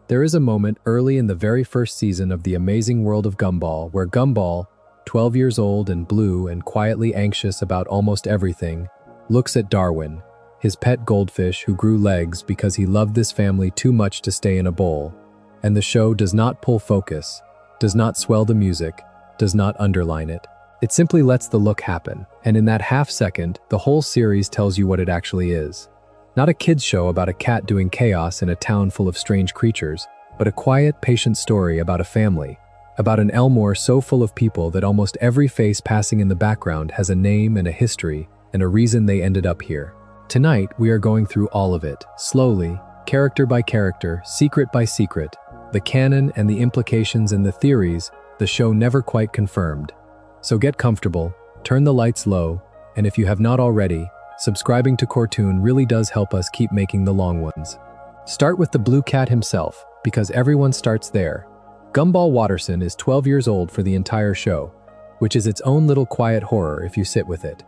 There is a moment early in the very first season of The Amazing World of Gumball where Gumball, 12 years old and blue and quietly anxious about almost everything, looks at Darwin, his pet goldfish who grew legs because he loved this family too much to stay in a bowl. And the show does not pull focus, does not swell the music, does not underline it. It simply lets the look happen, and in that half second, the whole series tells you what it actually is. Not a kid's show about a cat doing chaos in a town full of strange creatures, but a quiet, patient story about a family, about an Elmore so full of people that almost every face passing in the background has a name and a history and a reason they ended up here. Tonight, we are going through all of it, slowly, character by character, secret by secret, the canon and the implications and the theories the show never quite confirmed. So get comfortable, turn the lights low, and if you have not already, subscribing to Cartoon really does help us keep making the long ones. Start with the blue cat himself, because everyone starts there. Gumball Watterson is 12 years old for the entire show, which is its own little quiet horror if you sit with it.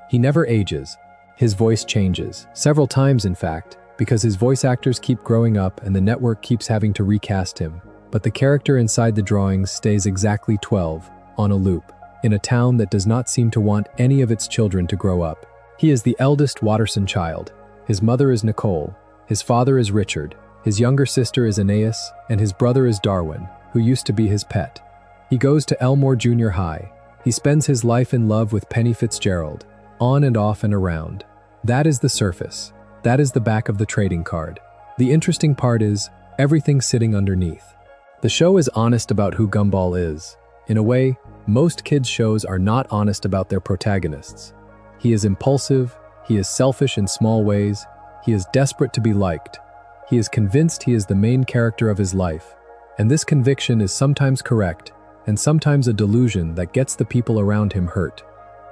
He never ages. His voice changes, several times in fact, because his voice actors keep growing up and the network keeps having to recast him. But the character inside the drawings stays exactly 12, on a loop, in a town that does not seem to want any of its children to grow up. He is the eldest Watterson child. His mother is Nicole, his father is Richard, his younger sister is Anais, and his brother is Darwin, who used to be his pet. He goes to Elmore Junior High. He spends his life in love with Penny Fitzgerald, on and off and around. That is the surface. That is the back of the trading card. The interesting part is everything sitting underneath. The show is honest about who Gumball is. In a way, most kids' shows are not honest about their protagonists. He is impulsive, he is selfish in small ways, he is desperate to be liked. He is convinced he is the main character of his life, and this conviction is sometimes correct, and sometimes a delusion that gets the people around him hurt.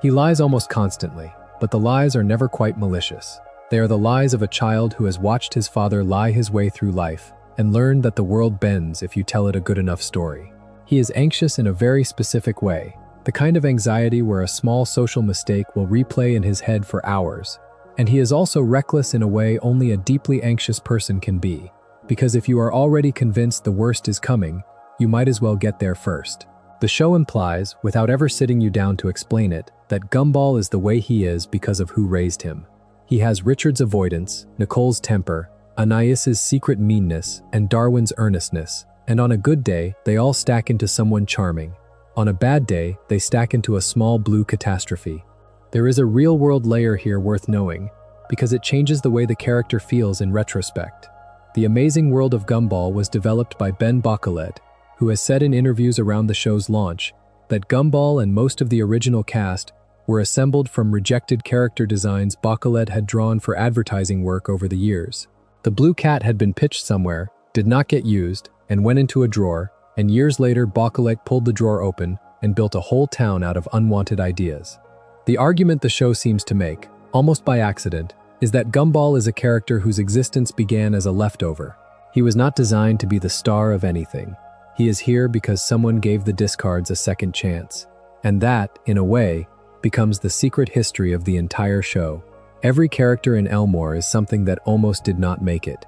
He lies almost constantly, but the lies are never quite malicious. They are the lies of a child who has watched his father lie his way through life, and learned that the world bends if you tell it a good enough story. He is anxious in a very specific way, the kind of anxiety where a small social mistake will replay in his head for hours. And he is also reckless in a way only a deeply anxious person can be, because if you are already convinced the worst is coming, you might as well get there first. The show implies, without ever sitting you down to explain it, that Gumball is the way he is because of who raised him. He has Richard's avoidance, Nicole's temper, Anais's secret meanness, and Darwin's earnestness, and on a good day, they all stack into someone charming. On a bad day, they stack into a small blue catastrophe. There is a real-world layer here worth knowing, because it changes the way the character feels in retrospect. The Amazing World of Gumball was developed by Ben Bocquelet, who has said in interviews around the show's launch that Gumball and most of the original cast were assembled from rejected character designs Bocquelet had drawn for advertising work over the years. The blue cat had been pitched somewhere, did not get used, and went into a drawer, and years later Bocquelet pulled the drawer open and built a whole town out of unwanted ideas. The argument the show seems to make, almost by accident, is that Gumball is a character whose existence began as a leftover. He was not designed to be the star of anything. He is here because someone gave the discards a second chance. And that, in a way, becomes the secret history of the entire show. Every character in Elmore is something that almost did not make it.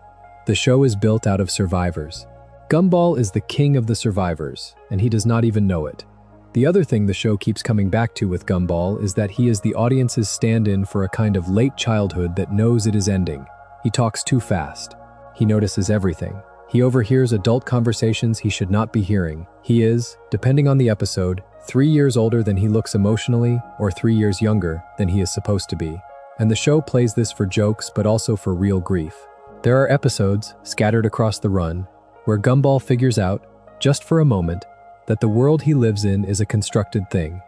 The show is built out of survivors. Gumball is the king of the survivors, and he does not even know it. The other thing the show keeps coming back to with Gumball is that he is the audience's stand-in for a kind of late childhood that knows it is ending. He talks too fast. He notices everything. He overhears adult conversations he should not be hearing. He is, depending on the episode, 3 years older than he looks emotionally, or 3 years younger than he is supposed to be. And the show plays this for jokes but also for real grief. There are episodes, scattered across the run, where Gumball figures out, just for a moment, that the world he lives in is a constructed thing,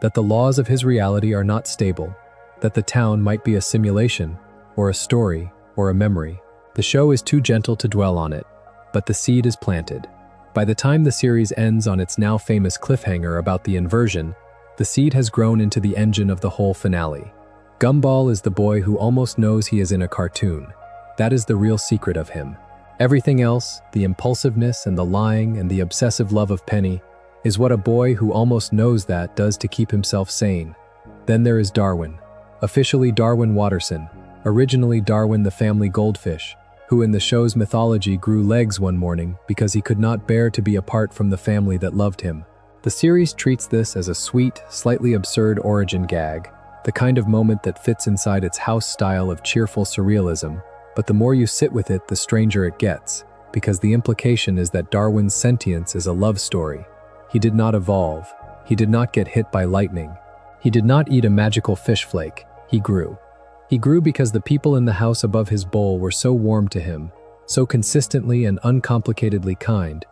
that the laws of his reality are not stable, that the town might be a simulation, or a story, or a memory. The show is too gentle to dwell on it, but the seed is planted. By the time the series ends on its now famous cliffhanger about the inversion, the seed has grown into the engine of the whole finale. Gumball is the boy who almost knows he is in a cartoon. That is the real secret of him. Everything else, the impulsiveness and the lying and the obsessive love of Penny, is what a boy who almost knows that does to keep himself sane. Then there is Darwin, officially Darwin Watterson, originally Darwin the family goldfish, who in the show's mythology grew legs one morning because he could not bear to be apart from the family that loved him. The series treats this as a sweet, slightly absurd origin gag, the kind of moment that fits inside its house style of cheerful surrealism, but the more you sit with it, the stranger it gets, because the implication is that Darwin's sentience is a love story. He did not evolve. He did not get hit by lightning. He did not eat a magical fish flake. He grew. He grew because the people in the house above his bowl were so warm to him, so consistently and uncomplicatedly kind,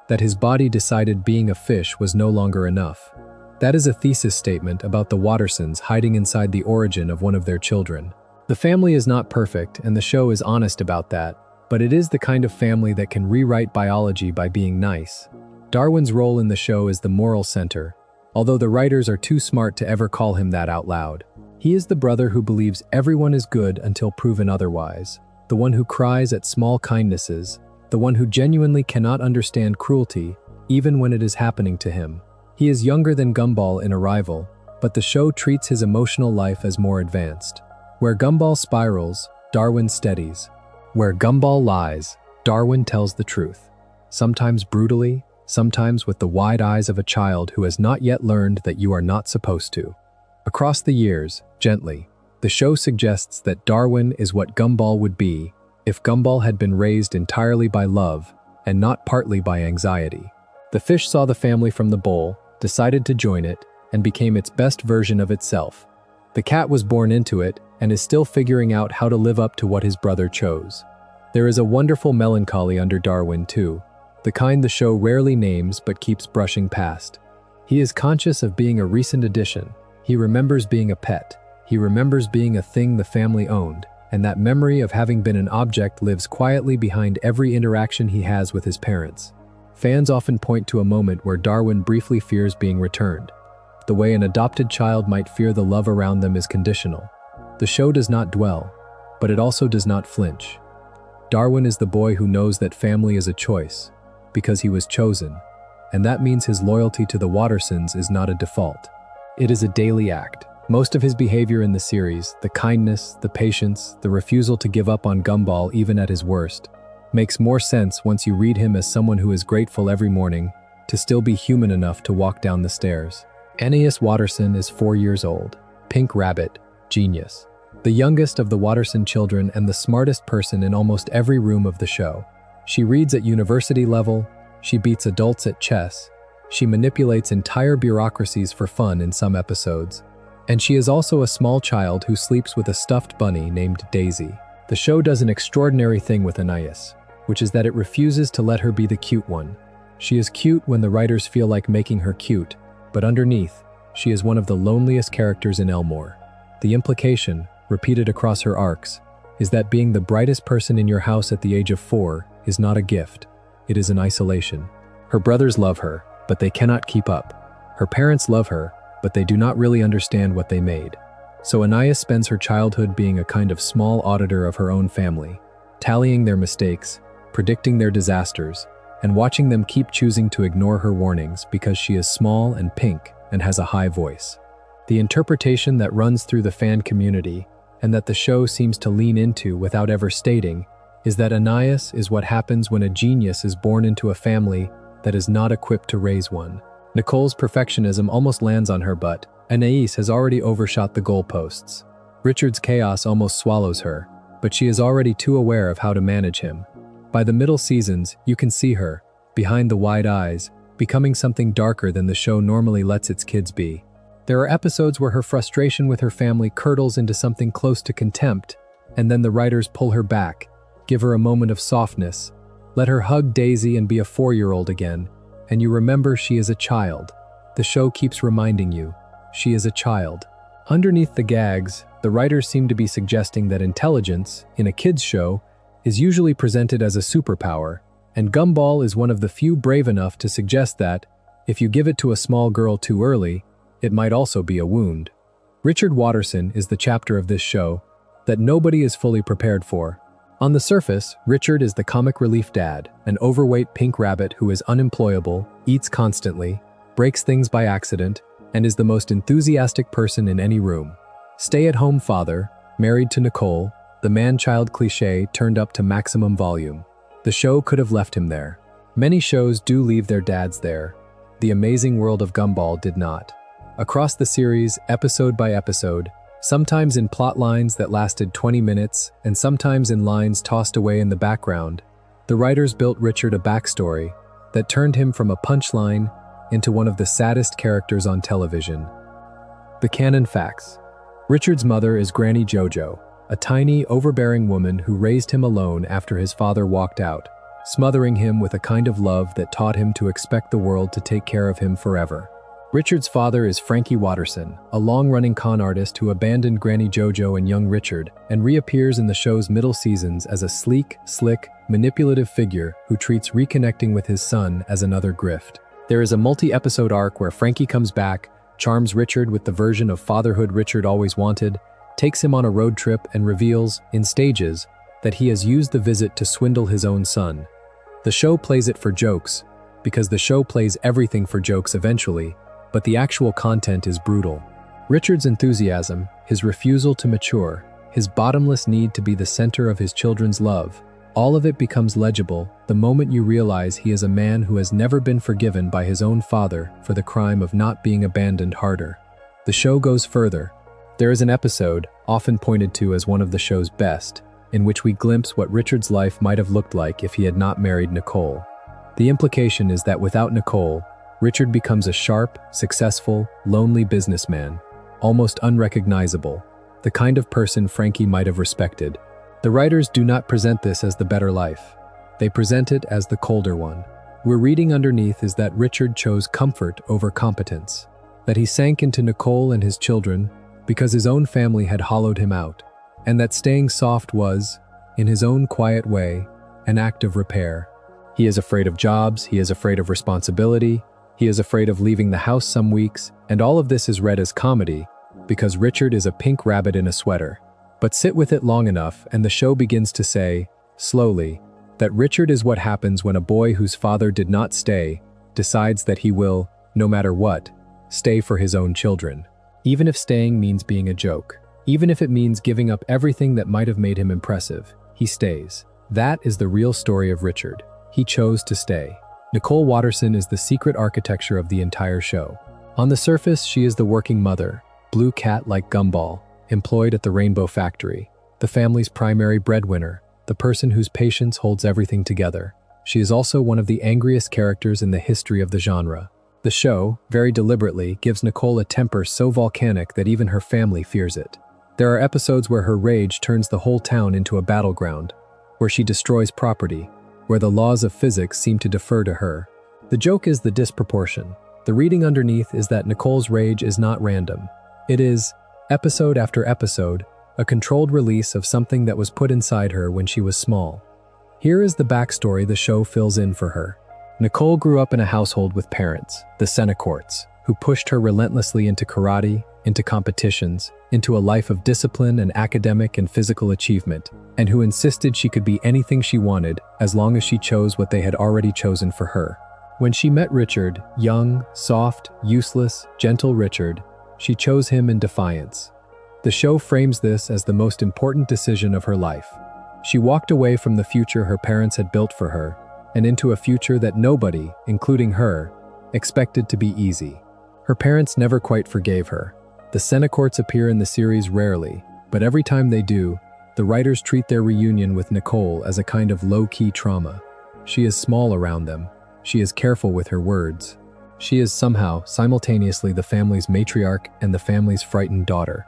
that his body decided being a fish was no longer enough. That is a thesis statement about the Wattersons hiding inside the origin of one of their children. The family is not perfect, and the show is honest about that, but it is the kind of family that can rewrite biology by being nice. Darwin's role in the show is the moral center, although the writers are too smart to ever call him that out loud. He is the brother who believes everyone is good until proven otherwise, the one who cries at small kindnesses, the one who genuinely cannot understand cruelty, even when it is happening to him. He is younger than Gumball in Arrival, but the show treats his emotional life as more advanced. Where Gumball spirals, Darwin steadies. Where Gumball lies, Darwin tells the truth. Sometimes brutally, sometimes with the wide eyes of a child who has not yet learned that you are not supposed to. Across the years, gently, the show suggests that Darwin is what Gumball would be if Gumball had been raised entirely by love and not partly by anxiety. The fish saw the family from the bowl, decided to join it, and became its best version of itself. The cat was born into it and is still figuring out how to live up to what his brother chose. There is a wonderful melancholy under Darwin, too, the kind the show rarely names but keeps brushing past. He is conscious of being a recent addition. He remembers being a pet. He remembers being a thing the family owned, and that memory of having been an object lives quietly behind every interaction he has with his parents. Fans often point to a moment where Darwin briefly fears being returned. The way an adopted child might fear the love around them is conditional. The show does not dwell, but it also does not flinch. Darwin is the boy who knows that family is a choice, because he was chosen, and that means his loyalty to the Wattersons is not a default. It is a daily act. Most of his behavior in the series, the kindness, the patience, the refusal to give up on Gumball even at his worst, makes more sense once you read him as someone who is grateful every morning to still be human enough to walk down the stairs. Anais Watterson is 4 years old, pink rabbit, genius. The youngest of the Watterson children and the smartest person in almost every room of the show. She reads at university level, she beats adults at chess, she manipulates entire bureaucracies for fun in some episodes, and she is also a small child who sleeps with a stuffed bunny named Daisy. The show does an extraordinary thing with Anais, which is that it refuses to let her be the cute one. She is cute when the writers feel like making her cute, but underneath, she is one of the loneliest characters in Elmore. The implication, repeated across her arcs, is that being the brightest person in your house at the age of 4 is not a gift, it is an isolation. Her brothers love her, but they cannot keep up. Her parents love her, but they do not really understand what they made. So Anais spends her childhood being a kind of small auditor of her own family, tallying their mistakes, predicting their disasters, and watching them keep choosing to ignore her warnings because she is small and pink and has a high voice. The interpretation that runs through the fan community, and that the show seems to lean into without ever stating, is that Anais is what happens when a genius is born into a family that is not equipped to raise one. Nicole's perfectionism almost lands on her, but Anais has already overshot the goalposts. Richard's chaos almost swallows her, but she is already too aware of how to manage him. By the middle seasons, you can see her, behind the wide eyes, becoming something darker than the show normally lets its kids be. There are episodes where her frustration with her family curdles into something close to contempt, and then the writers pull her back, give her a moment of softness, let her hug Daisy and be a 4-year-old again, and you remember she is a child. The show keeps reminding you, she is a child. Underneath the gags, the writers seem to be suggesting that intelligence, in a kids' show, is usually presented as a superpower, and Gumball is one of the few brave enough to suggest that, if you give it to a small girl too early, it might also be a wound. Richard Watterson is the chapter of this show that nobody is fully prepared for. On the surface, Richard is the comic relief dad, an overweight pink rabbit who is unemployable, eats constantly, breaks things by accident, and is the most enthusiastic person in any room. Stay-at-home father, married to Nicole, the man-child cliché turned up to maximum volume. The show could have left him there. Many shows do leave their dads there. The Amazing World of Gumball did not. Across the series, episode by episode, sometimes in plot lines that lasted 20 minutes and sometimes in lines tossed away in the background, the writers built Richard a backstory that turned him from a punchline into one of the saddest characters on television. The canon facts. Richard's mother is Granny Jojo, a tiny, overbearing woman who raised him alone after his father walked out, smothering him with a kind of love that taught him to expect the world to take care of him forever. Richard's father is Frankie Watterson, a long-running con artist who abandoned Granny Jojo and young Richard and reappears in the show's middle seasons as a sleek, slick, manipulative figure who treats reconnecting with his son as another grift. There is a multi-episode arc where Frankie comes back, charms Richard with the version of fatherhood Richard always wanted, takes him on a road trip and reveals, in stages, that he has used the visit to swindle his own son. The show plays it for jokes, because the show plays everything for jokes eventually, but the actual content is brutal. Richard's enthusiasm, his refusal to mature, his bottomless need to be the center of his children's love, all of it becomes legible the moment you realize he is a man who has never been forgiven by his own father for the crime of not being abandoned harder. The show goes further. There is an episode, often pointed to as one of the show's best, in which we glimpse what Richard's life might have looked like if he had not married Nicole. The implication is that without Nicole, Richard becomes a sharp, successful, lonely businessman, almost unrecognizable, the kind of person Frankie might have respected. The writers do not present this as the better life. They present it as the colder one. We're reading underneath is that Richard chose comfort over competence, that he sank into Nicole and his children because his own family had hollowed him out, and that staying soft was, in his own quiet way, an act of repair. He is afraid of jobs, he is afraid of responsibility, he is afraid of leaving the house some weeks, and all of this is read as comedy because Richard is a pink rabbit in a sweater. But sit with it long enough and the show begins to say, slowly, that Richard is what happens when a boy whose father did not stay decides that he will, no matter what, stay for his own children. Even if staying means being a joke, even if it means giving up everything that might have made him impressive, he stays. That is the real story of Richard. He chose to stay. Nicole Watterson is the secret architecture of the entire show. On the surface, she is the working mother, blue cat like Gumball, employed at the Rainbow Factory, the family's primary breadwinner, the person whose patience holds everything together. She is also one of the angriest characters in the history of the genre. The show, very deliberately, gives Nicole a temper so volcanic that even her family fears it. There are episodes where her rage turns the whole town into a battleground, where she destroys property, where the laws of physics seem to defer to her. The joke is the disproportion. The reading underneath is that Nicole's rage is not random. It is, episode after episode, a controlled release of something that was put inside her when she was small. Here is the backstory the show fills in for her. Nicole grew up in a household with parents, the Senecourts, who pushed her relentlessly into karate, into competitions, into a life of discipline and academic and physical achievement, and who insisted she could be anything she wanted as long as she chose what they had already chosen for her. When she met Richard, young, soft, useless, gentle Richard, she chose him in defiance. The show frames this as the most important decision of her life. She walked away from the future her parents had built for her and into a future that nobody, including her, expected to be easy. Her parents never quite forgave her. The Senecourts appear in the series rarely, but every time they do, the writers treat their reunion with Nicole as a kind of low-key trauma. She is small around them. She is careful with her words. She is somehow, simultaneously, the family's matriarch and the family's frightened daughter.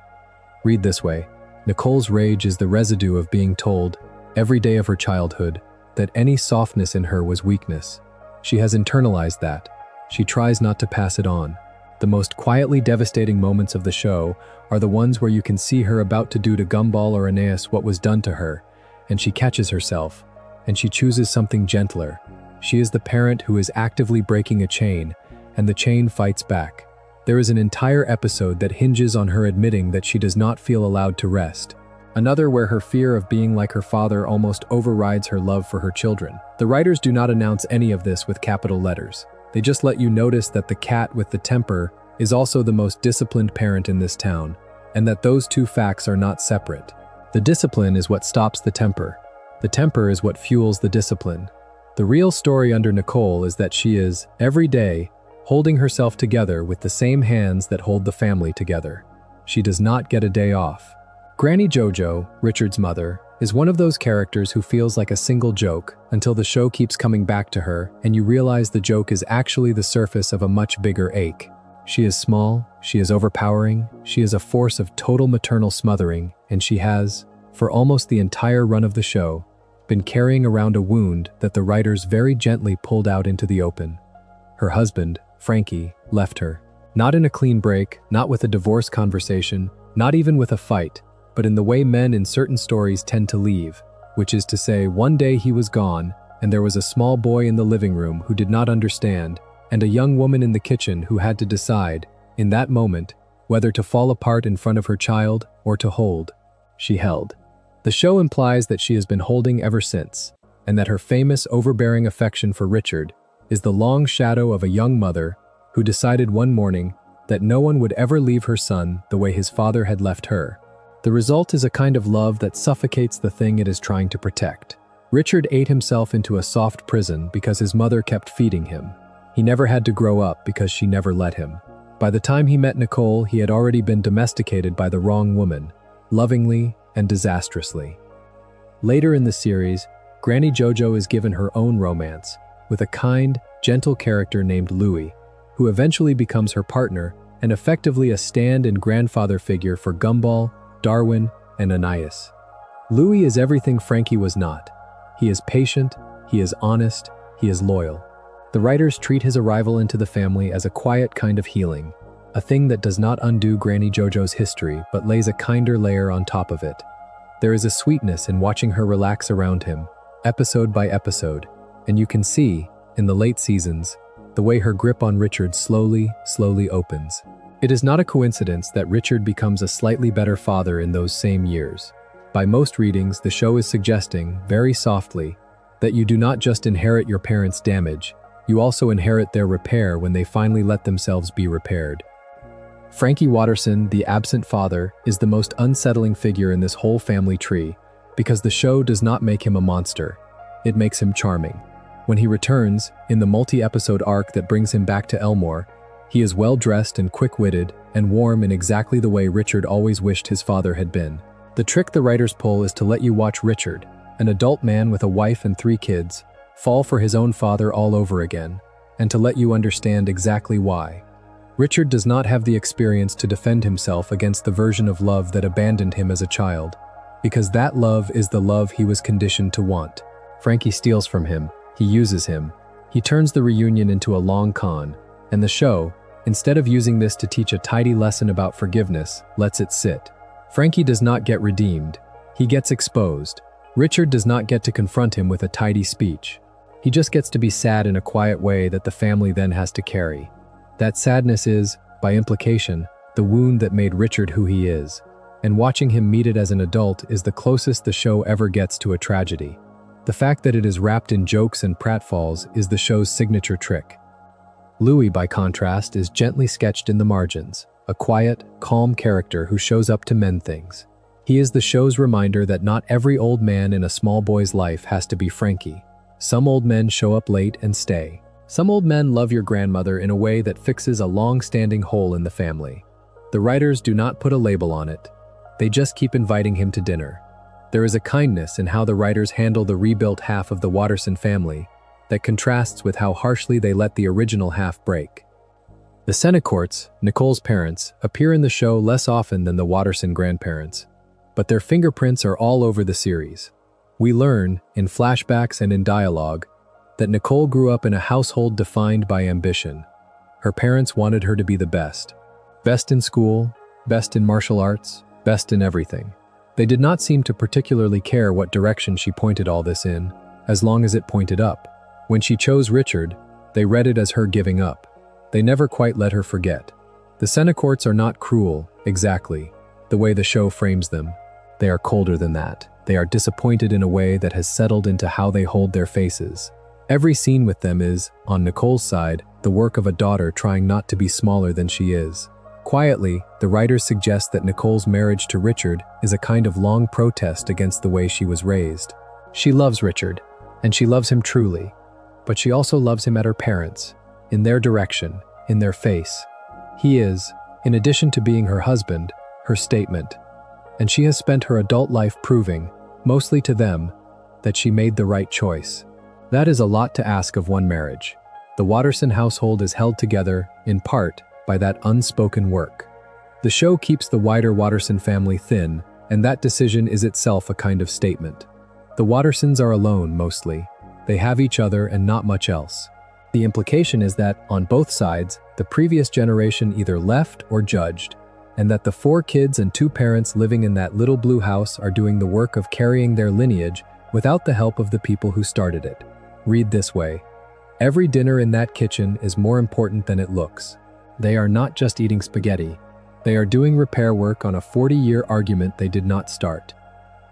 Read this way. Nicole's rage is the residue of being told, every day of her childhood, that any softness in her was weakness. She has internalized that. She tries not to pass it on. The most quietly devastating moments of the show are the ones where you can see her about to do to Gumball or Anais what was done to her, and she catches herself, and she chooses something gentler. She is the parent who is actively breaking a chain, and the chain fights back. There is an entire episode that hinges on her admitting that she does not feel allowed to rest. Another where her fear of being like her father almost overrides her love for her children. The writers do not announce any of this with capital letters. They just let you notice that the cat with the temper is also the most disciplined parent in this town, and that those two facts are not separate. The discipline is what stops the temper. The temper is what fuels the discipline. The real story under Nicole is that she is, every day, holding herself together with the same hands that hold the family together. She does not get a day off. Granny Jojo, Richard's mother, is one of those characters who feels like a single joke until the show keeps coming back to her and you realize the joke is actually the surface of a much bigger ache. She is small, she is overpowering, she is a force of total maternal smothering, and she has, for almost the entire run of the show, been carrying around a wound that the writers very gently pulled out into the open. Her husband, Frankie, left her. Not in a clean break, not with a divorce conversation, not even with a fight, but in the way men in certain stories tend to leave, which is to say, one day he was gone, and there was a small boy in the living room who did not understand, and a young woman in the kitchen who had to decide, in that moment, whether to fall apart in front of her child or to hold. She held. The show implies that she has been holding ever since, and that her famous overbearing affection for Richard is the long shadow of a young mother who decided one morning that no one would ever leave her son the way his father had left her. The result is a kind of love that suffocates the thing it is trying to protect. Richard ate himself into a soft prison because his mother kept feeding him. He never had to grow up because she never let him. By the time he met Nicole, he had already been domesticated by the wrong woman, lovingly and disastrously. Later in the series, Granny Jojo is given her own romance with a kind, gentle character named Louis, who eventually becomes her partner and effectively a stand-in grandfather figure for Gumball, Darwin, and Anais. Louis is everything Frankie was not. He is patient, he is honest, he is loyal. The writers treat his arrival into the family as a quiet kind of healing, a thing that does not undo Granny Jojo's history but lays a kinder layer on top of it. There is a sweetness in watching her relax around him, episode by episode, and you can see, in the late seasons, the way her grip on Richard slowly opens. It is not a coincidence that Richard becomes a slightly better father in those same years. By most readings, the show is suggesting, very softly, that you do not just inherit your parents' damage, you also inherit their repair when they finally let themselves be repaired. Frankie Watterson, the absent father, is the most unsettling figure in this whole family tree because the show does not make him a monster. It makes him charming. When he returns, in the multi-episode arc that brings him back to Elmore, he is well-dressed and quick-witted and warm in exactly the way Richard always wished his father had been. The trick the writers pull is to let you watch Richard, an adult man with a wife and 3 kids, fall for his own father all over again, and to let you understand exactly why. Richard does not have the experience to defend himself against the version of love that abandoned him as a child, because that love is the love he was conditioned to want. Frankie steals from him, he uses him, he turns the reunion into a long con, and the show, instead of using this to teach a tidy lesson about forgiveness, lets it sit. Frankie does not get redeemed, he gets exposed. Richard does not get to confront him with a tidy speech. He just gets to be sad in a quiet way that the family then has to carry. That sadness is, by implication, the wound that made Richard who he is, and watching him meet it as an adult is the closest the show ever gets to a tragedy. The fact that it is wrapped in jokes and pratfalls is the show's signature trick. Louis, by contrast, is gently sketched in the margins, a quiet, calm character who shows up to mend things. He is the show's reminder that not every old man in a small boy's life has to be Frankie. Some old men show up late and stay. Some old men love your grandmother in a way that fixes a long-standing hole in the family. The writers do not put a label on it. They just keep inviting him to dinner. There is a kindness in how the writers handle the rebuilt half of the Watterson family that contrasts with how harshly they let the original half break. The Senecourts, Nicole's parents, appear in the show less often than the Watterson grandparents, but their fingerprints are all over the series. We learn, in flashbacks and in dialogue, that Nicole grew up in a household defined by ambition. Her parents wanted her to be the best. Best in school, best in martial arts, best in everything. They did not seem to particularly care what direction she pointed all this in, as long as it pointed up. When she chose Richard, they read it as her giving up. They never quite let her forget. The Senecourts are not cruel, exactly, the way the show frames them. They are colder than that. They are disappointed in a way that has settled into how they hold their faces. Every scene with them is, on Nicole's side, the work of a daughter trying not to be smaller than she is. Quietly, the writers suggest that Nicole's marriage to Richard is a kind of long protest against the way she was raised. She loves Richard, and she loves him truly, but she also loves him at her parents, in their direction, in their face. He is, in addition to being her husband, her statement, and she has spent her adult life proving, mostly to them, that she made the right choice. That is a lot to ask of one marriage. The Watterson household is held together, in part, by that unspoken work. The show keeps the wider Watterson family thin, and that decision is itself a kind of statement. The Wattersons are alone, mostly. They have each other and not much else. The implication is that, on both sides, the previous generation either left or judged, and that the 4 kids and 2 parents living in that little blue house are doing the work of carrying their lineage without the help of the people who started it. Read this way: every dinner in that kitchen is more important than it looks. They are not just eating spaghetti. They are doing repair work on a 40-year argument they did not start.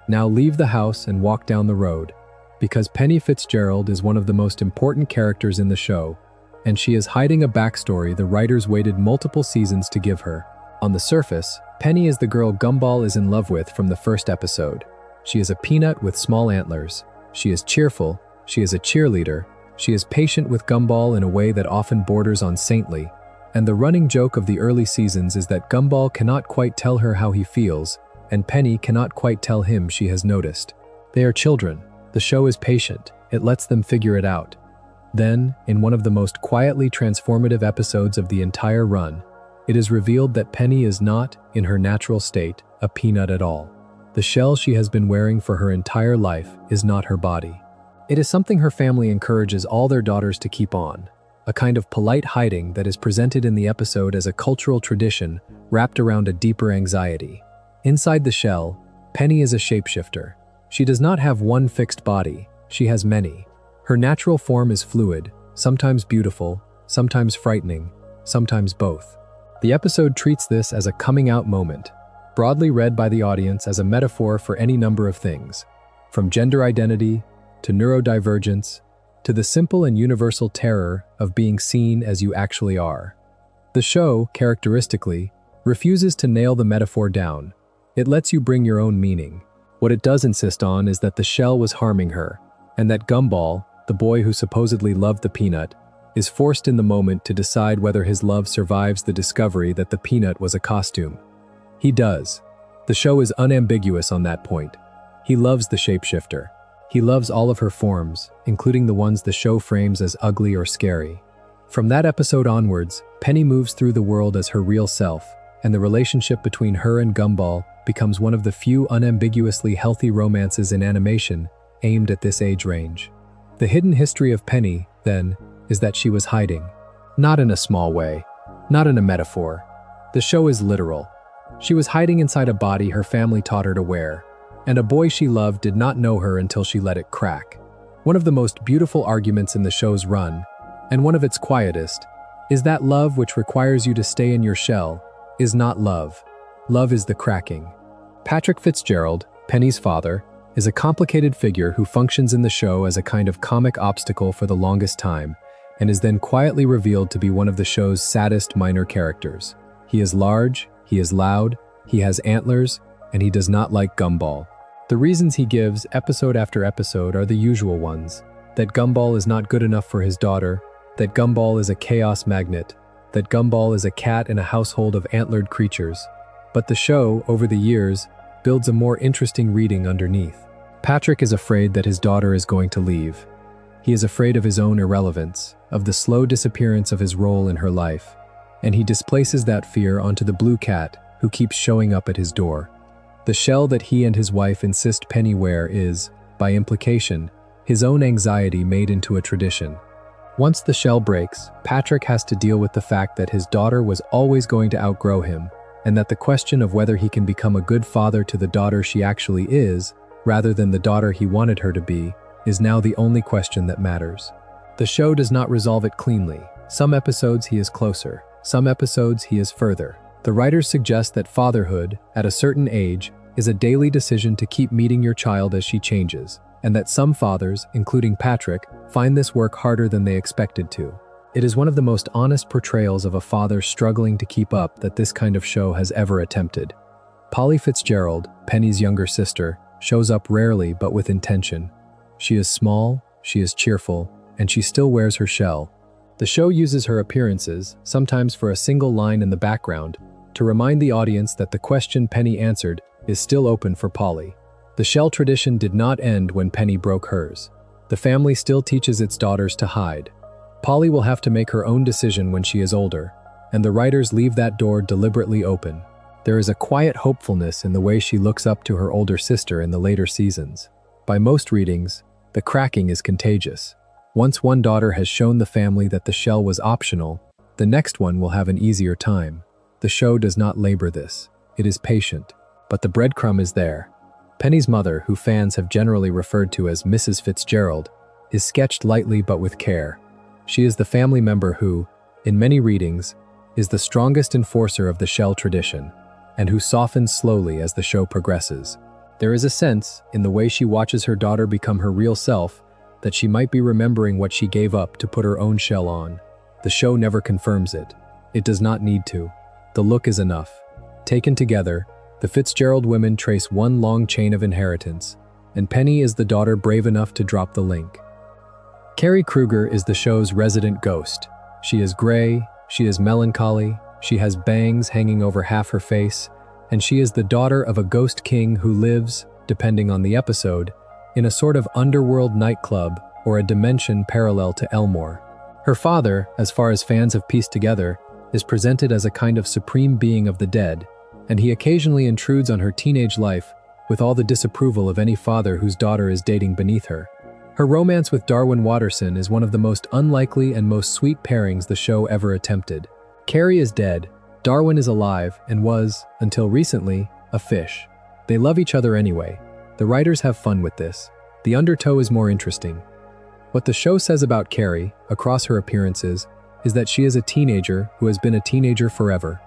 Now leave the house and walk down the road, because Penny Fitzgerald is one of the most important characters in the show, and she is hiding a backstory the writers waited multiple seasons to give her. On the surface, Penny is the girl Gumball is in love with from the first episode. She is a peanut with small antlers. She is cheerful. She is a cheerleader. She is patient with Gumball in a way that often borders on saintly. And the running joke of the early seasons is that Gumball cannot quite tell her how he feels, and Penny cannot quite tell him she has noticed. They are children. The show is patient. It lets them figure it out. Then, in one of the most quietly transformative episodes of the entire run, it is revealed that Penny is not, in her natural state, a peanut at all. The shell she has been wearing for her entire life is not her body. It is something her family encourages all their daughters to keep on, a kind of polite hiding that is presented in the episode as a cultural tradition wrapped around a deeper anxiety. Inside the shell, Penny is a shapeshifter. She does not have one fixed body, she has many. Her natural form is fluid, sometimes beautiful, sometimes frightening, sometimes both. The episode treats this as a coming-out moment, broadly read by the audience as a metaphor for any number of things, from gender identity to neurodivergence, to the simple and universal terror of being seen as you actually are. The show, characteristically, refuses to nail the metaphor down. It lets you bring your own meaning. What it does insist on is that the shell was harming her, and that Gumball, the boy who supposedly loved the peanut, is forced in the moment to decide whether his love survives the discovery that the peanut was a costume. He does. The show is unambiguous on that point. He loves the shapeshifter. He loves all of her forms, including the ones the show frames as ugly or scary. From that episode onwards, Penny moves through the world as her real self, and the relationship between her and Gumball becomes one of the few unambiguously healthy romances in animation aimed at this age range. The hidden history of Penny, then, is that she was hiding. Not in a small way, not in a metaphor. The show is literal. She was hiding inside a body her family taught her to wear, and a boy she loved did not know her until she let it crack. One of the most beautiful arguments in the show's run, and one of its quietest, is that love which requires you to stay in your shell is not love. Love is the cracking. Patrick Fitzgerald, Penny's father, is a complicated figure who functions in the show as a kind of comic obstacle for the longest time, and is then quietly revealed to be one of the show's saddest minor characters. He is large, he is loud, he has antlers, and he does not like Gumball. The reasons he gives, episode after episode, are the usual ones: that Gumball is not good enough for his daughter, that Gumball is a chaos magnet, that Gumball is a cat in a household of antlered creatures. But the show, over the years, builds a more interesting reading underneath. Patrick is afraid that his daughter is going to leave. He is afraid of his own irrelevance, of the slow disappearance of his role in her life, and he displaces that fear onto the blue cat who keeps showing up at his door. The shell that he and his wife insist Penny wear is, by implication, his own anxiety made into a tradition. Once the shell breaks, Patrick has to deal with the fact that his daughter was always going to outgrow him, and that the question of whether he can become a good father to the daughter she actually is, rather than the daughter he wanted her to be, is now the only question that matters. The show does not resolve it cleanly. Some episodes he is closer, some episodes he is further. The writers suggest that fatherhood, at a certain age, is a daily decision to keep meeting your child as she changes, and that some fathers, including Patrick, find this work harder than they expected to. It is one of the most honest portrayals of a father struggling to keep up that this kind of show has ever attempted. Polly Fitzgerald, Penny's younger sister, shows up rarely but with intention. She is small, she is cheerful, and she still wears her shell. The show uses her appearances, sometimes for a single line in the background, to remind the audience that the question Penny answered is still open for Polly. The shell tradition did not end when Penny broke hers. The family still teaches its daughters to hide. Polly will have to make her own decision when she is older, and the writers leave that door deliberately open. There is a quiet hopefulness in the way she looks up to her older sister in the later seasons. By most readings, the cracking is contagious. Once one daughter has shown the family that the shell was optional, the next one will have an easier time. The show does not labor this. It is patient, but the breadcrumb is there. Penny's mother, who fans have generally referred to as Mrs. Fitzgerald, is sketched lightly but with care. She is the family member who, in many readings, is the strongest enforcer of the shell tradition, and who softens slowly as the show progresses. There is a sense, in the way she watches her daughter become her real self, that she might be remembering what she gave up to put her own shell on. The show never confirms it. It does not need to. The look is enough. Taken together, the Fitzgerald women trace one long chain of inheritance, and Penny is the daughter brave enough to drop the link. Carrie Kruger is the show's resident ghost. She is gray, she is melancholy, she has bangs hanging over half her face, and she is the daughter of a ghost king who lives, depending on the episode, in a sort of underworld nightclub or a dimension parallel to Elmore. Her father, as far as fans have pieced together, is presented as a kind of supreme being of the dead, and he occasionally intrudes on her teenage life with all the disapproval of any father whose daughter is dating beneath her. Her romance with Darwin Watterson is one of the most unlikely and most sweet pairings the show ever attempted. Carrie is dead, Darwin is alive, and was, until recently, a fish. They love each other anyway. The writers have fun with this. The undertow is more interesting. What the show says about Carrie, across her appearances, is that she is a teenager who has been a teenager forever.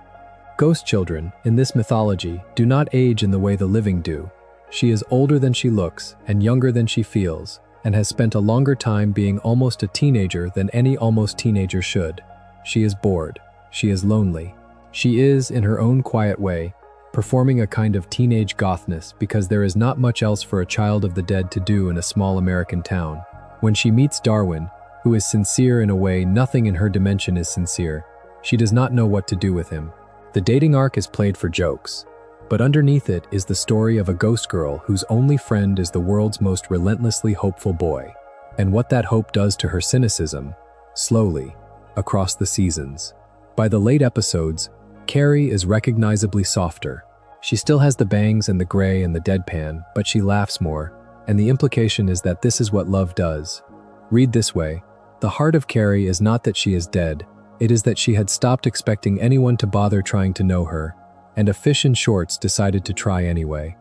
Ghost children, in this mythology, do not age in the way the living do. She is older than she looks and younger than she feels, and has spent a longer time being almost a teenager than any almost teenager should. She is bored. She is lonely. She is, in her own quiet way, performing a kind of teenage gothness because there is not much else for a child of the dead to do in a small American town. When she meets Darwin, who is sincere in a way nothing in her dimension is sincere, she does not know what to do with him. The dating arc is played for jokes, but underneath it is the story of a ghost girl whose only friend is the world's most relentlessly hopeful boy, and what that hope does to her cynicism, slowly, across the seasons. By the late episodes, Carrie is recognizably softer. She still has the bangs and the gray and the deadpan, but she laughs more, and the implication is that this is what love does. Read this way, the heart of Carrie is not that she is dead, it is that she had stopped expecting anyone to bother trying to know her, and a fish in shorts decided to try anyway.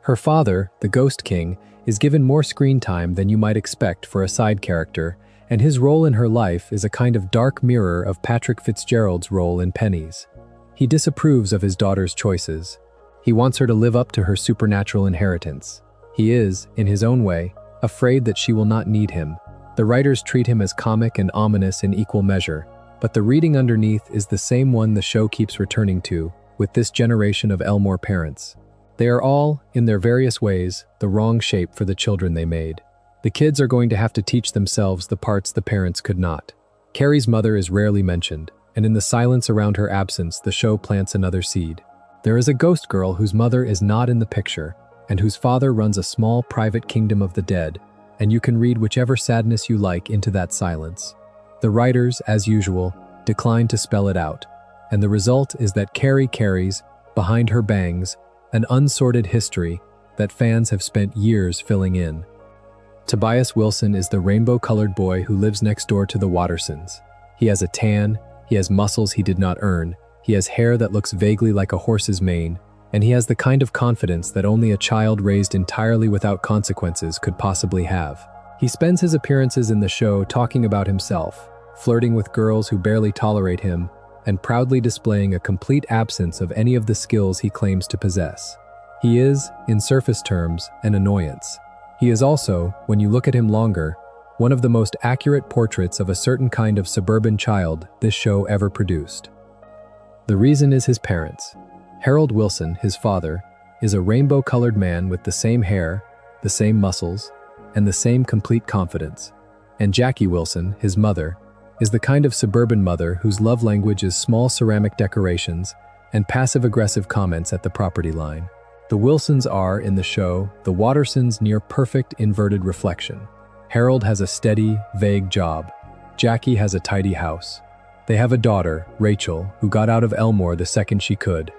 Her father, the Ghost King, is given more screen time than you might expect for a side character, and his role in her life is a kind of dark mirror of Patrick Fitzgerald's role in Penny's. He disapproves of his daughter's choices. He wants her to live up to her supernatural inheritance. He is, in his own way, afraid that she will not need him. The writers treat him as comic and ominous in equal measure, but the reading underneath is the same one the show keeps returning to, with this generation of Elmore parents. They are all, in their various ways, the wrong shape for the children they made. The kids are going to have to teach themselves the parts the parents could not. Carrie's mother is rarely mentioned, and in the silence around her absence, the show plants another seed. There is a ghost girl whose mother is not in the picture, and whose father runs a small private kingdom of the dead, and you can read whichever sadness you like into that silence. The writers, as usual, decline to spell it out, and the result is that Carrie carries, behind her bangs, an unsorted history that fans have spent years filling in. Tobias Wilson is the rainbow-colored boy who lives next door to the Wattersons. He has a tan, he has muscles he did not earn, he has hair that looks vaguely like a horse's mane, and he has the kind of confidence that only a child raised entirely without consequences could possibly have. He spends his appearances in the show talking about himself, flirting with girls who barely tolerate him, and proudly displaying a complete absence of any of the skills he claims to possess. He is, in surface terms, an annoyance. He is also, when you look at him longer, one of the most accurate portraits of a certain kind of suburban child this show ever produced. The reason is his parents. Harold Wilson, his father, is a rainbow-colored man with the same hair, the same muscles, and the same complete confidence. And Jackie Wilson, his mother, is the kind of suburban mother whose love language is small ceramic decorations and passive-aggressive comments at the property line. The Wilsons are, in the show, the Wattersons' near-perfect inverted reflection. Harold has a steady, vague job. Jackie has a tidy house. They have a daughter, Rachel, who got out of Elmore the second she could.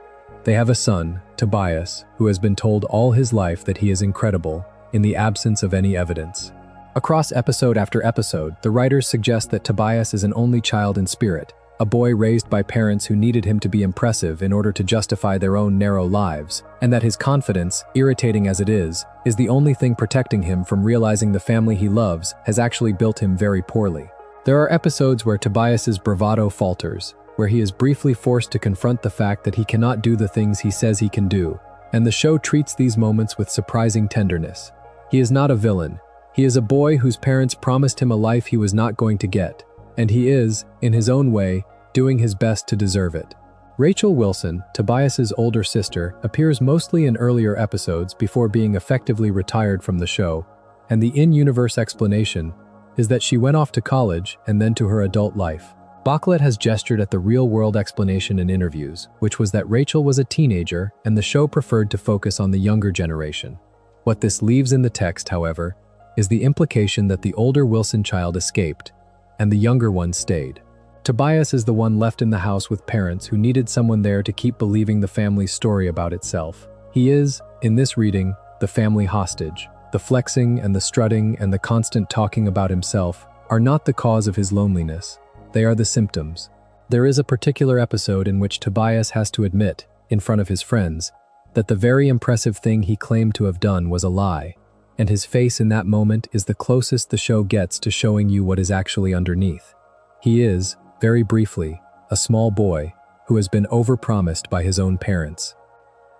They have a son, Tobias, who has been told all his life that he is incredible, in the absence of any evidence. Across episode after episode, the writers suggest that Tobias is an only child in spirit, a boy raised by parents who needed him to be impressive in order to justify their own narrow lives, and that his confidence, irritating as it is the only thing protecting him from realizing the family he loves has actually built him very poorly. There are episodes where Tobias's bravado falters, where he is briefly forced to confront the fact that he cannot do the things he says he can do, and the show treats these moments with surprising tenderness. He is not a villain. He is a boy whose parents promised him a life he was not going to get, and he is, in his own way, doing his best to deserve it. Rachel Wilson, Tobias's older sister, appears mostly in earlier episodes before being effectively retired from the show, and the in-universe explanation is that she went off to college and then to her adult life. Bocquelet has gestured at the real-world explanation in interviews, which was that Rachel was a teenager and the show preferred to focus on the younger generation. What this leaves in the text, however, is the implication that the older Wilson child escaped, and the younger one stayed. Tobias is the one left in the house with parents who needed someone there to keep believing the family's story about itself. He is, in this reading, the family hostage. The flexing and the strutting and the constant talking about himself are not the cause of his loneliness. They are the symptoms. There is a particular episode in which Tobias has to admit, in front of his friends, that the very impressive thing he claimed to have done was a lie, and his face in that moment is the closest the show gets to showing you what is actually underneath. He is, very briefly, a small boy who has been overpromised by his own parents.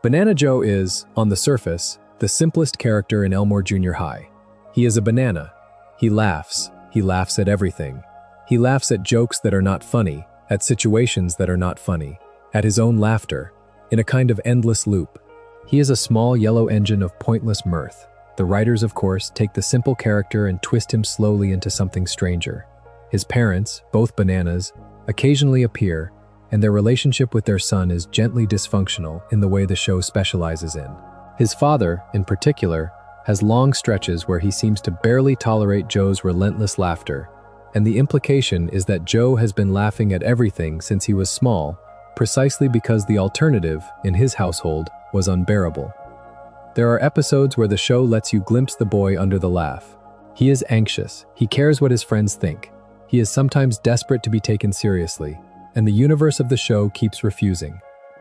Banana Joe is, on the surface, the simplest character in Elmore Junior High. He is a banana. He laughs at everything. He laughs at jokes that are not funny, at situations that are not funny, at his own laughter, in a kind of endless loop. He is a small yellow engine of pointless mirth. The writers, of course, take the simple character and twist him slowly into something stranger. His parents, both bananas, occasionally appear, and their relationship with their son is gently dysfunctional in the way the show specializes in. His father, in particular, has long stretches where he seems to barely tolerate Joe's relentless laughter, and the implication is that Joe has been laughing at everything since he was small, precisely because the alternative, in his household, was unbearable. There are episodes where the show lets you glimpse the boy under the laugh. He is anxious, he cares what his friends think. He is sometimes desperate to be taken seriously, and the universe of the show keeps refusing.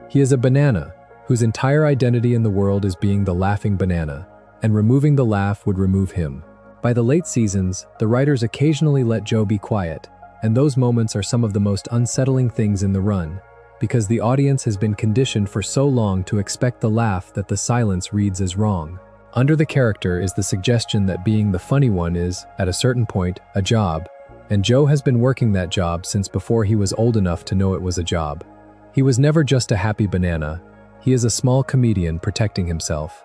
He is a banana, whose entire identity in the world is being the laughing banana, and removing the laugh would remove him. By the late seasons, the writers occasionally let Joe be quiet, and those moments are some of the most unsettling things in the run, because the audience has been conditioned for so long to expect the laugh that the silence reads as wrong. Under the character is the suggestion that being the funny one is, at a certain point, a job, and Joe has been working that job since before he was old enough to know it was a job. He was never just a happy banana. He is a small comedian protecting himself.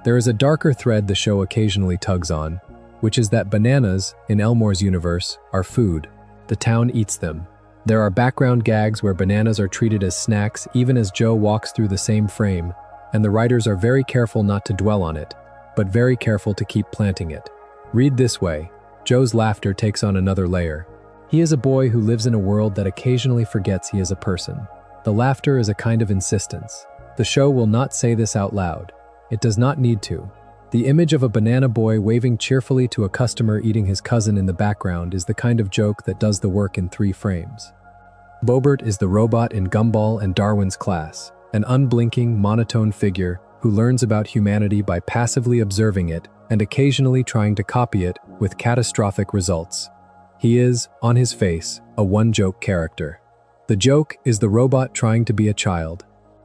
There is a darker thread the show occasionally tugs on, which is that bananas, in Elmore's universe, are food. The town eats them. There are background gags where bananas are treated as snacks even as Joe walks through the same frame, and the writers are very careful not to dwell on it, but very careful to keep planting it. Read this way, Joe's laughter takes on another layer. He is a boy who lives in a world that occasionally forgets he is a person. The laughter is a kind of insistence. The show will not say this out loud. It does not need to. The image of a banana boy waving cheerfully to a customer eating his cousin in the background is the kind of joke that does the work in 3 frames. Bobert is the robot in Gumball and Darwin's class, an unblinking, monotone figure who learns about humanity by passively observing it and occasionally trying to copy it with catastrophic results. He is, on his face, a one-joke character. The joke is the robot trying to be a child,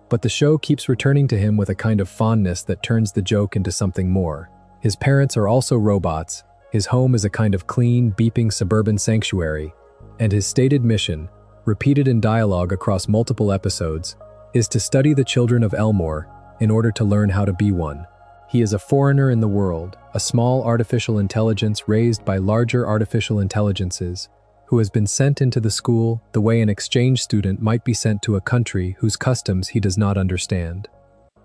but the show keeps returning to him with a kind of fondness that turns the joke into something more. His parents are also robots, His home is a kind of clean, beeping suburban sanctuary, and his stated mission, repeated in dialogue across multiple episodes, is to study the children of Elmore in order to learn how to be one. He is a foreigner in the world, a small artificial intelligence raised by larger artificial intelligences, who has been sent into the school the way an exchange student might be sent to a country whose customs he does not understand.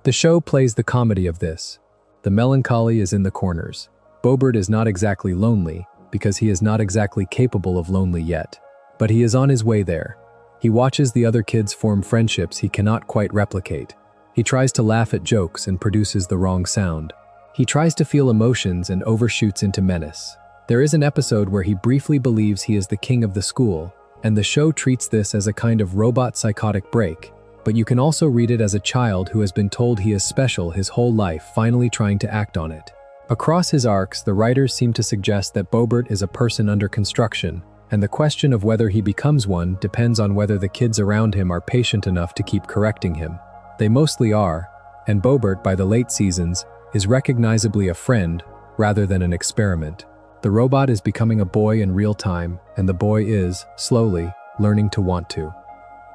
The show plays the comedy of this. The melancholy is in the corners. Bobert is not exactly lonely, because he is not exactly capable of lonely yet. But he is on his way there. He watches the other kids form friendships he cannot quite replicate. He tries to laugh at jokes and produces the wrong sound. He tries to feel emotions and overshoots into menace. There is an episode where he briefly believes he is the king of the school, and the show treats this as a kind of robot psychotic break, but you can also read it as a child who has been told he is special his whole life, finally trying to act on it. Across his arcs, the writers seem to suggest that Bobert is a person under construction, and the question of whether he becomes one depends on whether the kids around him are patient enough to keep correcting him. They mostly are, and Bobert, by the late seasons, is recognizably a friend rather than an experiment. The robot is becoming a boy in real time, and the boy is, slowly, learning to want to.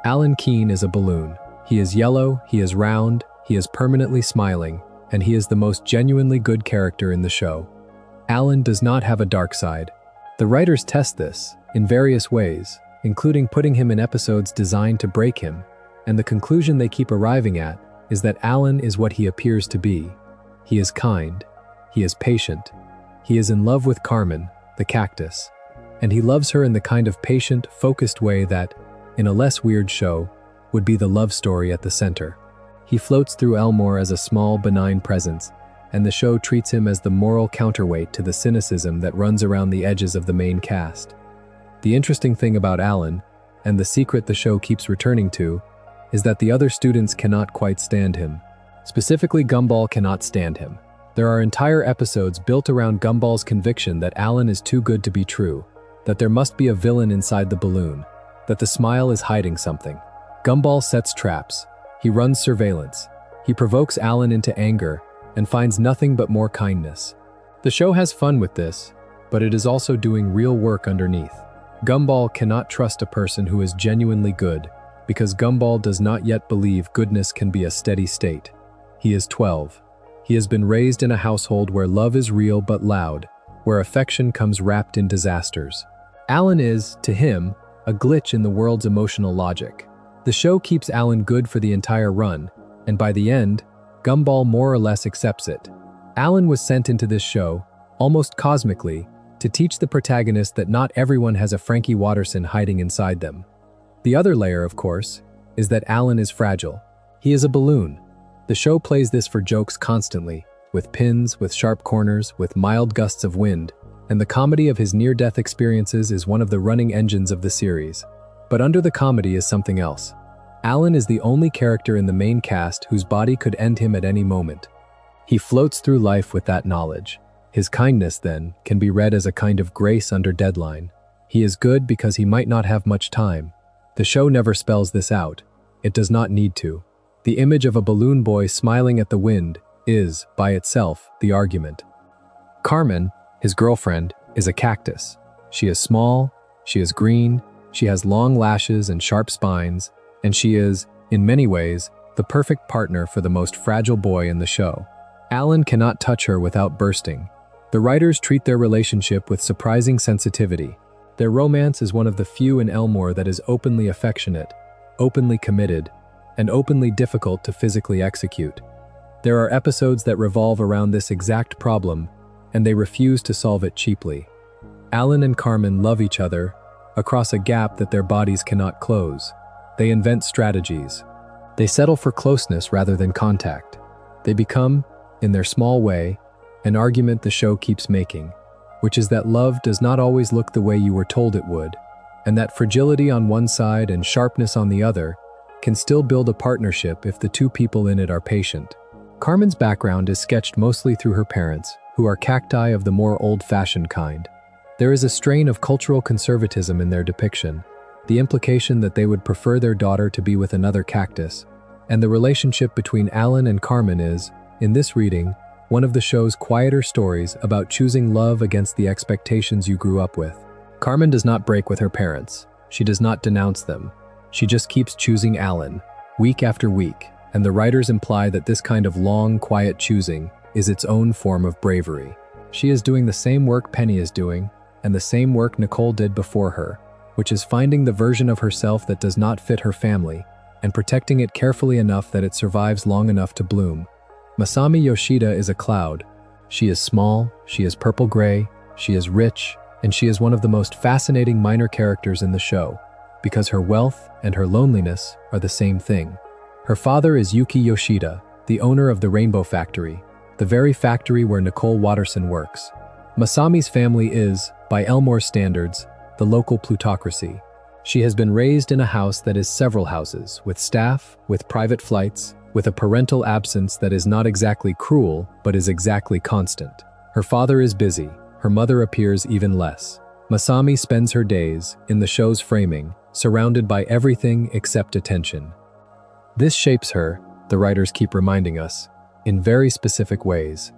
Alan Keene is a balloon. He is yellow, he is round, he is permanently smiling, and he is the most genuinely good character in the show. Alan does not have a dark side. The writers test this in various ways, including putting him in episodes designed to break him, and the conclusion they keep arriving at is that Alan is what he appears to be. He is kind, he is patient, he is in love with Carmen, the cactus, and he loves her in the kind of patient, focused way that, in a less weird show, would be the love story at the center. He floats through Elmore as a small, benign presence, and the show treats him as the moral counterweight to the cynicism that runs around the edges of the main cast. The interesting thing about Alan, and the secret the show keeps returning to, is that the other students cannot quite stand him. Specifically, Gumball cannot stand him. There are entire episodes built around Gumball's conviction that Alan is too good to be true, that there must be a villain inside the balloon, that the smile is hiding something. Gumball sets traps. He runs surveillance. He provokes Alan into anger and finds nothing but more kindness. The show has fun with this, but it is also doing real work underneath. Gumball cannot trust a person who is genuinely good, because Gumball does not yet believe goodness can be a steady state. He is 12. He has been raised in a household where love is real but loud, where affection comes wrapped in disasters. Alan is, to him, a glitch in the world's emotional logic. The show keeps Alan good for the entire run, and by the end, Gumball more or less accepts it. Alan was sent into this show, almost cosmically, to teach the protagonist that not everyone has a Frankie Watterson hiding inside them. The other layer, of course, is that Alan is fragile. He is a balloon. The show plays this for jokes constantly, with pins, with sharp corners, with mild gusts of wind, and the comedy of his near-death experiences is one of the running engines of the series. But under the comedy is something else. Alan is the only character in the main cast whose body could end him at any moment. He floats through life with that knowledge. His kindness, then, can be read as a kind of grace under deadline. He is good because he might not have much time. The show never spells this out. It does not need to. The image of a balloon boy smiling at the wind is, by itself, the argument. Carmen, his girlfriend, is a cactus. She is small, she is green, she has long lashes and sharp spines, and she is, in many ways, the perfect partner for the most fragile boy in the show. Alan cannot touch her without bursting. The writers treat their relationship with surprising sensitivity. Their romance is one of the few in Elmore that is openly affectionate, openly committed, and openly difficult to physically execute. There are episodes that revolve around this exact problem, and they refuse to solve it cheaply. Alan and Carmen love each other across a gap that their bodies cannot close. They invent strategies. They settle for closeness rather than contact. They become, in their small way, an argument the show keeps making, which is that love does not always look the way you were told it would, and that fragility on one side and sharpness on the other can still build a partnership if the two people in it are patient. Carmen's background is sketched mostly through her parents, who are cacti of the more old-fashioned kind. There is a strain of cultural conservatism in their depiction, the implication that they would prefer their daughter to be with another cactus, and the relationship between Alan and Carmen is, in this reading, one of the show's quieter stories about choosing love against the expectations you grew up with. Carmen does not break with her parents. She does not denounce them. She just keeps choosing Alan, week after week, and the writers imply that this kind of long, quiet choosing is its own form of bravery. She is doing the same work Penny is doing, and the same work Nicole did before her, which is finding the version of herself that does not fit her family, and protecting it carefully enough that it survives long enough to bloom. Masami Yoshida is a cloud. She is small, she is purple-gray, she is rich, and she is one of the most fascinating minor characters in the show, because her wealth and her loneliness are the same thing. Her father is Yuki Yoshida, the owner of the Rainbow Factory, the very factory where Nicole Watterson works. Masami's family is, by Elmore standards, the local plutocracy. She has been raised in a house that is several houses, with staff, with private flights, with a parental absence that is not exactly cruel, but is exactly constant. Her father is busy. Her mother appears even less. Masami spends her days, in the show's framing, surrounded by everything except attention. This shapes her, the writers keep reminding us, in very specific ways.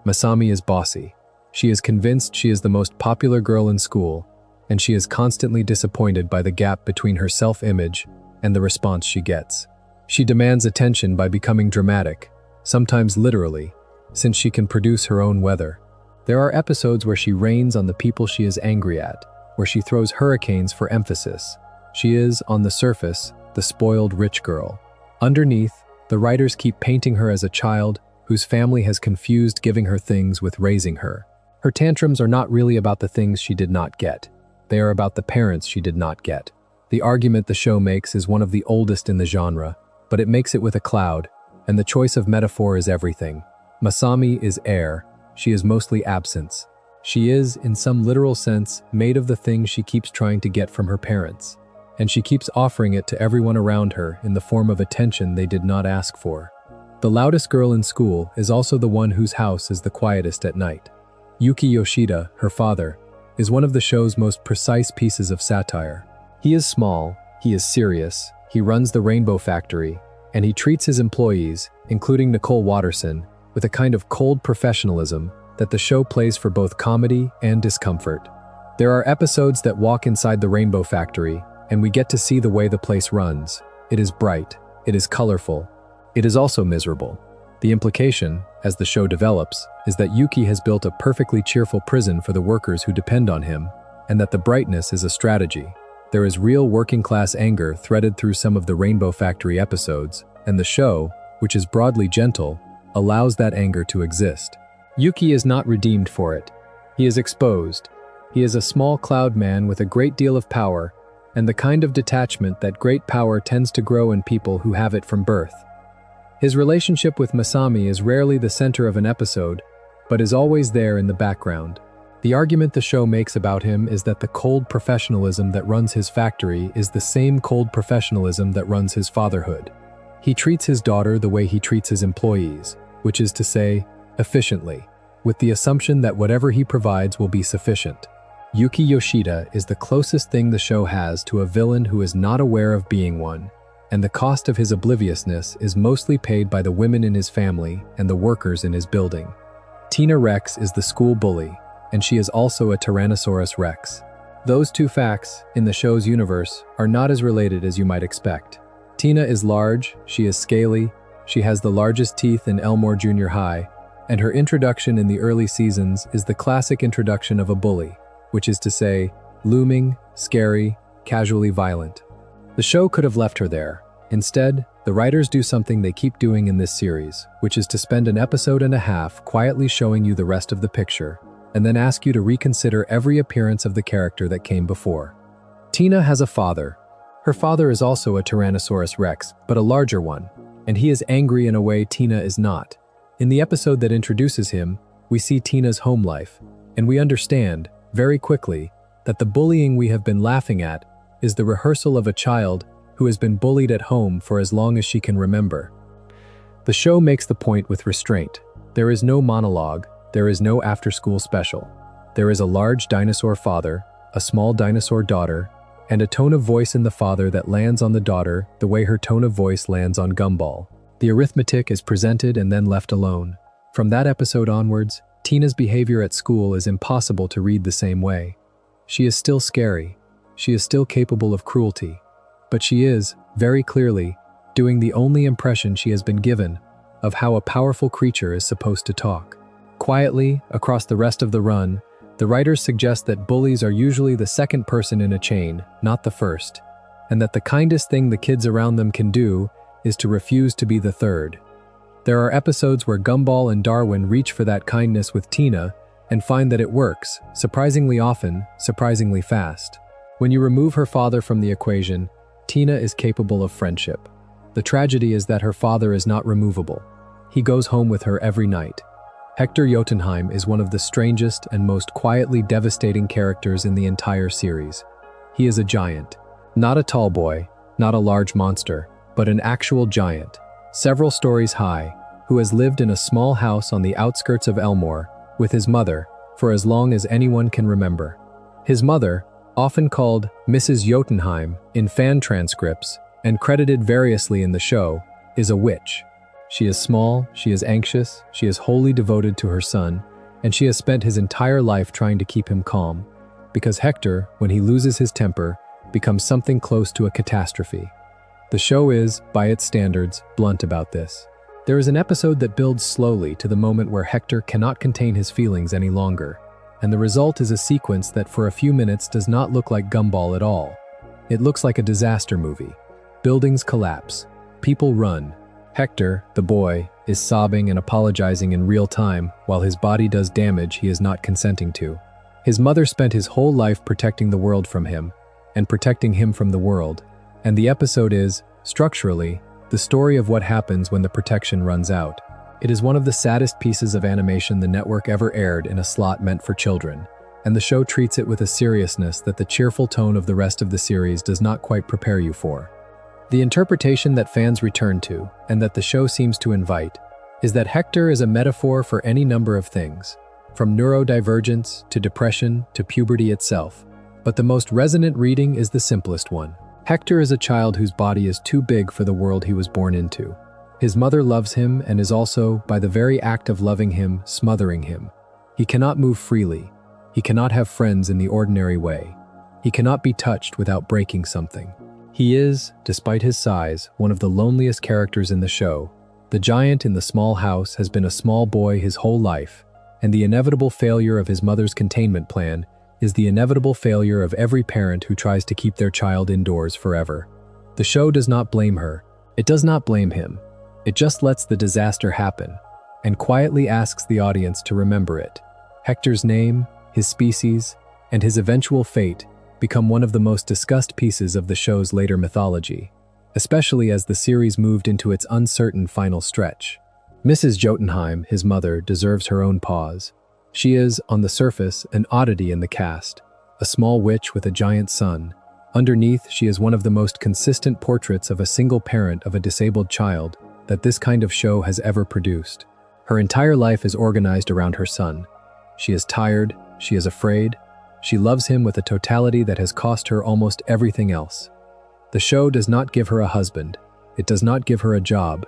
Masami is bossy. She is convinced she is the most popular girl in school, and she is constantly disappointed by the gap between her self-image and the response she gets. She demands attention by becoming dramatic, sometimes literally, since she can produce her own weather. There are episodes where she rains on the people she is angry at, where she throws hurricanes for emphasis. She is, on the surface, the spoiled rich girl. Underneath, the writers keep painting her as a child whose family has confused giving her things with raising her. Her tantrums are not really about the things she did not get. They are about the parents she did not get. The argument the show makes is one of the oldest in the genre, but it makes it with a cloud, and the choice of metaphor is everything. Masami is air. She is mostly absence. She is, in some literal sense, made of the things she keeps trying to get from her parents, and she keeps offering it to everyone around her in the form of attention they did not ask for. The loudest girl in school is also the one whose house is the quietest at night. Yuki Yoshida, her father, is one of the show's most precise pieces of satire. He is small, he is serious, he runs the Rainbow Factory, and he treats his employees, including Nicole Watterson, with a kind of cold professionalism that the show plays for both comedy and discomfort. There are episodes that walk inside the Rainbow Factory, and we get to see the way the place runs. It is bright, it is colorful, it is also miserable. The implication, as the show develops, is that Yuki has built a perfectly cheerful prison for the workers who depend on him, and that the brightness is a strategy. There is real working-class anger threaded through some of the Rainbow Factory episodes, and the show, which is broadly gentle, allows that anger to exist. Yuki is not redeemed for it. He is exposed. He is a small cloud man with a great deal of power, and the kind of detachment that great power tends to grow in people who have it from birth. His relationship with Masami is rarely the center of an episode, but is always there in the background. The argument the show makes about him is that the cold professionalism that runs his factory is the same cold professionalism that runs his fatherhood. He treats his daughter the way he treats his employees, which is to say, efficiently, with the assumption that whatever he provides will be sufficient. Yuki Yoshida is the closest thing the show has to a villain who is not aware of being one, and the cost of his obliviousness is mostly paid by the women in his family and the workers in his building. Tina Rex is the school bully, and she is also a Tyrannosaurus Rex. Those two facts, in the show's universe, are not as related as you might expect. Tina is large, she is scaly, she has the largest teeth in Elmore Junior High, and her introduction in the early seasons is the classic introduction of a bully, which is to say, looming, scary, casually violent. The show could have left her there. Instead, the writers do something they keep doing in this series, which is to spend an episode and a half quietly showing you the rest of the picture, and then ask you to reconsider every appearance of the character that came before. Tina has a father. Her father is also a Tyrannosaurus Rex, but a larger one, and he is angry in a way Tina is not. In the episode that introduces him, we see Tina's home life, and we understand, very quickly, that the bullying we have been laughing at is the rehearsal of a child who has been bullied at home for as long as she can remember. The show makes the point with restraint. There is no monologue, there is no after-school special. There is a large dinosaur father, a small dinosaur daughter, and a tone of voice in the father that lands on the daughter the way her tone of voice lands on Gumball. The arithmetic is presented and then left alone. From that episode onwards, Tina's behavior at school is impossible to read the same way. She is still scary. She is still capable of cruelty. But she is, very clearly, doing the only impression she has been given of how a powerful creature is supposed to talk. Quietly, across the rest of the run, the writers suggest that bullies are usually the second person in a chain, not the first, and that the kindest thing the kids around them can do is to refuse to be the third. There are episodes where Gumball and Darwin reach for that kindness with Tina and find that it works, surprisingly often, surprisingly fast. When you remove her father from the equation, Tina is capable of friendship. The tragedy is that her father is not removable. He goes home with her every night. Hector Jotunheim is one of the strangest and most quietly devastating characters in the entire series. He is a giant. Not a tall boy, not a large monster, but an actual giant, several stories high, who has lived in a small house on the outskirts of Elmore with his mother for as long as anyone can remember. His mother, often called Mrs. Jotunheim in fan transcripts and credited variously in the show, is a witch. She is small, she is anxious, she is wholly devoted to her son, and she has spent his entire life trying to keep him calm, because Hector, when he loses his temper, becomes something close to a catastrophe. The show is, by its standards, blunt about this. There is an episode that builds slowly to the moment where Hector cannot contain his feelings any longer, and the result is a sequence that for a few minutes does not look like Gumball at all. It looks like a disaster movie. Buildings collapse. People run. Hector, the boy, is sobbing and apologizing in real time while his body does damage he is not consenting to. His mother spent his whole life protecting the world from him, and protecting him from the world, and the episode is, structurally, the story of what happens when the protection runs out. It is one of the saddest pieces of animation the network ever aired in a slot meant for children, and the show treats it with a seriousness that the cheerful tone of the rest of the series does not quite prepare you for. The interpretation that fans return to, and that the show seems to invite, is that Hector is a metaphor for any number of things, from neurodivergence to depression to puberty itself. But the most resonant reading is the simplest one. Hector is a child whose body is too big for the world he was born into. His mother loves him and is also, by the very act of loving him, smothering him. He cannot move freely. He cannot have friends in the ordinary way. He cannot be touched without breaking something. He is, despite his size, one of the loneliest characters in the show. The giant in the small house has been a small boy his whole life, and the inevitable failure of his mother's containment plan is the inevitable failure of every parent who tries to keep their child indoors forever. The show does not blame her. It does not blame him. It just lets the disaster happen, and quietly asks the audience to remember it. Hector's name, his species, and his eventual fate become one of the most discussed pieces of the show's later mythology, especially as the series moved into its uncertain final stretch. Mrs. Jotunheim, his mother, deserves her own pause. She is, on the surface, an oddity in the cast, a small witch with a giant son. Underneath, she is one of the most consistent portraits of a single parent of a disabled child that this kind of show has ever produced. Her entire life is organized around her son. She is tired, she is afraid, she loves him with a totality that has cost her almost everything else. The show does not give her a husband. It does not give her a job.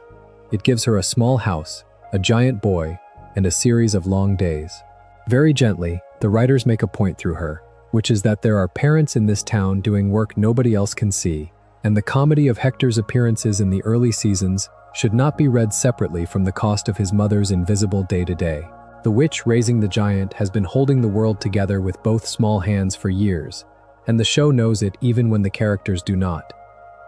It gives her a small house, a giant boy, and a series of long days. Very gently, the writers make a point through her, which is that there are parents in this town doing work nobody else can see, and the comedy of Hector's appearances in the early seasons should not be read separately from the cost of his mother's invisible day-to-day. The witch raising the giant has been holding the world together with both small hands for years, and the show knows it even when the characters do not.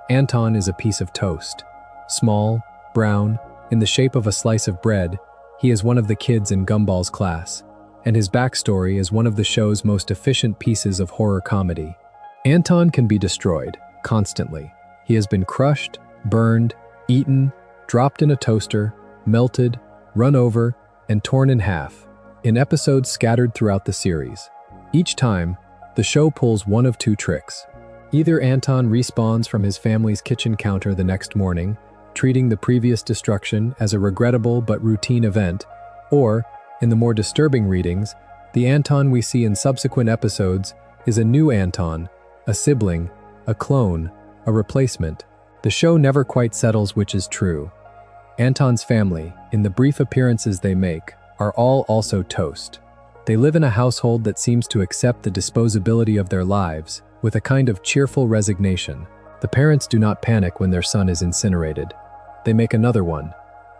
Anton is a piece of toast. Small, brown, in the shape of a slice of bread, he is one of the kids in Gumball's class, and his backstory is one of the show's most efficient pieces of horror comedy. Anton can be destroyed, constantly. He has been crushed, burned, eaten, dropped in a toaster, melted, run over, and torn in half, in episodes scattered throughout the series. Each time, the show pulls one of two tricks. Either Anton respawns from his family's kitchen counter the next morning, treating the previous destruction as a regrettable but routine event, or, in the more disturbing readings, the Anton we see in subsequent episodes is a new Anton, a sibling, a clone, a replacement. The show never quite settles which is true. Anton's family, in the brief appearances they make, are all also toast. They live in a household that seems to accept the disposability of their lives with a kind of cheerful resignation. The parents do not panic when their son is incinerated. They make another one.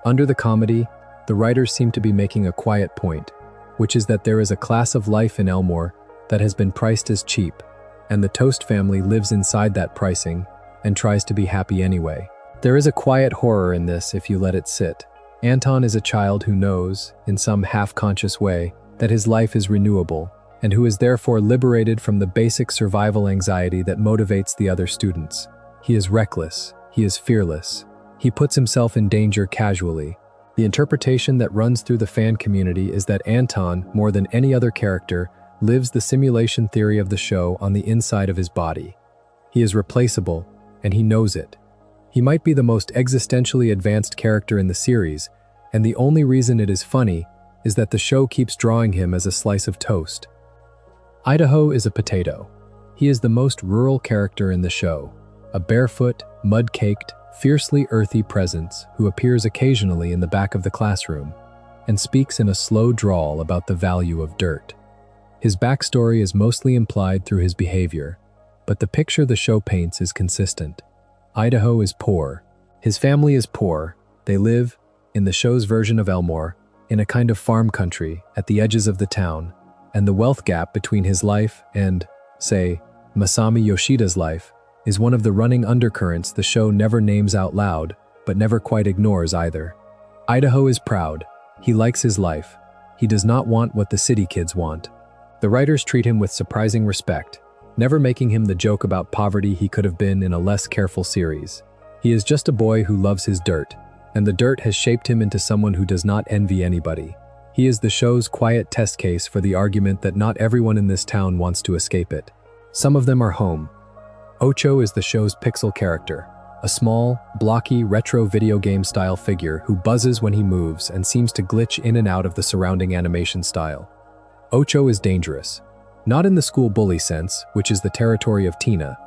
Under the comedy, the writers seem to be making a quiet point, which is that there is a class of life in Elmore that has been priced as cheap, and the Toast family lives inside that pricing and tries to be happy anyway. There is a quiet horror in this if you let it sit. Anton is a child who knows, in some half-conscious way, that his life is renewable, and who is therefore liberated from the basic survival anxiety that motivates the other students. He is reckless, he is fearless, he puts himself in danger casually. The interpretation that runs through the fan community is that Anton, more than any other character, lives the simulation theory of the show on the inside of his body. He is replaceable, and he knows it. He might be the most existentially advanced character in the series, and the only reason it is funny is that the show keeps drawing him as a slice of toast. Idaho is a potato. He is the most rural character in the show, a barefoot, mud-caked, fiercely earthy presence who appears occasionally in the back of the classroom and speaks in a slow drawl about the value of dirt. His backstory is mostly implied through his behavior, but the picture the show paints is consistent. Idaho is poor. His family is poor. They live, in the show's version of Elmore, in a kind of farm country at the edges of the town, and the wealth gap between his life and, say, Masami Yoshida's life is one of the running undercurrents the show never names out loud, but never quite ignores either. Idaho is proud. He likes his life. He does not want what the city kids want. The writers treat him with surprising respect, never making him the joke about poverty he could have been in a less careful series. He is just a boy who loves his dirt, and the dirt has shaped him into someone who does not envy anybody. He is the show's quiet test case for the argument that not everyone in this town wants to escape it. Some of them are home. Ocho is the show's pixel character, a small, blocky, retro video game-style figure who buzzes when he moves and seems to glitch in and out of the surrounding animation style. Ocho is dangerous, not in the school bully sense, which is the territory of Tina,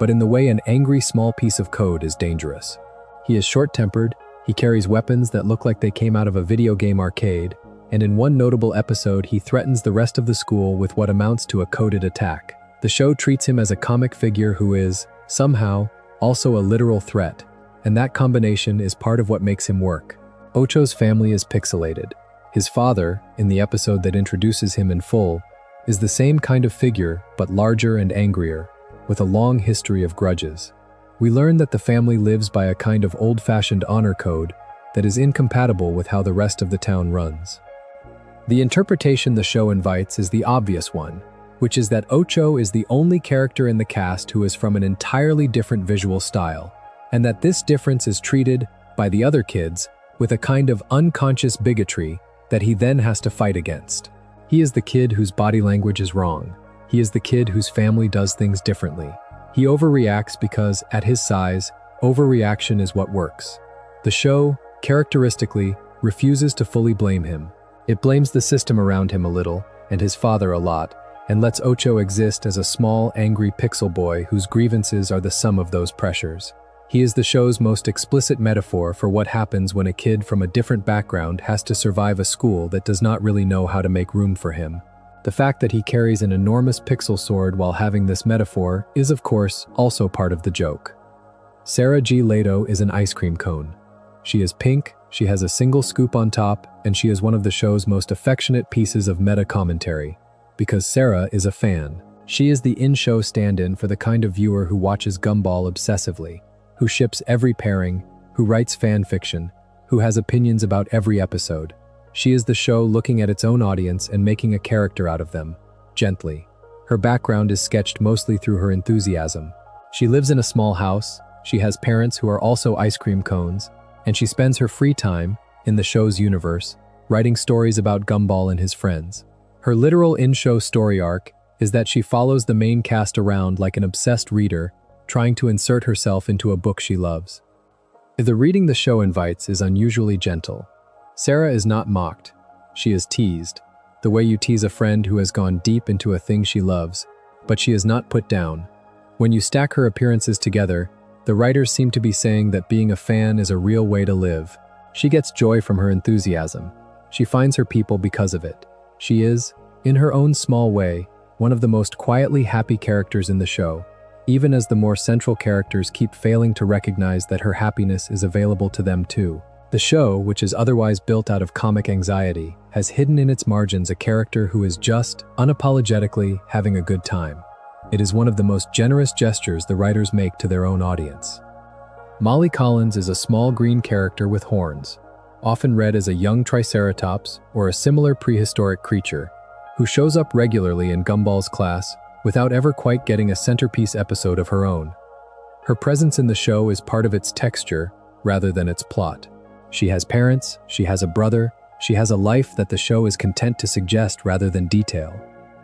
but in the way an angry small piece of code is dangerous. He is short-tempered, he carries weapons that look like they came out of a video game arcade, and in one notable episode he threatens the rest of the school with what amounts to a coded attack. The show treats him as a comic figure who is, somehow, also a literal threat, and that combination is part of what makes him work. Ocho's family is pixelated. His father, in the episode that introduces him in full, is the same kind of figure, but larger and angrier, with a long history of grudges. We learn that the family lives by a kind of old-fashioned honor code that is incompatible with how the rest of the town runs. The interpretation the show invites is the obvious one, which is that Ocho is the only character in the cast who is from an entirely different visual style, and that this difference is treated, by the other kids, with a kind of unconscious bigotry that he then has to fight against. He is the kid whose body language is wrong. He is the kid whose family does things differently. He overreacts because, at his size, overreaction is what works. The show, characteristically, refuses to fully blame him. It blames the system around him a little, and his father a lot, and lets Ocho exist as a small, angry pixel boy whose grievances are the sum of those pressures. He is the show's most explicit metaphor for what happens when a kid from a different background has to survive a school that does not really know how to make room for him. The fact that he carries an enormous pixel sword while having this metaphor is, of course, also part of the joke. Sarah G. Lato is an ice cream cone. She is pink, she has a single scoop on top, and she is one of the show's most affectionate pieces of meta-commentary. Because Sarah is a fan. She is the in-show stand-in for the kind of viewer who watches Gumball obsessively, who ships every pairing, who writes fan fiction, who has opinions about every episode. She is the show looking at its own audience and making a character out of them, gently. Her background is sketched mostly through her enthusiasm. She lives in a small house, she has parents who are also ice cream cones, and she spends her free time, in the show's universe, writing stories about Gumball and his friends. Her literal in-show story arc is that she follows the main cast around like an obsessed reader, trying to insert herself into a book she loves. The reading the show invites is unusually gentle. Sarah is not mocked. She is teased, the way you tease a friend who has gone deep into a thing she loves, but she is not put down. When you stack her appearances together, the writers seem to be saying that being a fan is a real way to live. She gets joy from her enthusiasm. She finds her people because of it. She is, in her own small way, one of the most quietly happy characters in the show, even as the more central characters keep failing to recognize that her happiness is available to them too. The show, which is otherwise built out of comic anxiety, has hidden in its margins a character who is just, unapologetically, having a good time. It is one of the most generous gestures the writers make to their own audience. Molly Collins is a small green character with horns, often read as a young triceratops or a similar prehistoric creature, who shows up regularly in Gumball's class without ever quite getting a centerpiece episode of her own. Her presence in the show is part of its texture rather than its plot. She has parents, she has a brother, she has a life that the show is content to suggest rather than detail.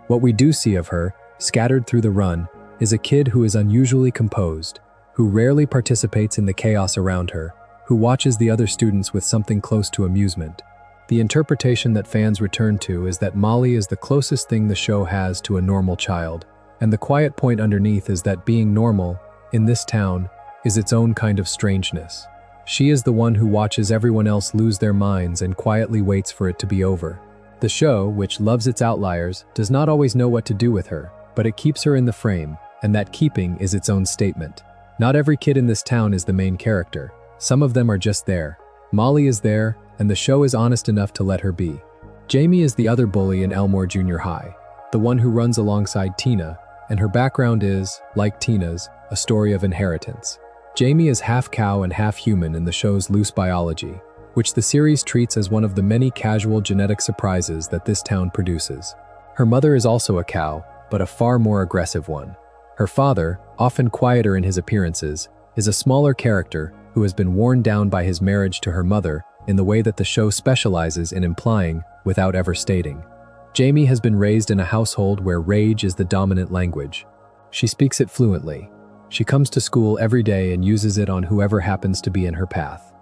What we do see of her, scattered through the run, is a kid who is unusually composed, who rarely participates in the chaos around her, who watches the other students with something close to amusement. The interpretation that fans return to is that Molly is the closest thing the show has to a normal child, and the quiet point underneath is that being normal, in this town, is its own kind of strangeness. She is the one who watches everyone else lose their minds and quietly waits for it to be over. The show, which loves its outliers, does not always know what to do with her, but it keeps her in the frame, and that keeping is its own statement. Not every kid in this town is the main character. Some of them are just there. Molly is there, and the show is honest enough to let her be. Jamie is the other bully in Elmore Junior High, the one who runs alongside Tina, and her background is, like Tina's, a story of inheritance. Jamie is half cow and half human in the show's loose biology, which the series treats as one of the many casual genetic surprises that this town produces. Her mother is also a cow, but a far more aggressive one. Her father, often quieter in his appearances, is a smaller character who has been worn down by his marriage to her mother in the way that the show specializes in implying without ever stating. Jamie has been raised in a household where rage is the dominant language. She speaks it fluently. She comes to school every day and uses it on whoever happens to be in her path.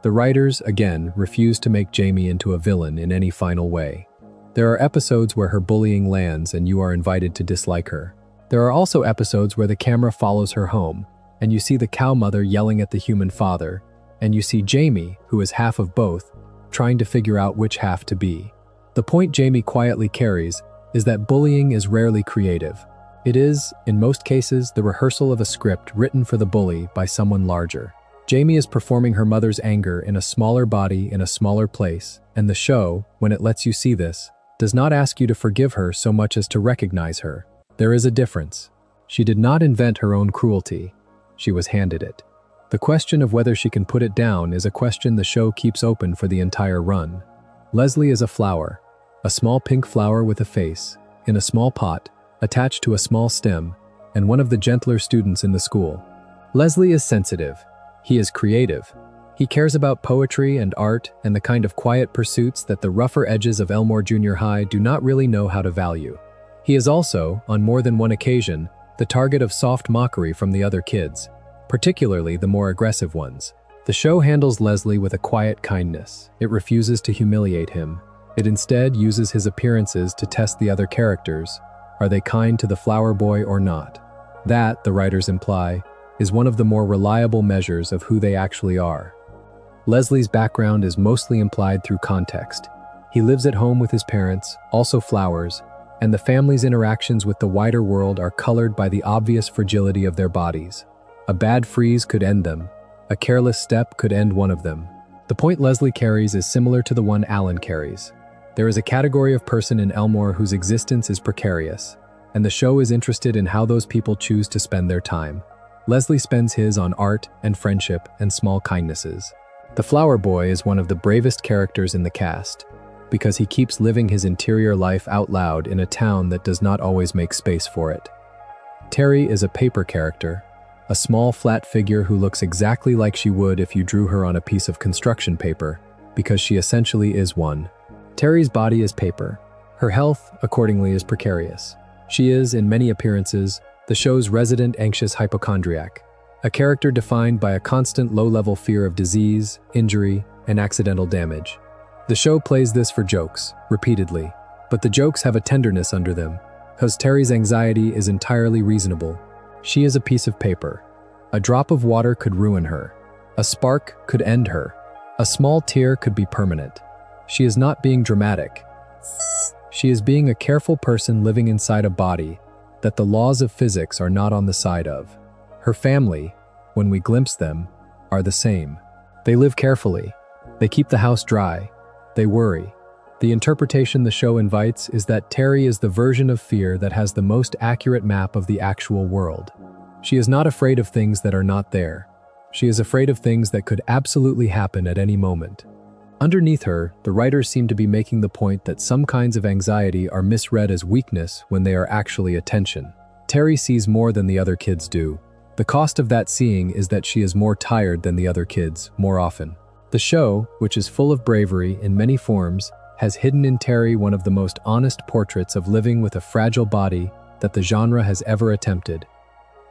The writers, again, refuse to make Jamie into a villain in any final way. There are episodes where her bullying lands and you are invited to dislike her. There are also episodes where the camera follows her home, and you see the cow mother yelling at the human father, and you see Jamie, who is half of both, trying to figure out which half to be. The point Jamie quietly carries is that bullying is rarely creative. It is, in most cases, the rehearsal of a script written for the bully by someone larger. Jamie is performing her mother's anger in a smaller body in a smaller place, and the show, when it lets you see this, does not ask you to forgive her so much as to recognize her. There is a difference. She did not invent her own cruelty. She was handed it. The question of whether she can put it down is a question the show keeps open for the entire run. Leslie is a flower, a small pink flower with a face, in a small pot, attached to a small stem, and one of the gentler students in the school. Leslie is sensitive. He is creative. He cares about poetry and art and the kind of quiet pursuits that the rougher edges of Elmore Junior High do not really know how to value. He is also, on more than one occasion, the target of soft mockery from the other kids, particularly the more aggressive ones. The show handles Leslie with a quiet kindness. It refuses to humiliate him. It instead uses his appearances to test the other characters. Are they kind to the flower boy or not? That, the writers imply, is one of the more reliable measures of who they actually are. Leslie's background is mostly implied through context. He lives at home with his parents, also flowers, and the family's interactions with the wider world are colored by the obvious fragility of their bodies. A bad freeze could end them. A careless step could end one of them. The point Leslie carries is similar to the one Alan carries. There is a category of person in Elmore whose existence is precarious, and the show is interested in how those people choose to spend their time. Leslie spends his on art and friendship and small kindnesses. The flower boy is one of the bravest characters in the cast, because he keeps living his interior life out loud in a town that does not always make space for it. Terry is a paper character, a small flat figure who looks exactly like she would if you drew her on a piece of construction paper, because she essentially is one. Terry's body is paper. Her health, accordingly, is precarious. She is, in many appearances, the show's resident anxious hypochondriac, a character defined by a constant low-level fear of disease, injury, and accidental damage. The show plays this for jokes, repeatedly, but the jokes have a tenderness under them, because Terry's anxiety is entirely reasonable. She is a piece of paper. A drop of water could ruin her. A spark could end her. A small tear could be permanent. She is not being dramatic. She is being a careful person living inside a body that the laws of physics are not on the side of. Her family, when we glimpse them, are the same. They live carefully. They keep the house dry. They worry. The interpretation the show invites is that Terry is the version of fear that has the most accurate map of the actual world. She is not afraid of things that are not there. She is afraid of things that could absolutely happen at any moment. Underneath her, the writers seem to be making the point that some kinds of anxiety are misread as weakness when they are actually attention. Terry sees more than the other kids do. The cost of that seeing is that she is more tired than the other kids, more often. The show, which is full of bravery in many forms, has hidden in Terry one of the most honest portraits of living with a fragile body that the genre has ever attempted.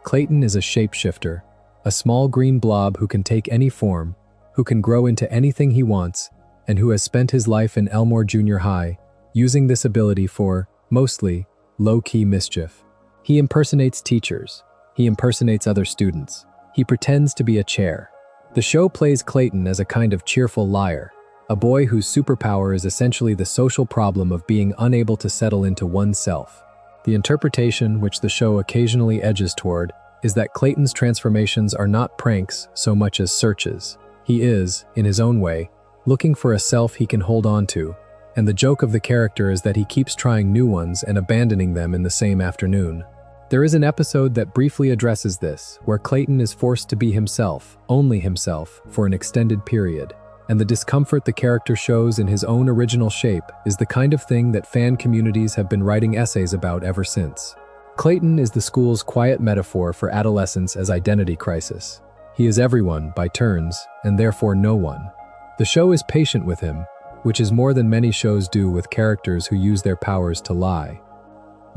Clayton is a shapeshifter, a small green blob who can take any form, who can grow into anything he wants, and who has spent his life in Elmore Junior High, using this ability for, mostly, low-key mischief. He impersonates teachers. He impersonates other students. He pretends to be a chair. The show plays Clayton as a kind of cheerful liar, a boy whose superpower is essentially the social problem of being unable to settle into oneself. The interpretation, which the show occasionally edges toward, is that Clayton's transformations are not pranks so much as searches. He is, in his own way, looking for a self he can hold on to, and the joke of the character is that he keeps trying new ones and abandoning them in the same afternoon. There is an episode that briefly addresses this, where Clayton is forced to be himself, only himself, for an extended period, and the discomfort the character shows in his own original shape is the kind of thing that fan communities have been writing essays about ever since. Clayton is the school's quiet metaphor for adolescence as identity crisis. He is everyone, by turns, and therefore no one. The show is patient with him, which is more than many shows do with characters who use their powers to lie.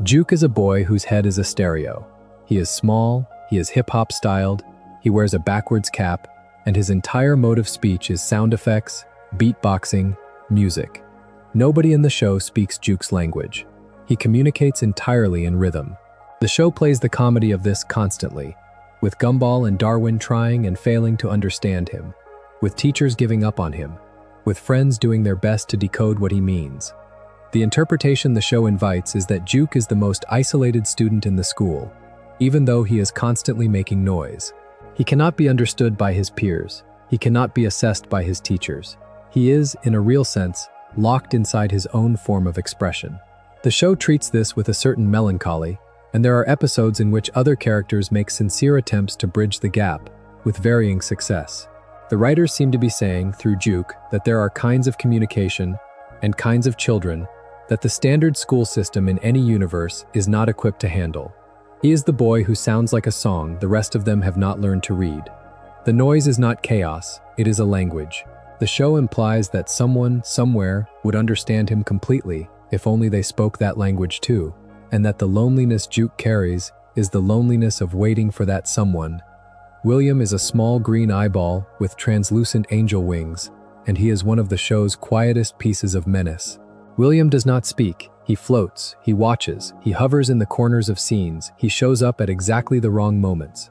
Juke is a boy whose head is a stereo. He is small, he is hip-hop styled, he wears a backwards cap, and his entire mode of speech is sound effects, beatboxing, music. Nobody in the show speaks Juke's language. He communicates entirely in rhythm. The show plays the comedy of this constantly, with Gumball and Darwin trying and failing to understand him, with teachers giving up on him, with friends doing their best to decode what he means. The interpretation the show invites is that Juke is the most isolated student in the school, even though he is constantly making noise. He cannot be understood by his peers. He cannot be assessed by his teachers. He is, in a real sense, locked inside his own form of expression. The show treats this with a certain melancholy, and there are episodes in which other characters make sincere attempts to bridge the gap, with varying success. The writers seem to be saying, through Juke, that there are kinds of communication and kinds of children that the standard school system in any universe is not equipped to handle. He is the boy who sounds like a song the rest of them have not learned to read. The noise is not chaos, it is a language. The show implies that someone, somewhere, would understand him completely if only they spoke that language too, and that the loneliness Juke carries is the loneliness of waiting for that someone. William is a small green eyeball with translucent angel wings, and he is one of the show's quietest pieces of menace. William does not speak. He floats, he watches, he hovers in the corners of scenes, he shows up at exactly the wrong moments.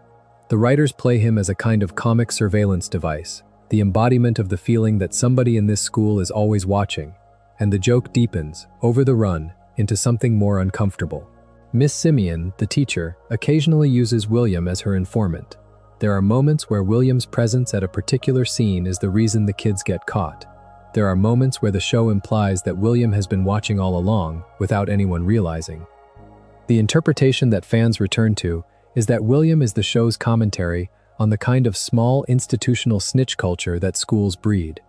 The writers play him as a kind of comic surveillance device, the embodiment of the feeling that somebody in this school is always watching, and the joke deepens, over the run, into something more uncomfortable. Miss Simeon, the teacher, occasionally uses William as her informant. There are moments where William's presence at a particular scene is the reason the kids get caught. There are moments where the show implies that William has been watching all along, without anyone realizing. The interpretation that fans return to is that William is the show's commentary on the kind of small institutional snitch culture that schools breed.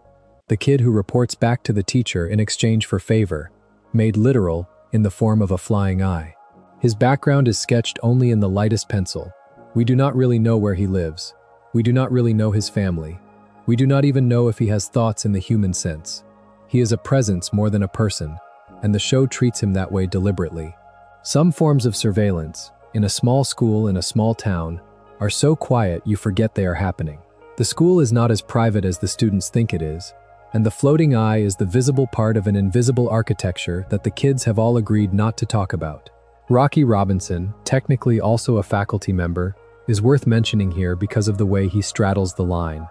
The kid who reports back to the teacher in exchange for favor, made literal in the form of a flying eye. His background is sketched only in the lightest pencil. We do not really know where he lives. We do not really know his family. We do not even know if he has thoughts in the human sense. He is a presence more than a person, and the show treats him that way deliberately. Some forms of surveillance, in a small school in a small town, are so quiet you forget they are happening. The school is not as private as the students think it is, and the floating eye is the visible part of an invisible architecture that the kids have all agreed not to talk about. Rocky Robinson, technically also a faculty member, is worth mentioning here because of the way he straddles the line.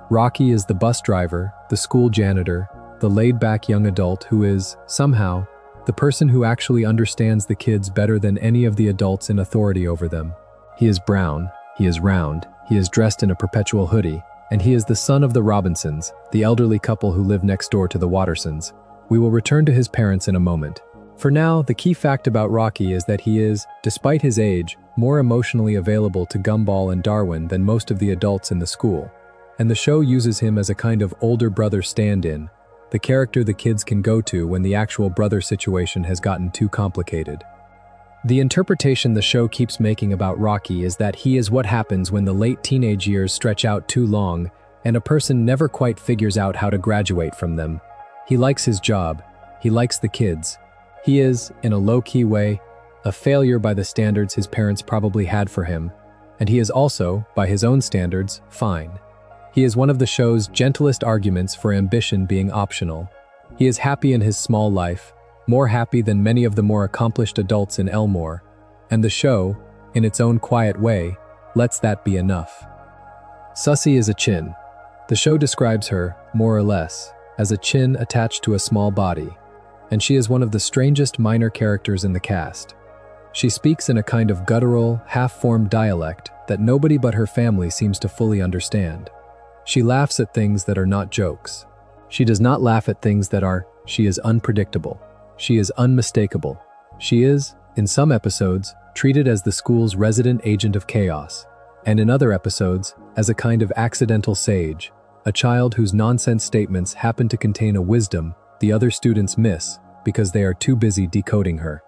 Rocky is the bus driver, the school janitor, the laid-back young adult who is, somehow, the person who actually understands the kids better than any of the adults in authority over them. He is brown, he is round, he is dressed in a perpetual hoodie, and he is the son of the Robinsons, the elderly couple who live next door to the Wattersons. We will return to his parents in a moment. For now, the key fact about Rocky is that he is, despite his age, more emotionally available to Gumball and Darwin than most of the adults in the school. And the show uses him as a kind of older brother stand-in, the character the kids can go to when the actual brother situation has gotten too complicated. The interpretation the show keeps making about Rocky is that he is what happens when the late teenage years stretch out too long and a person never quite figures out how to graduate from them. He likes his job. He likes the kids. He is, in a low-key way, a failure by the standards his parents probably had for him, and he is also, by his own standards, fine. He is one of the show's gentlest arguments for ambition being optional. He is happy in his small life, more happy than many of the more accomplished adults in Elmore, and the show, in its own quiet way, lets that be enough. Sussy is a chin. The show describes her, more or less, as a chin attached to a small body, and she is one of the strangest minor characters in the cast. She speaks in a kind of guttural, half-formed dialect that nobody but her family seems to fully understand. She laughs at things that are not jokes. She does not laugh at things that are, she is unpredictable. She is unmistakable. She is, in some episodes, treated as the school's resident agent of chaos, and in other episodes, as a kind of accidental sage, a child whose nonsense statements happen to contain a wisdom the other students miss because they are too busy decoding her.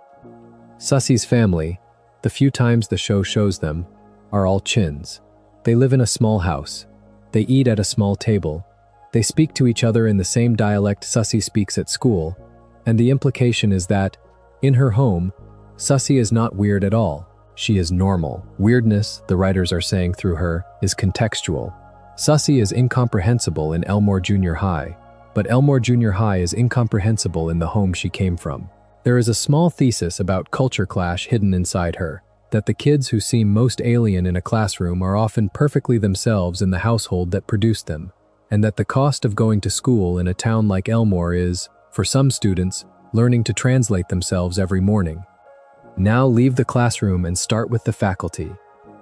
Sussy's family, the few times the show shows them, are all chins. They live in a small house. They eat at a small table. They speak to each other in the same dialect Sussy speaks at school, and the implication is that, in her home, Sussy is not weird at all. She is normal. Weirdness, the writers are saying through her, is contextual. Sussy is incomprehensible in Elmore Junior High, but Elmore Junior High is incomprehensible in the home she came from. There is a small thesis about culture clash hidden inside her, that the kids who seem most alien in a classroom are often perfectly themselves in the household that produced them, and that the cost of going to school in a town like Elmore is, for some students, learning to translate themselves every morning. Now leave the classroom and start with the faculty,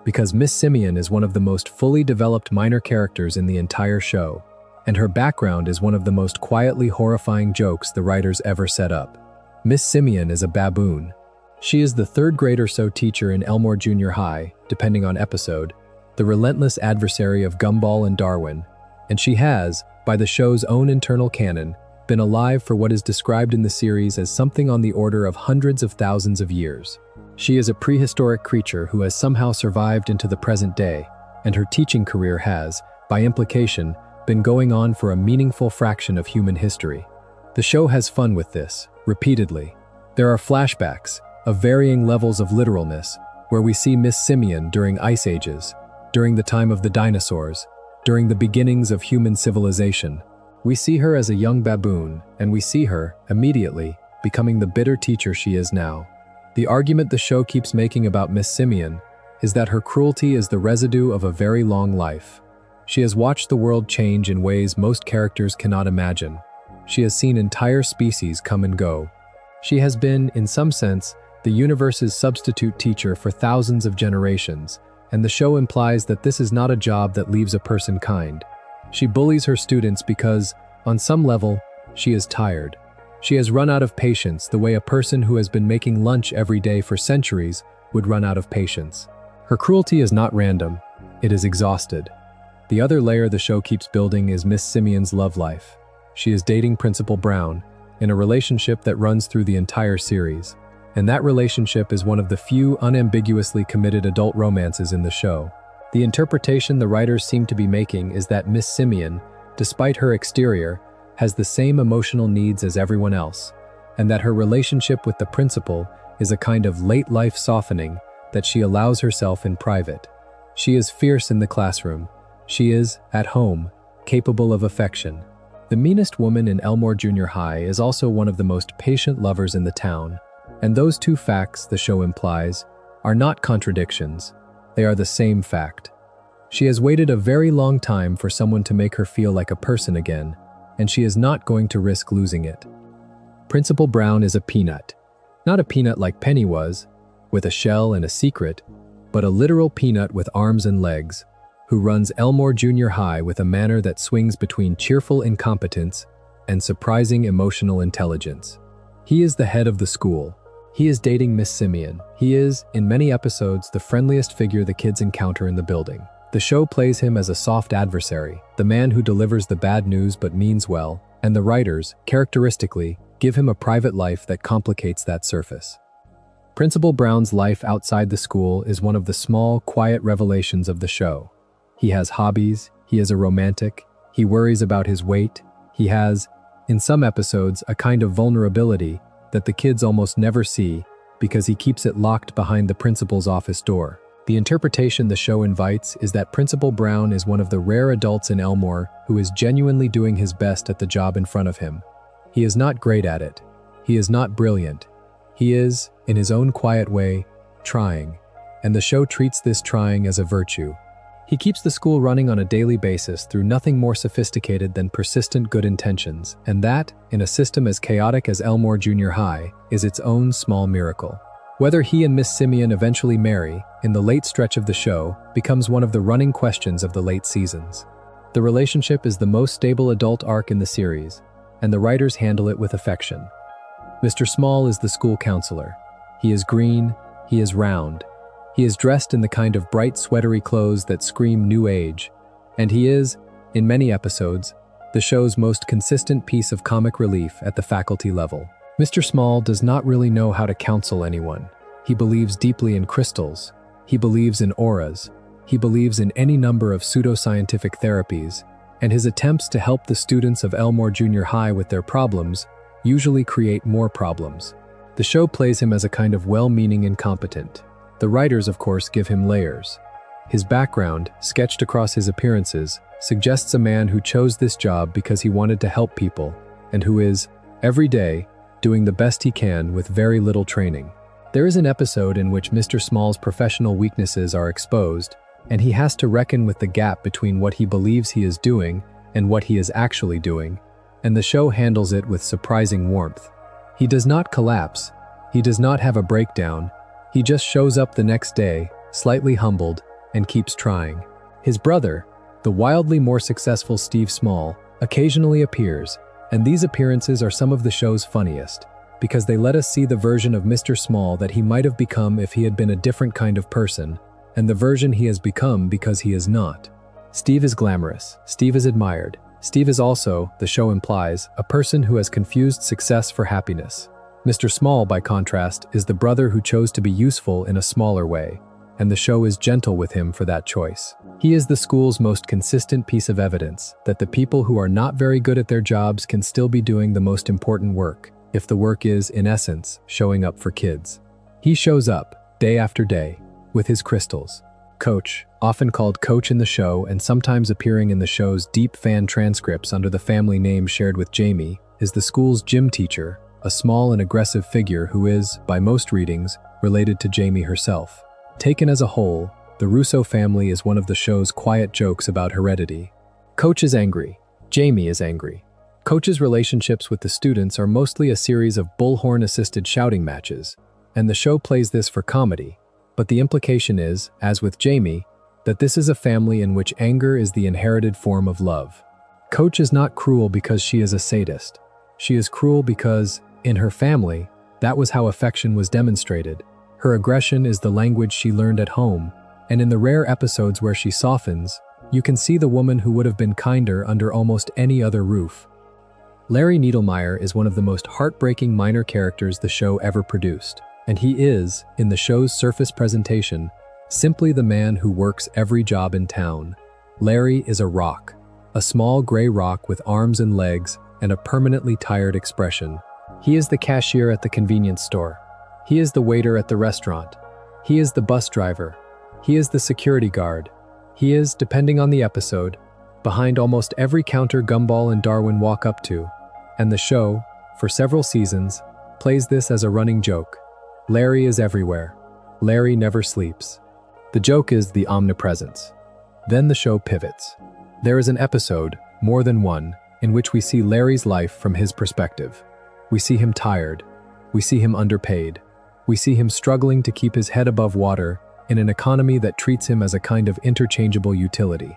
because Miss Simeon is one of the most fully developed minor characters in the entire show, and her background is one of the most quietly horrifying jokes the writers ever set up. Miss Simeon is a baboon. She is the third grade or so teacher in Elmore Junior High, depending on episode, the relentless adversary of Gumball and Darwin, and she has, by the show's own internal canon, been alive for what is described in the series as something on the order of hundreds of thousands of years. She is a prehistoric creature who has somehow survived into the present day, and her teaching career has, by implication, been going on for a meaningful fraction of human history. The show has fun with this, repeatedly. There are flashbacks, of varying levels of literalness, where we see Miss Simeon during ice ages, during the time of the dinosaurs, during the beginnings of human civilization. We see her as a young baboon, and we see her, immediately, becoming the bitter teacher she is now. The argument the show keeps making about Miss Simeon is that her cruelty is the residue of a very long life. She has watched the world change in ways most characters cannot imagine. She has seen entire species come and go. She has been, in some sense, the universe's substitute teacher for thousands of generations, and the show implies that this is not a job that leaves a person kind. She bullies her students because, on some level, she is tired. She has run out of patience the way a person who has been making lunch every day for centuries would run out of patience. Her cruelty is not random, it is exhausted. The other layer the show keeps building is Miss Simeon's love life. She is dating Principal Brown, in a relationship that runs through the entire series, and that relationship is one of the few unambiguously committed adult romances in the show. The interpretation the writers seem to be making is that Miss Simeon, despite her exterior, has the same emotional needs as everyone else, and that her relationship with the principal is a kind of late-life softening that she allows herself in private. She is fierce in the classroom. She is, at home, capable of affection. The meanest woman in Elmore Junior High is also one of the most patient lovers in the town, and those two facts, the show implies, are not contradictions. They are the same fact. She has waited a very long time for someone to make her feel like a person again, and she is not going to risk losing it. Principal Brown is a peanut. Not a peanut like Penny was, with a shell and a secret, but a literal peanut with arms and legs, who runs Elmore Junior High with a manner that swings between cheerful incompetence and surprising emotional intelligence. He is the head of the school. He is dating Miss Simeon. He is, in many episodes, the friendliest figure the kids encounter in the building. The show plays him as a soft adversary, the man who delivers the bad news but means well, and the writers, characteristically, give him a private life that complicates that surface. Principal Brown's life outside the school is one of the small, quiet revelations of the show. He has hobbies, he is a romantic, he worries about his weight, he has, in some episodes, a kind of vulnerability that the kids almost never see because he keeps it locked behind the principal's office door. The interpretation the show invites is that Principal Brown is one of the rare adults in Elmore who is genuinely doing his best at the job in front of him. He is not great at it. He is not brilliant. He is, in his own quiet way, trying, and the show treats this trying as a virtue. He keeps the school running on a daily basis through nothing more sophisticated than persistent good intentions, and that, in a system as chaotic as Elmore Junior High, is its own small miracle. Whether he and Miss Simeon eventually marry, in the late stretch of the show, becomes one of the running questions of the late seasons. The relationship is the most stable adult arc in the series, and the writers handle it with affection. Mr. Small is the school counselor. He is green, he is round. He is dressed in the kind of bright, sweatery clothes that scream new age, and he is, in many episodes, the show's most consistent piece of comic relief at the faculty level. Mr. Small does not really know how to counsel anyone. He believes deeply in crystals. He believes in auras. He believes in any number of pseudoscientific therapies, and his attempts to help the students of Elmore Junior High with their problems usually create more problems. The show plays him as a kind of well-meaning incompetent. The writers, of course, give him layers. His background, sketched across his appearances, suggests a man who chose this job because he wanted to help people, and who is, every day, doing the best he can with very little training. There is an episode in which Mr. Small's professional weaknesses are exposed, and he has to reckon with the gap between what he believes he is doing and what he is actually doing, and the show handles it with surprising warmth. He does not collapse. He does not have a breakdown. He just shows up the next day, slightly humbled, and keeps trying. His brother, the wildly more successful Steve Small, occasionally appears, and these appearances are some of the show's funniest, because they let us see the version of Mr. Small that he might have become if he had been a different kind of person, and the version he has become because he is not. Steve is glamorous. Steve is admired. Steve is also, the show implies, a person who has confused success for happiness. Mr. Small, by contrast, is the brother who chose to be useful in a smaller way, and the show is gentle with him for that choice. He is the school's most consistent piece of evidence that the people who are not very good at their jobs can still be doing the most important work, if the work is, in essence, showing up for kids. He shows up, day after day, with his crystals. Coach, often called Coach in the show and sometimes appearing in the show's deep fan transcripts under the family name shared with Jamie, is the school's gym teacher, a small and aggressive figure who is, by most readings, related to Jamie herself. Taken as a whole, the Russo family is one of the show's quiet jokes about heredity. Coach is angry. Jamie is angry. Coach's relationships with the students are mostly a series of bullhorn-assisted shouting matches, and the show plays this for comedy, but the implication is, as with Jamie, that this is a family in which anger is the inherited form of love. Coach is not cruel because she is a sadist. She is cruel because, in her family, that was how affection was demonstrated. Her aggression is the language she learned at home, and in the rare episodes where she softens, you can see the woman who would have been kinder under almost any other roof. Larry Needlemeyer is one of the most heartbreaking minor characters the show ever produced, and he is, in the show's surface presentation, simply the man who works every job in town. Larry is a rock, a small gray rock with arms and legs and a permanently tired expression. He is the cashier at the convenience store. He is the waiter at the restaurant. He is the bus driver. He is the security guard. He is, depending on the episode, behind almost every counter Gumball and Darwin walk up to, and the show, for several seasons, plays this as a running joke. Larry is everywhere. Larry never sleeps. The joke is the omnipresence. Then the show pivots. There is an episode, more than one, in which we see Larry's life from his perspective. We see him tired. We see him underpaid. We see him struggling to keep his head above water in an economy that treats him as a kind of interchangeable utility.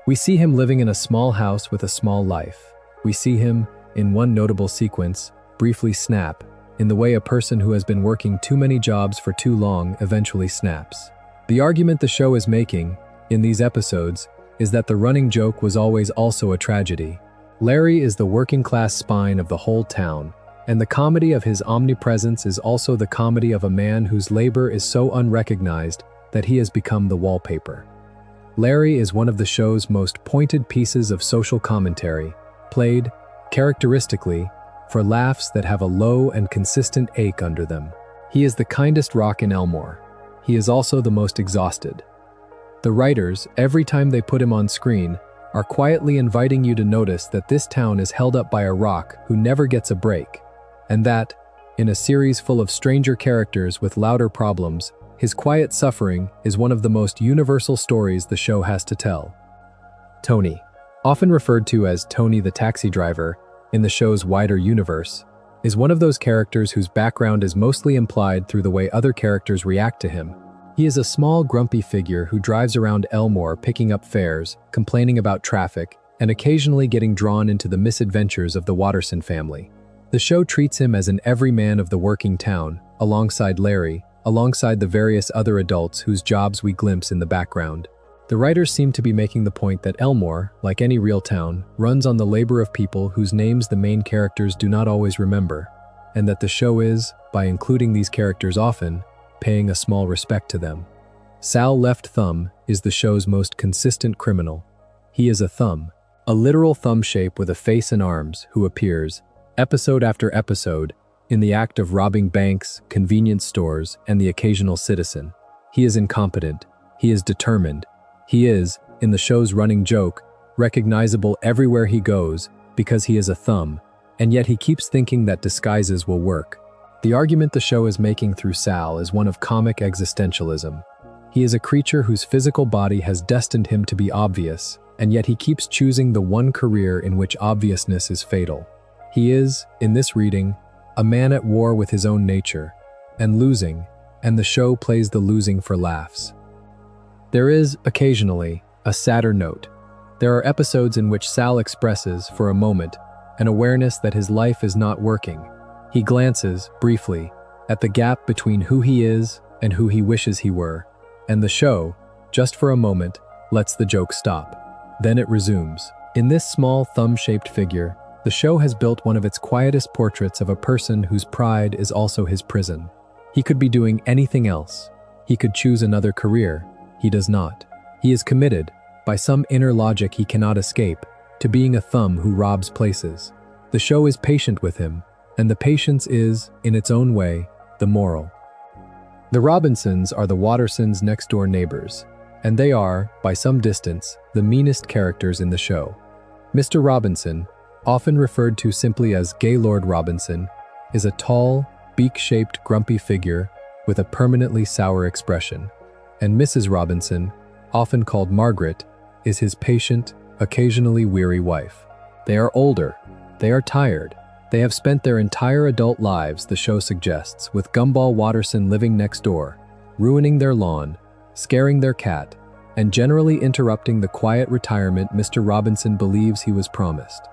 We see him living in a small house with a small life. We see him, in one notable sequence, briefly snap, in the way a person who has been working too many jobs for too long eventually snaps. The argument the show is making, in these episodes, is that the running joke was always also a tragedy. Larry is the working-class spine of the whole town, and the comedy of his omnipresence is also the comedy of a man whose labor is so unrecognized that he has become the wallpaper. Larry is one of the show's most pointed pieces of social commentary, played, characteristically, for laughs that have a low and consistent ache under them. He is the kindest rock in Elmore. He is also the most exhausted. The writers, every time they put him on screen, are quietly inviting you to notice that this town is held up by a rock who never gets a break, and that, in a series full of stranger characters with louder problems, his quiet suffering is one of the most universal stories the show has to tell. Tony, often referred to as Tony the taxi driver in the show's wider universe, is one of those characters whose background is mostly implied through the way other characters react to him. He is a small, grumpy figure who drives around Elmore picking up fares, complaining about traffic, and occasionally getting drawn into the misadventures of the Watterson family. The show treats him as an everyman of the working town, alongside Larry, alongside the various other adults whose jobs we glimpse in the background. The writers seem to be making the point that Elmore, like any real town, runs on the labor of people whose names the main characters do not always remember, and that the show is, by including these characters often, paying a small respect to them. Sal Left Thumb is the show's most consistent criminal. He is a thumb, a literal thumb shape with a face and arms, who appears, episode after episode, in the act of robbing banks, convenience stores, and the occasional citizen. He is incompetent. He is determined. He is, in the show's running joke, recognizable everywhere he goes because he is a thumb, and yet he keeps thinking that disguises will work. The argument the show is making through Sal is one of comic existentialism. He is a creature whose physical body has destined him to be obvious, and yet he keeps choosing the one career in which obviousness is fatal. He is, in this reading, a man at war with his own nature, and losing, and the show plays the losing for laughs. There is, occasionally, a sadder note. There are episodes in which Sal expresses, for a moment, an awareness that his life is not working. He glances, briefly, at the gap between who he is and who he wishes he were, and the show, just for a moment, lets the joke stop. Then it resumes. In this small thumb-shaped figure, the show has built one of its quietest portraits of a person whose pride is also his prison. He could be doing anything else. He could choose another career. He does not. He is committed, by some inner logic he cannot escape, to being a thumb who robs places. The show is patient with him, and the patience is, in its own way, the moral. The Robinsons are the Wattersons' next-door neighbors, and they are, by some distance, the meanest characters in the show. Mr. Robinson, often referred to simply as Gaylord Robinson, is a tall, beak-shaped, grumpy figure with a permanently sour expression, and Mrs. Robinson, often called Margaret, is his patient, occasionally weary wife. They are older, they are tired, they have spent their entire adult lives, the show suggests, with Gumball Watterson living next door, ruining their lawn, scaring their cat, and generally interrupting the quiet retirement Mr. Robinson believes he was promised.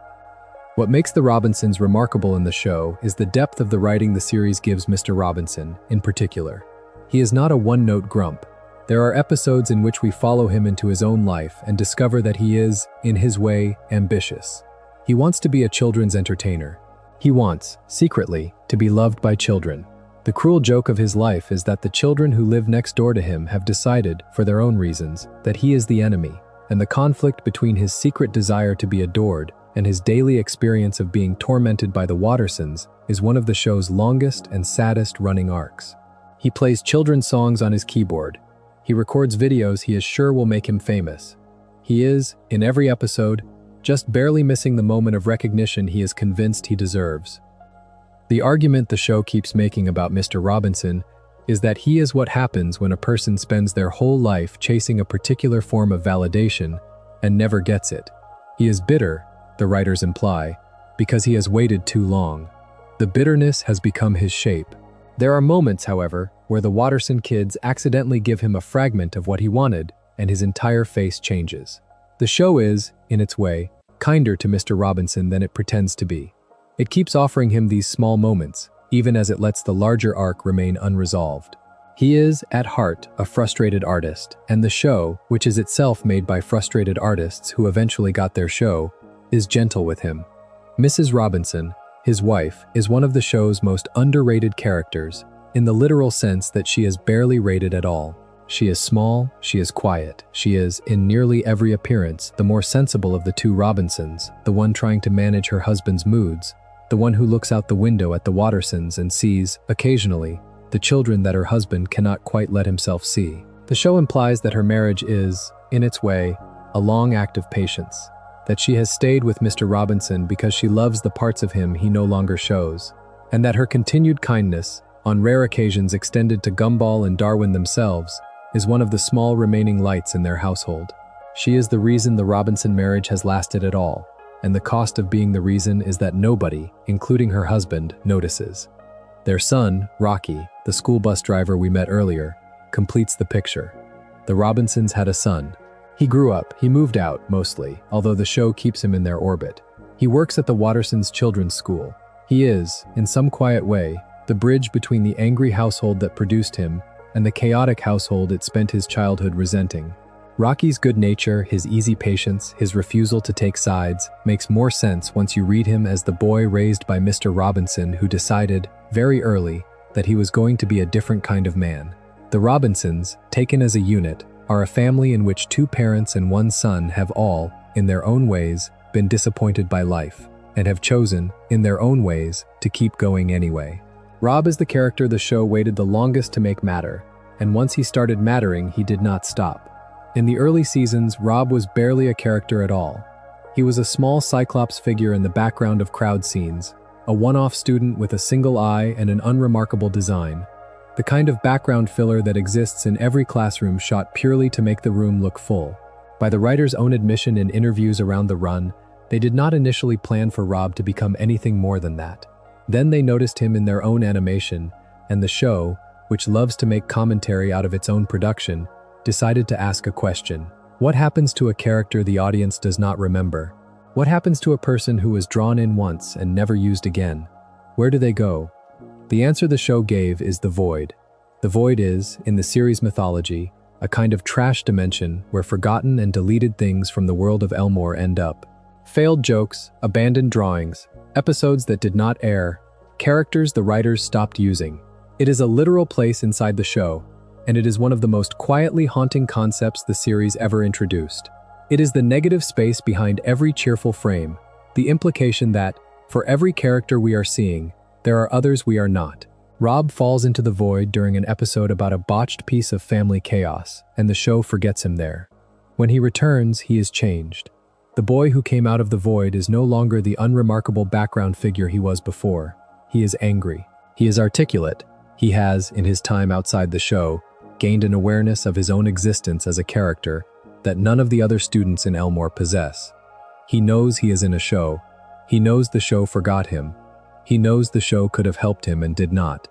What makes the Robinsons remarkable in the show is the depth of the writing the series gives Mr. Robinson, in particular. He is not a one-note grump. There are episodes in which we follow him into his own life and discover that he is, in his way, ambitious. He wants to be a children's entertainer. He wants, secretly, to be loved by children. The cruel joke of his life is that the children who live next door to him have decided, for their own reasons, that he is the enemy, and the conflict between his secret desire to be adored and his daily experience of being tormented by the Wattersons is one of the show's longest and saddest running arcs. He plays children's songs on his keyboard. He records videos he is sure will make him famous. He is, in every episode, just barely missing the moment of recognition he is convinced he deserves. The argument the show keeps making about Mr. Robinson is that he is what happens when a person spends their whole life chasing a particular form of validation and never gets it. He is bitter, the writers imply, because he has waited too long. The bitterness has become his shape. There are moments, however, where the Watterson kids accidentally give him a fragment of what he wanted, and his entire face changes. The show is, in its way, kinder to Mr. Robinson than it pretends to be. It keeps offering him these small moments, even as it lets the larger arc remain unresolved. He is, at heart, a frustrated artist, and the show, which is itself made by frustrated artists who eventually got their show, is gentle with him. Mrs. Robinson, his wife, is one of the show's most underrated characters, in the literal sense that she is barely rated at all. She is small, she is quiet, she is, in nearly every appearance, the more sensible of the two Robinsons, the one trying to manage her husband's moods, the one who looks out the window at the Wattersons and sees, occasionally, the children that her husband cannot quite let himself see. The show implies that her marriage is, in its way, a long act of patience, that she has stayed with Mr. Robinson because she loves the parts of him he no longer shows, and that her continued kindness, on rare occasions extended to Gumball and Darwin themselves, is one of the small remaining lights in their household. She is the reason the Robinson marriage has lasted at all, and the cost of being the reason is that nobody, including her husband, notices. Their son, Rocky, the school bus driver we met earlier, completes the picture. The Robinsons had a son. He grew up, he moved out, mostly, although the show keeps him in their orbit. He works at the Wattersons' children's school. He is, in some quiet way, the bridge between the angry household that produced him and the chaotic household it spent his childhood resenting. Rocky's good nature, his easy patience, his refusal to take sides, makes more sense once you read him as the boy raised by Mr. Robinson who decided, very early, that he was going to be a different kind of man. The Robinsons, taken as a unit, are a family in which two parents and one son have all, in their own ways, been disappointed by life, and have chosen, in their own ways, to keep going anyway. Rob is the character the show waited the longest to make matter, and once he started mattering, he did not stop. In the early seasons, Rob was barely a character at all. He was a small Cyclops figure in the background of crowd scenes, a one-off student with a single eye and an unremarkable design, the kind of background filler that exists in every classroom shot purely to make the room look full. By the writer's own admission in interviews around the run, they did not initially plan for Rob to become anything more than that. Then they noticed him in their own animation, and the show, which loves to make commentary out of its own production, decided to ask a question. What happens to a character the audience does not remember? What happens to a person who was drawn in once and never used again? Where do they go? The answer the show gave is the void. The void is, in the series mythology, a kind of trash dimension where forgotten and deleted things from the world of Elmore end up. Failed jokes, abandoned drawings, episodes that did not air, characters the writers stopped using. It is a literal place inside the show, and it is one of the most quietly haunting concepts the series ever introduced. It is the negative space behind every cheerful frame, the implication that, for every character we are seeing, there are others we are not. Rob falls into the void during an episode about a botched piece of family chaos, and the show forgets him there. When he returns, he is changed. The boy who came out of the void is no longer the unremarkable background figure he was before. He is angry. He is articulate. He has, in his time outside the show, gained an awareness of his own existence as a character that none of the other students in Elmore possess. He knows he is in a show. He knows the show forgot him. He knows the show could have helped him and did not.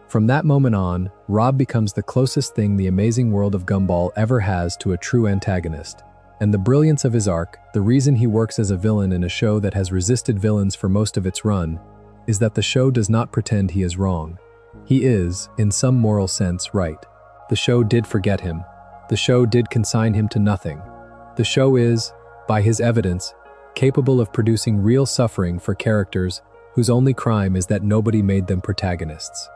From that moment on, Rob becomes the closest thing the Amazing World of Gumball ever has to a true antagonist. And the brilliance of his arc, the reason he works as a villain in a show that has resisted villains for most of its run, is that the show does not pretend he is wrong. He is, in some moral sense, right. The show did forget him. The show did consign him to nothing. The show is, by his evidence, capable of producing real suffering for characters whose only crime is that nobody made them protagonists.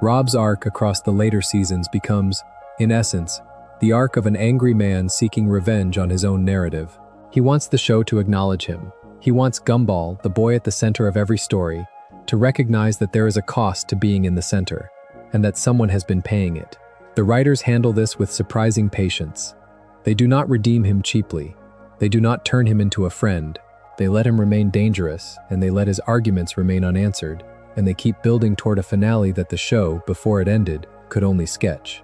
Rob's arc across the later seasons becomes, in essence, the arc of an angry man seeking revenge on his own narrative. He wants the show to acknowledge him. He wants Gumball, the boy at the center of every story, to recognize that there is a cost to being in the center, and that someone has been paying it. The writers handle this with surprising patience. They do not redeem him cheaply. They do not turn him into a friend. They let him remain dangerous, and they let his arguments remain unanswered, and they keep building toward a finale that the show, before it ended, could only sketch.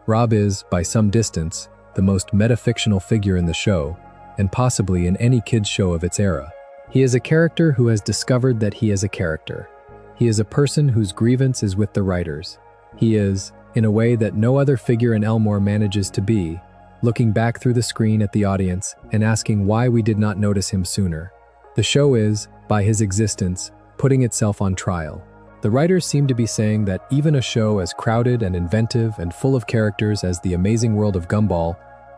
Rob is, by some distance, the most metafictional figure in the show, and possibly in any kids' show of its era. He is a character who has discovered that he is a character. He is a person whose grievance is with the writers. He is, in a way that no other figure in Elmore manages to be, looking back through the screen at the audience and asking why we did not notice him sooner. The show is, by his existence, putting itself on trial. The writers seem to be saying that even a show as crowded and inventive and full of characters as The Amazing World of Gumball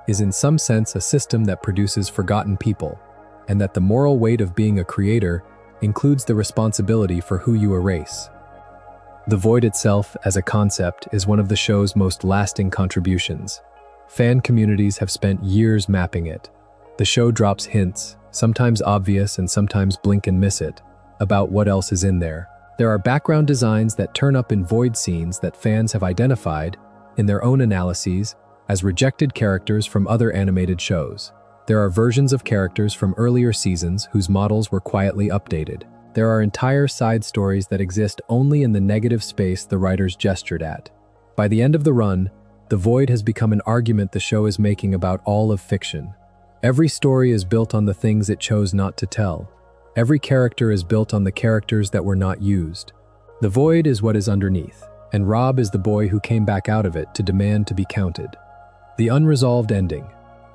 is in some sense a system that produces forgotten people, and that the moral weight of being a creator includes the responsibility for who you erase. The void itself, as a concept, is one of the show's most lasting contributions. Fan communities have spent years mapping it. The show drops hints, sometimes obvious and sometimes blink and miss it, about what else is in there. There are background designs that turn up in void scenes that fans have identified, in their own analyses, as rejected characters from other animated shows. There are versions of characters from earlier seasons whose models were quietly updated. There are entire side stories that exist only in the negative space the writers gestured at. By the end of the run, the void has become an argument the show is making about all of fiction. Every story is built on the things it chose not to tell. Every character is built on the characters that were not used. The void is what is underneath, and Rob is the boy who came back out of it to demand to be counted. The unresolved ending.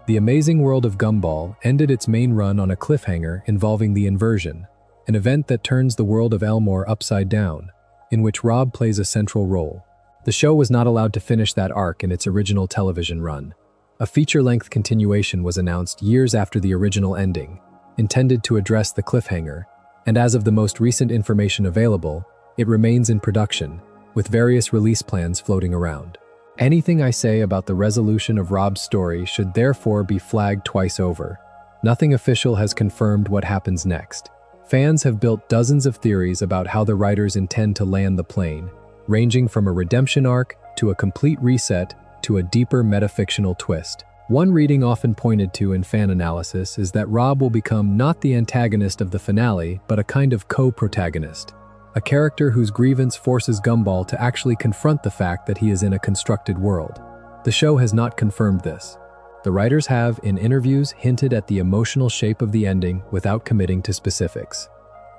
The Amazing World of Gumball ended its main run on a cliffhanger involving the inversion, an event that turns the world of Elmore upside down, in which Rob plays a central role. The show was not allowed to finish that arc in its original television run. A feature-length continuation was announced years after the original ending, intended to address the cliffhanger, and as of the most recent information available, it remains in production, with various release plans floating around. Anything I say about the resolution of Rob's story should therefore be flagged twice over. Nothing official has confirmed what happens next. Fans have built dozens of theories about how the writers intend to land the plane, ranging from a redemption arc to a complete reset to a deeper metafictional twist. One reading often pointed to in fan analysis is that Rob will become not the antagonist of the finale, but a kind of co-protagonist. A character whose grievance forces Gumball to actually confront the fact that he is in a constructed world. The show has not confirmed this. The writers have, in interviews, hinted at the emotional shape of the ending without committing to specifics.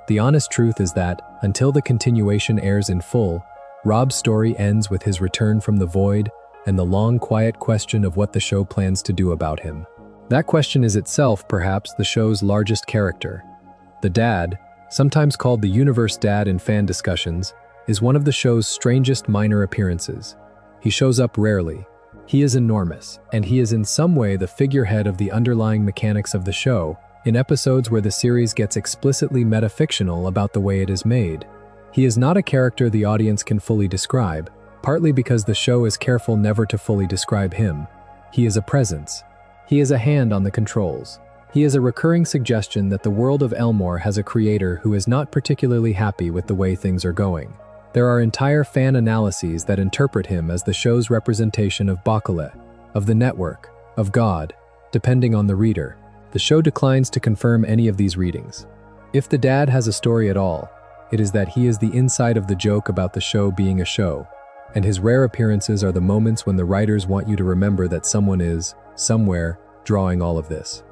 The honest truth is that, until the continuation airs in full, Rob's story ends with his return from the void and the long, quiet question of what the show plans to do about him. That question is itself, perhaps, the show's largest character. The dad, sometimes called the Universe Dad in fan discussions, is one of the show's strangest minor appearances. He shows up rarely. He is enormous, and he is in some way the figurehead of the underlying mechanics of the show, in episodes where the series gets explicitly metafictional about the way it is made. He is not a character the audience can fully describe, partly because the show is careful never to fully describe him. He is a presence. He is a hand on the controls. He is a recurring suggestion that the world of Elmore has a creator who is not particularly happy with the way things are going. There are entire fan analyses that interpret him as the show's representation of Bocquelet, of the network, of God, depending on the reader. The show declines to confirm any of these readings. If the dad has a story at all, it is that he is the inside of the joke about the show being a show, and his rare appearances are the moments when the writers want you to remember that someone is, somewhere, drawing all of this.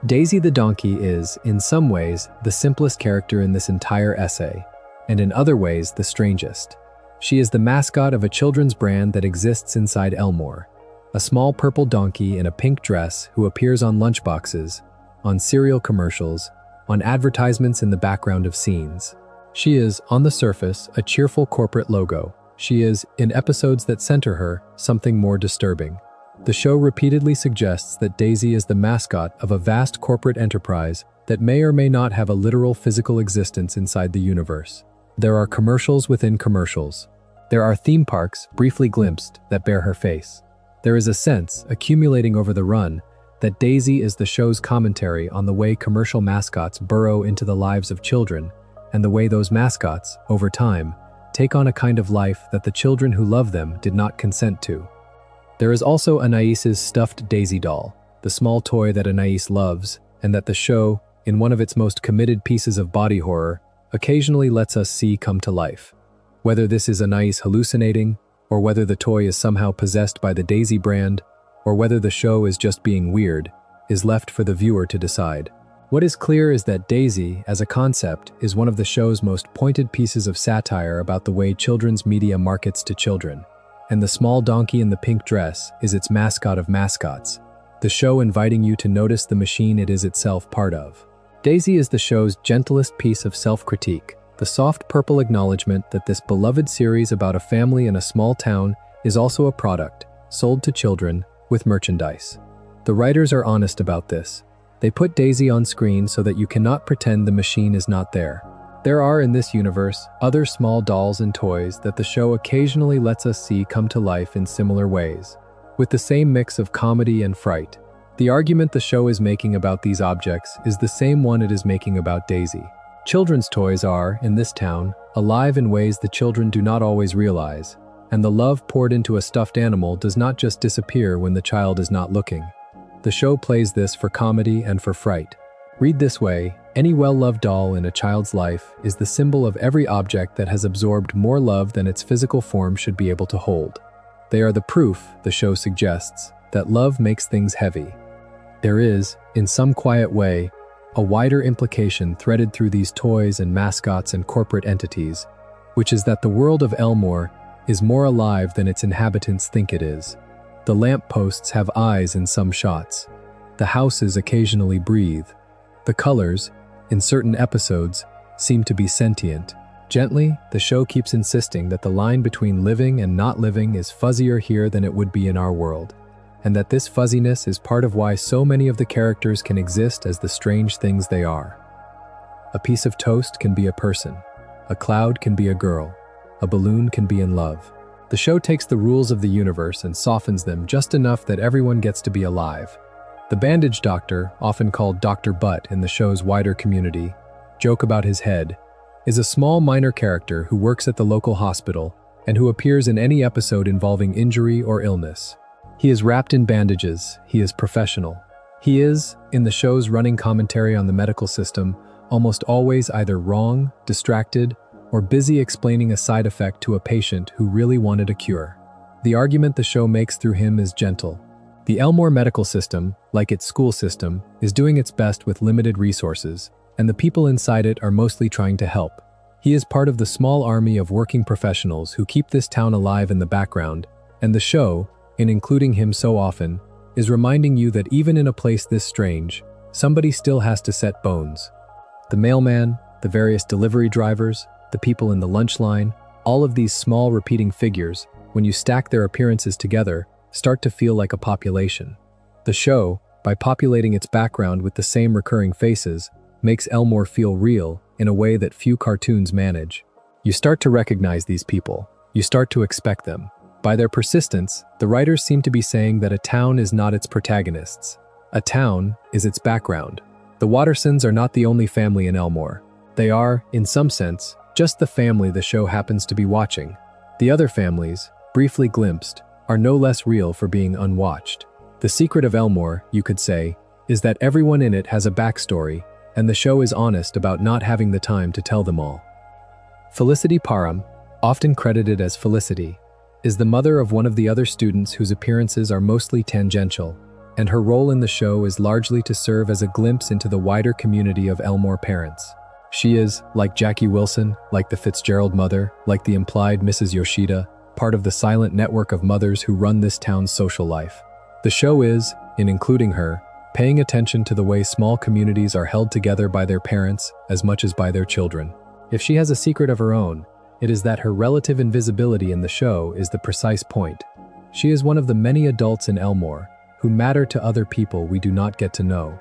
Daisy the donkey is, in some ways, the simplest character in this entire essay, and in other ways, the strangest. She is the mascot of a children's brand that exists inside Elmore, a small purple donkey in a pink dress who appears on lunchboxes, on cereal commercials, on advertisements in the background of scenes. She is, on the surface, a cheerful corporate logo. She is, in episodes that center her, something more disturbing. The show repeatedly suggests that Daisy is the mascot of a vast corporate enterprise that may or may not have a literal physical existence inside the universe. There are commercials within commercials. There are theme parks, briefly glimpsed, that bear her face. There is a sense, accumulating over the run, that Daisy is the show's commentary on the way commercial mascots burrow into the lives of children, and the way those mascots, over time, take on a kind of life that the children who love them did not consent to. There is also Anais's stuffed Daisy doll, the small toy that Anais loves, and that the show, in one of its most committed pieces of body horror, occasionally lets us see come to life. Whether this is Anais hallucinating, or whether the toy is somehow possessed by the Daisy brand, or whether the show is just being weird, is left for the viewer to decide. What is clear is that Daisy, as a concept, is one of the show's most pointed pieces of satire about the way children's media markets to children, and the small donkey in the pink dress is its mascot of mascots, the show inviting you to notice the machine it is itself part of. Daisy is the show's gentlest piece of self-critique, the soft purple acknowledgement that this beloved series about a family in a small town is also a product, sold to children, with merchandise. The writers are honest about this. They put Daisy on screen so that you cannot pretend the machine is not there. There are, in this universe, other small dolls and toys that the show occasionally lets us see come to life in similar ways, with the same mix of comedy and fright. The argument the show is making about these objects is the same one it is making about Daisy. Children's toys are, in this town, alive in ways the children do not always realize, and the love poured into a stuffed animal does not just disappear when the child is not looking. The show plays this for comedy and for fright. Read this way, any well-loved doll in a child's life is the symbol of every object that has absorbed more love than its physical form should be able to hold. They are the proof, the show suggests, that love makes things heavy. There is, in some quiet way, a wider implication threaded through these toys and mascots and corporate entities, which is that the world of Elmore is more alive than its inhabitants think it is. The lampposts have eyes in some shots. The houses occasionally breathe. The colors, in certain episodes, seem to be sentient. Gently, the show keeps insisting that the line between living and not living is fuzzier here than it would be in our world, and that this fuzziness is part of why so many of the characters can exist as the strange things they are. A piece of toast can be a person. A cloud can be a girl. A balloon can be in love. The show takes the rules of the universe and softens them just enough that everyone gets to be alive. The bandage doctor, often called Dr. Butt in the show's wider community, joke about his head, is a small minor character who works at the local hospital and who appears in any episode involving injury or illness. He is wrapped in bandages. He is professional. He is, in the show's running commentary on the medical system, almost always either wrong, distracted, or busy explaining a side effect to a patient who really wanted a cure. The argument the show makes through him is gentle. The Elmore medical system, like its school system, is doing its best with limited resources, and the people inside it are mostly trying to help. He is part of the small army of working professionals who keep this town alive in the background, and the show, in including him so often, is reminding you that even in a place this strange, somebody still has to set bones. The mailman, the various delivery drivers, the people in the lunch line, all of these small repeating figures, when you stack their appearances together, start to feel like a population. The show, by populating its background with the same recurring faces, makes Elmore feel real in a way that few cartoons manage. You start to recognize these people. You start to expect them. By their persistence, the writers seem to be saying that a town is not its protagonists. A town is its background. The Wattersons are not the only family in Elmore. They are, in some sense, just the family the show happens to be watching. The other families, briefly glimpsed, are no less real for being unwatched. The secret of Elmore, you could say, is that everyone in it has a backstory, and the show is honest about not having the time to tell them all. Felicity Parham, often credited as Felicity, is the mother of one of the other students whose appearances are mostly tangential, and her role in the show is largely to serve as a glimpse into the wider community of Elmore parents. She is, like Jackie Wilson, like the Fitzgerald mother, like the implied Mrs. Yoshida, part of the silent network of mothers who run this town's social life. The show is, in including her, paying attention to the way small communities are held together by their parents as much as by their children. If she has a secret of her own, it is that her relative invisibility in the show is the precise point. She is one of the many adults in Elmore who matter to other people we do not get to know.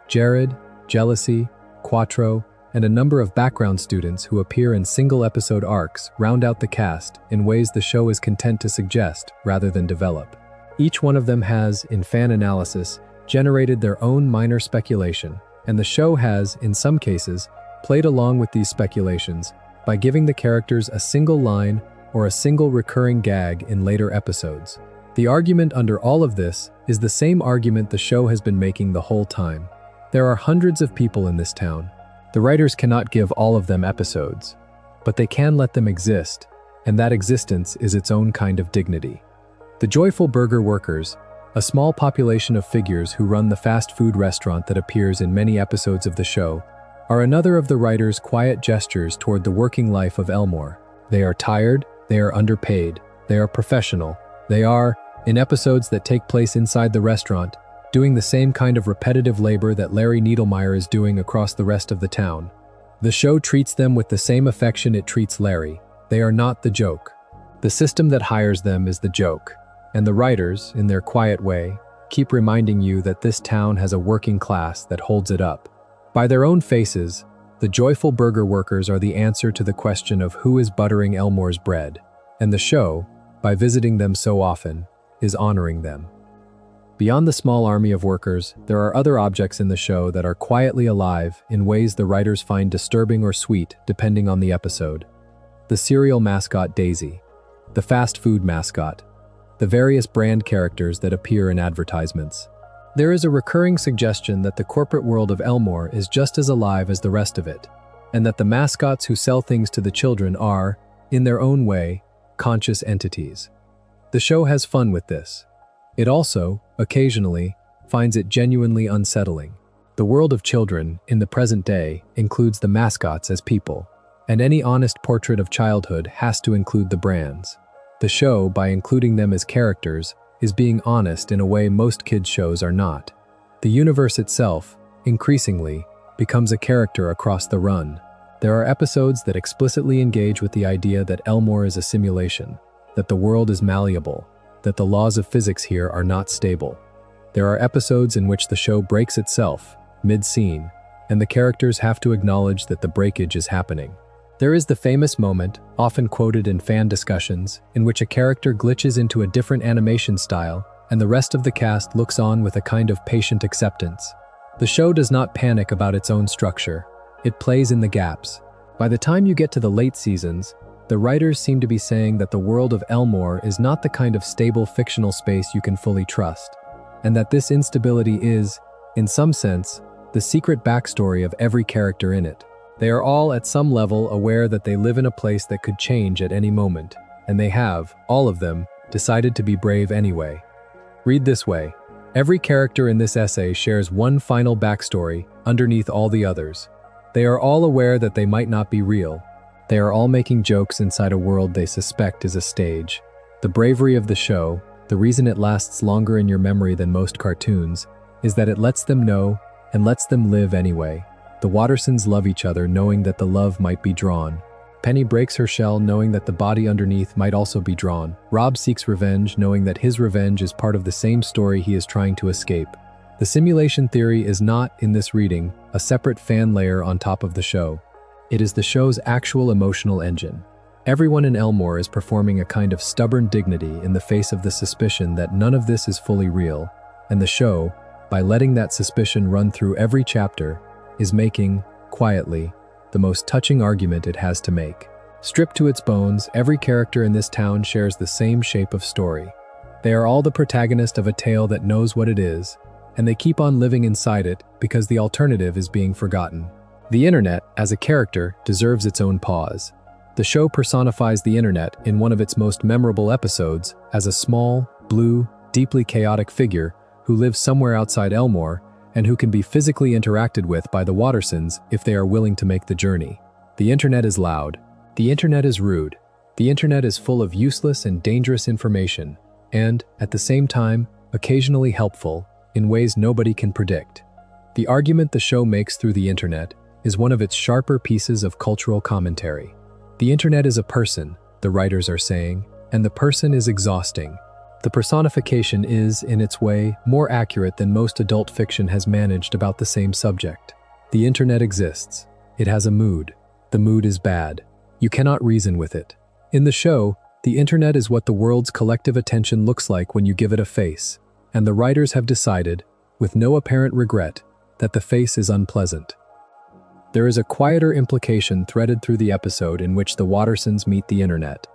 Jared, Jealousy, Quattro, and a number of background students who appear in single-episode arcs round out the cast in ways the show is content to suggest rather than develop. Each one of them has, in fan analysis, generated their own minor speculation, and the show has, in some cases, played along with these speculations by giving the characters a single line or a single recurring gag in later episodes. The argument under all of this is the same argument the show has been making the whole time. There are hundreds of people in this town. The writers cannot give all of them episodes, but they can let them exist, and that existence is its own kind of dignity. The joyful burger workers, a small population of figures who run the fast food restaurant that appears in many episodes of the show, are another of the writer's quiet gestures toward the working life of Elmore. They are tired, they are underpaid, they are professional, they are, in episodes that take place inside the restaurant, doing the same kind of repetitive labor that Larry Needlemeyer is doing across the rest of the town. The show treats them with the same affection it treats Larry. They are not the joke. The system that hires them is the joke, and the writers, in their quiet way, keep reminding you that this town has a working class that holds it up. By their own faces, the joyful burger workers are the answer to the question of who is buttering Elmore's bread, and the show, by visiting them so often, is honoring them. Beyond the small army of workers, there are other objects in the show that are quietly alive in ways the writers find disturbing or sweet depending on the episode. The cereal mascot Daisy, the fast food mascot, the various brand characters that appear in advertisements. There is a recurring suggestion that the corporate world of Elmore is just as alive as the rest of it, and that the mascots who sell things to the children are, in their own way, conscious entities. The show has fun with this. It also, occasionally, finds it genuinely unsettling. The world of children, in the present day, includes the mascots as people, and any honest portrait of childhood has to include the brands. The show, by including them as characters, is being honest in a way most kids' shows are not. The universe itself, increasingly, becomes a character across the run. There are episodes that explicitly engage with the idea that Elmore is a simulation, that the world is malleable, that the laws of physics here are not stable. There are episodes in which the show breaks itself, mid-scene, and the characters have to acknowledge that the breakage is happening. There is the famous moment, often quoted in fan discussions, in which a character glitches into a different animation style, and the rest of the cast looks on with a kind of patient acceptance. The show does not panic about its own structure. It plays in the gaps. By the time you get to the late seasons, the writers seem to be saying that the world of Elmore is not the kind of stable fictional space you can fully trust, and that this instability is, in some sense, the secret backstory of every character in it. They are all at some level aware that they live in a place that could change at any moment, and they have, all of them, decided to be brave anyway. Read this way. Every character in this essay shares one final backstory underneath all the others. They are all aware that they might not be real. They are all making jokes inside a world they suspect is a stage. The bravery of the show, the reason it lasts longer in your memory than most cartoons, is that it lets them know and lets them live anyway. The Wattersons love each other knowing that the love might be drawn. Penny breaks her shell knowing that the body underneath might also be drawn. Rob seeks revenge knowing that his revenge is part of the same story he is trying to escape. The simulation theory is not, in this reading, a separate fan layer on top of the show. It is the show's actual emotional engine. Everyone in Elmore is performing a kind of stubborn dignity in the face of the suspicion that none of this is fully real, and the show, by letting that suspicion run through every chapter, is making, quietly, the most touching argument it has to make. Stripped to its bones, every character in this town shares the same shape of story. They are all the protagonist of a tale that knows what it is, and they keep on living inside it because the alternative is being forgotten. The internet, as a character, deserves its own pause. The show personifies the internet in one of its most memorable episodes as a small, blue, deeply chaotic figure who lives somewhere outside Elmore and who can be physically interacted with by the Wattersons if they are willing to make the journey. The internet is loud. The internet is rude. The internet is full of useless and dangerous information, and, at the same time, occasionally helpful, in ways nobody can predict. The argument the show makes through the internet is one of its sharper pieces of cultural commentary. The internet is a person, the writers are saying, and the person is exhausting. The personification is, in its way, more accurate than most adult fiction has managed about the same subject. The internet exists. It has a mood. The mood is bad. You cannot reason with it. In the show, the internet is what the world's collective attention looks like when you give it a face, and the writers have decided, with no apparent regret, that the face is unpleasant. There is a quieter implication threaded through the episode in which the Wattersons meet the internet,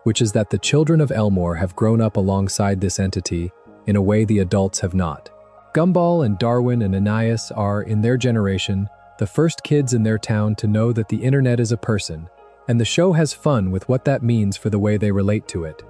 which is that the children of Elmore have grown up alongside this entity in a way the adults have not. Gumball and Darwin and Anais are, in their generation, the first kids in their town to know that the internet is a person, and the show has fun with what that means for the way they relate to it.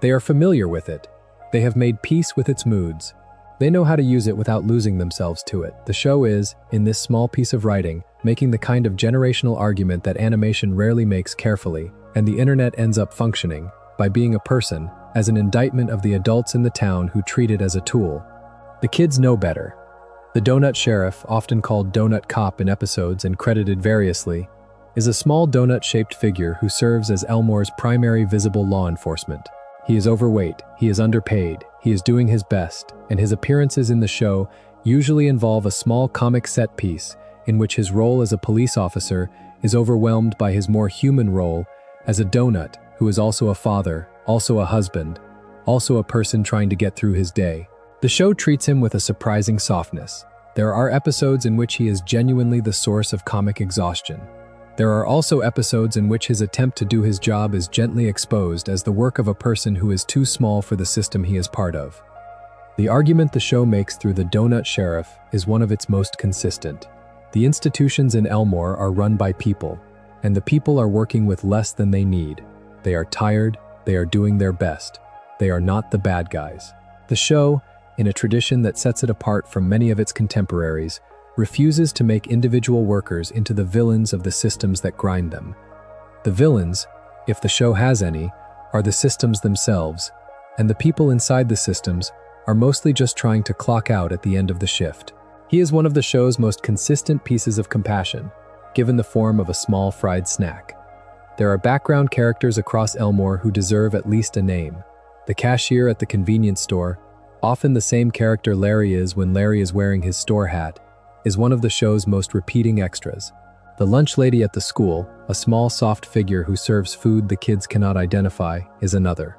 They are familiar with it. They have made peace with its moods. They know how to use it without losing themselves to it. The show is, in this small piece of writing, making the kind of generational argument that animation rarely makes carefully, and the internet ends up functioning, by being a person, as an indictment of the adults in the town who treat it as a tool. The kids know better. The Donut Sheriff, often called Donut Cop in episodes and credited variously, is a small donut-shaped figure who serves as Elmore's primary visible law enforcement. He is overweight, he is underpaid, he is doing his best, and his appearances in the show usually involve a small comic set piece in which his role as a police officer is overwhelmed by his more human role as a donut who is also a father, also a husband, also a person trying to get through his day. The show treats him with a surprising softness. There are episodes in which he is genuinely the source of comic exhaustion. There are also episodes in which his attempt to do his job is gently exposed as the work of a person who is too small for the system he is part of. The argument the show makes through the Donut Sheriff is one of its most consistent. The institutions in Elmore are run by people, and the people are working with less than they need. They are tired, they are doing their best. They are not the bad guys. The show, in a tradition that sets it apart from many of its contemporaries, refuses to make individual workers into the villains of the systems that grind them. The villains, if the show has any, are the systems themselves, and the people inside the systems are mostly just trying to clock out at the end of the shift. He is one of the show's most consistent pieces of compassion, given the form of a small fried snack. There are background characters across Elmore who deserve at least a name. The cashier at the convenience store, often the same character Larry is when Larry is wearing his store hat, is one of the show's most repeating extras. The lunch lady at the school, a small soft figure who serves food the kids cannot identify, is another.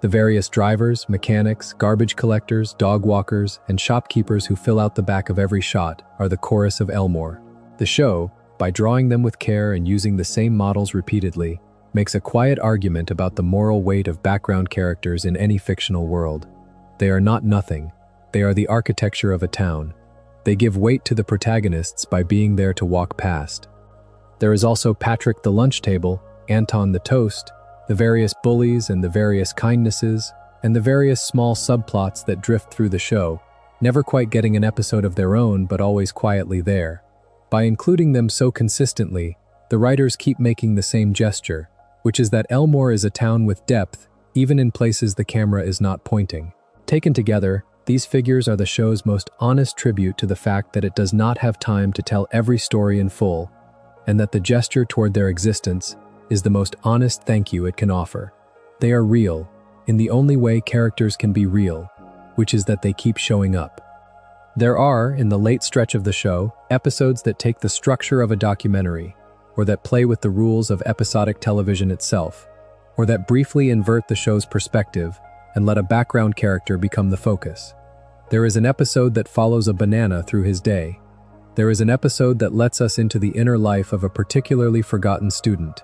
The various drivers, mechanics, garbage collectors, dog walkers, and shopkeepers who fill out the back of every shot are the chorus of Elmore. The show, by drawing them with care and using the same models repeatedly, makes a quiet argument about the moral weight of background characters in any fictional world. They are not nothing. They are the architecture of a town. They give weight to the protagonists by being there to walk past. There is also Patrick the lunch table, Anton the toast, the various bullies and the various kindnesses, and the various small subplots that drift through the show, never quite getting an episode of their own but always quietly there. By including them so consistently, the writers keep making the same gesture, which is that Elmore is a town with depth, even in places the camera is not pointing. Taken together, these figures are the show's most honest tribute to the fact that it does not have time to tell every story in full, and that the gesture toward their existence is the most honest thank you it can offer. They are real, in the only way characters can be real, which is that they keep showing up. There are, in the late stretch of the show, episodes that take the structure of a documentary, or that play with the rules of episodic television itself, or that briefly invert the show's perspective and let a background character become the focus. There is an episode that follows a banana through his day. There is an episode that lets us into the inner life of a particularly forgotten student.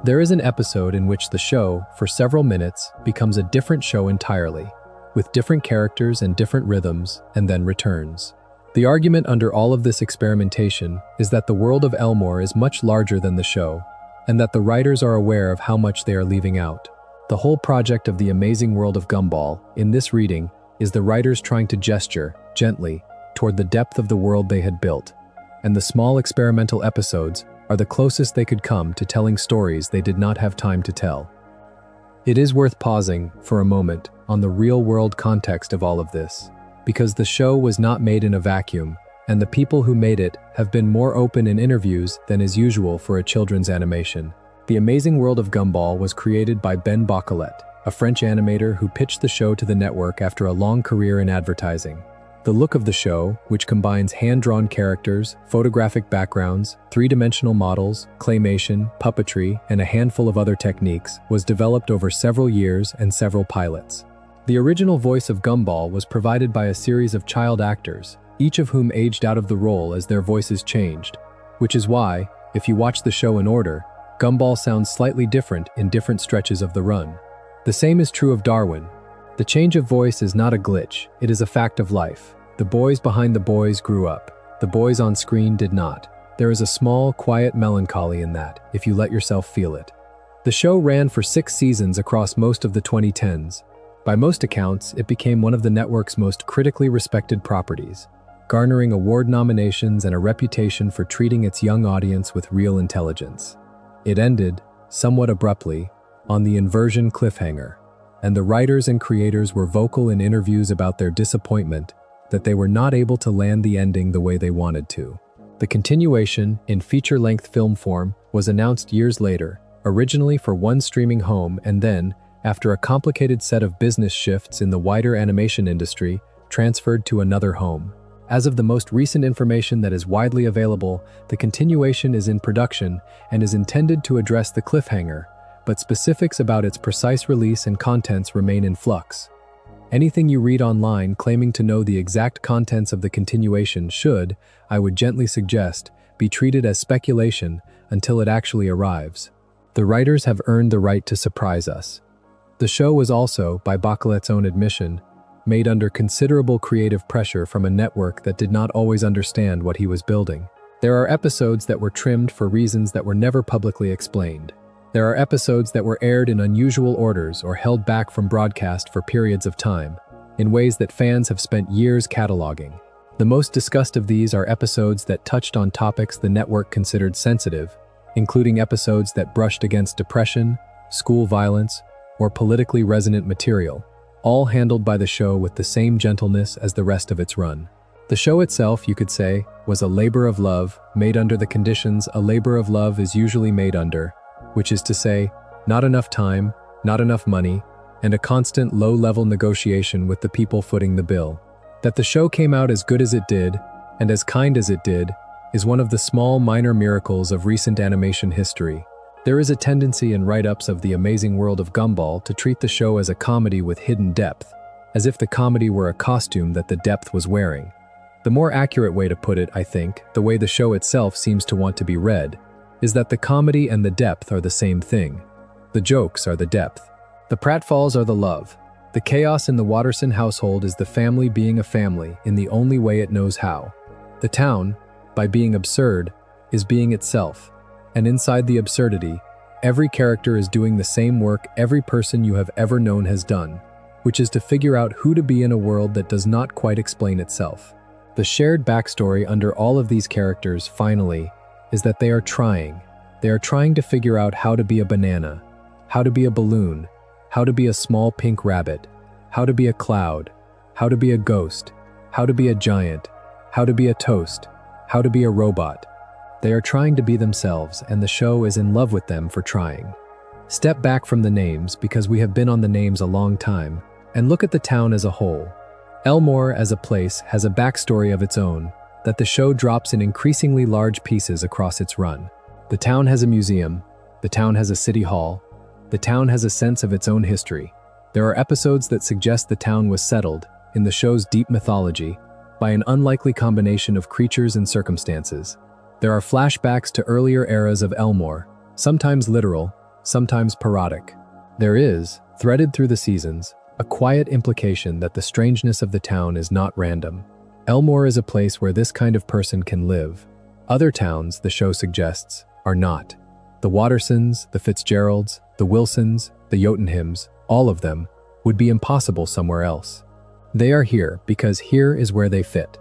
There is an episode in which the show, for several minutes, becomes a different show entirely, with different characters and different rhythms, and then returns. The argument under all of this experimentation is that the world of Elmore is much larger than the show, and that the writers are aware of how much they are leaving out. The whole project of the Amazing World of Gumball, in this reading, is the writers trying to gesture, gently, toward the depth of the world they had built, and the small experimental episodes are the closest they could come to telling stories they did not have time to tell. It is worth pausing, for a moment, on the real-world context of all of this, because the show was not made in a vacuum, and the people who made it have been more open in interviews than is usual for a children's animation. The Amazing World of Gumball was created by Ben Bocquelet, a French animator who pitched the show to the network after a long career in advertising. The look of the show, which combines hand-drawn characters, photographic backgrounds, three-dimensional models, claymation, puppetry, and a handful of other techniques, was developed over several years and several pilots. The original voice of Gumball was provided by a series of child actors, each of whom aged out of the role as their voices changed, which is why, if you watch the show in order, Gumball sounds slightly different in different stretches of the run. The same is true of Darwin. The change of voice is not a glitch, it is a fact of life. The boys behind the boys grew up. The boys on screen did not. There is a small, quiet melancholy in that, if you let yourself feel it. The show ran for 6 seasons across most of the 2010s. By most accounts, it became one of the network's most critically respected properties, garnering award nominations and a reputation for treating its young audience with real intelligence. It ended, somewhat abruptly, on the inversion cliffhanger, and the writers and creators were vocal in interviews about their disappointment that they were not able to land the ending the way they wanted to. The continuation, in feature-length film form, was announced years later, originally for one streaming home and then, after a complicated set of business shifts in the wider animation industry, transferred to another home. As of the most recent information that is widely available, the continuation is in production and is intended to address the cliffhanger, but specifics about its precise release and contents remain in flux. Anything you read online claiming to know the exact contents of the continuation should, I would gently suggest, be treated as speculation until it actually arrives. The writers have earned the right to surprise us. The show was also, by Bocquelet's own admission, made under considerable creative pressure from a network that did not always understand what he was building. There are episodes that were trimmed for reasons that were never publicly explained. There are episodes that were aired in unusual orders or held back from broadcast for periods of time, in ways that fans have spent years cataloging. The most discussed of these are episodes that touched on topics the network considered sensitive, including episodes that brushed against depression, school violence, or politically resonant material, all handled by the show with the same gentleness as the rest of its run. The show itself, you could say, was a labor of love, made under the conditions a labor of love is usually made under, which is to say, not enough time, not enough money, and a constant low-level negotiation with the people footing the bill. That the show came out as good as it did, and as kind as it did, is one of the small minor miracles of recent animation history. There is a tendency in write-ups of the Amazing World of Gumball to treat the show as a comedy with hidden depth, as if the comedy were a costume that the depth was wearing. The more accurate way to put it, I think, the way the show itself seems to want to be read, is that the comedy and the depth are the same thing. The jokes are the depth. The pratfalls are the love. The chaos in the Watterson household is the family being a family in the only way it knows how. The town, by being absurd, is being itself. And inside the absurdity, every character is doing the same work every person you have ever known has done, which is to figure out who to be in a world that does not quite explain itself. The shared backstory under all of these characters, finally, is that they are trying. They are trying to figure out how to be a banana, how to be a balloon, how to be a small pink rabbit, how to be a cloud, how to be a ghost, how to be a giant, how to be a toast, how to be a robot. They are trying to be themselves, and the show is in love with them for trying. Step back from the names, because we have been on the names a long time, and look at the town as a whole. Elmore, as a place, has a backstory of its own that the show drops in increasingly large pieces across its run. The town has a museum, the town has a city hall, the town has a sense of its own history. There are episodes that suggest the town was settled, in the show's deep mythology, by an unlikely combination of creatures and circumstances. There are flashbacks to earlier eras of Elmore, sometimes literal, sometimes parodic. There is, threaded through the seasons, a quiet implication that the strangeness of the town is not random. Elmore is a place where this kind of person can live. Other towns, the show suggests, are not. The Wattersons, the Fitzgeralds, the Wilsons, the Jotunheims, all of them, would be impossible somewhere else. They are here because here is where they fit.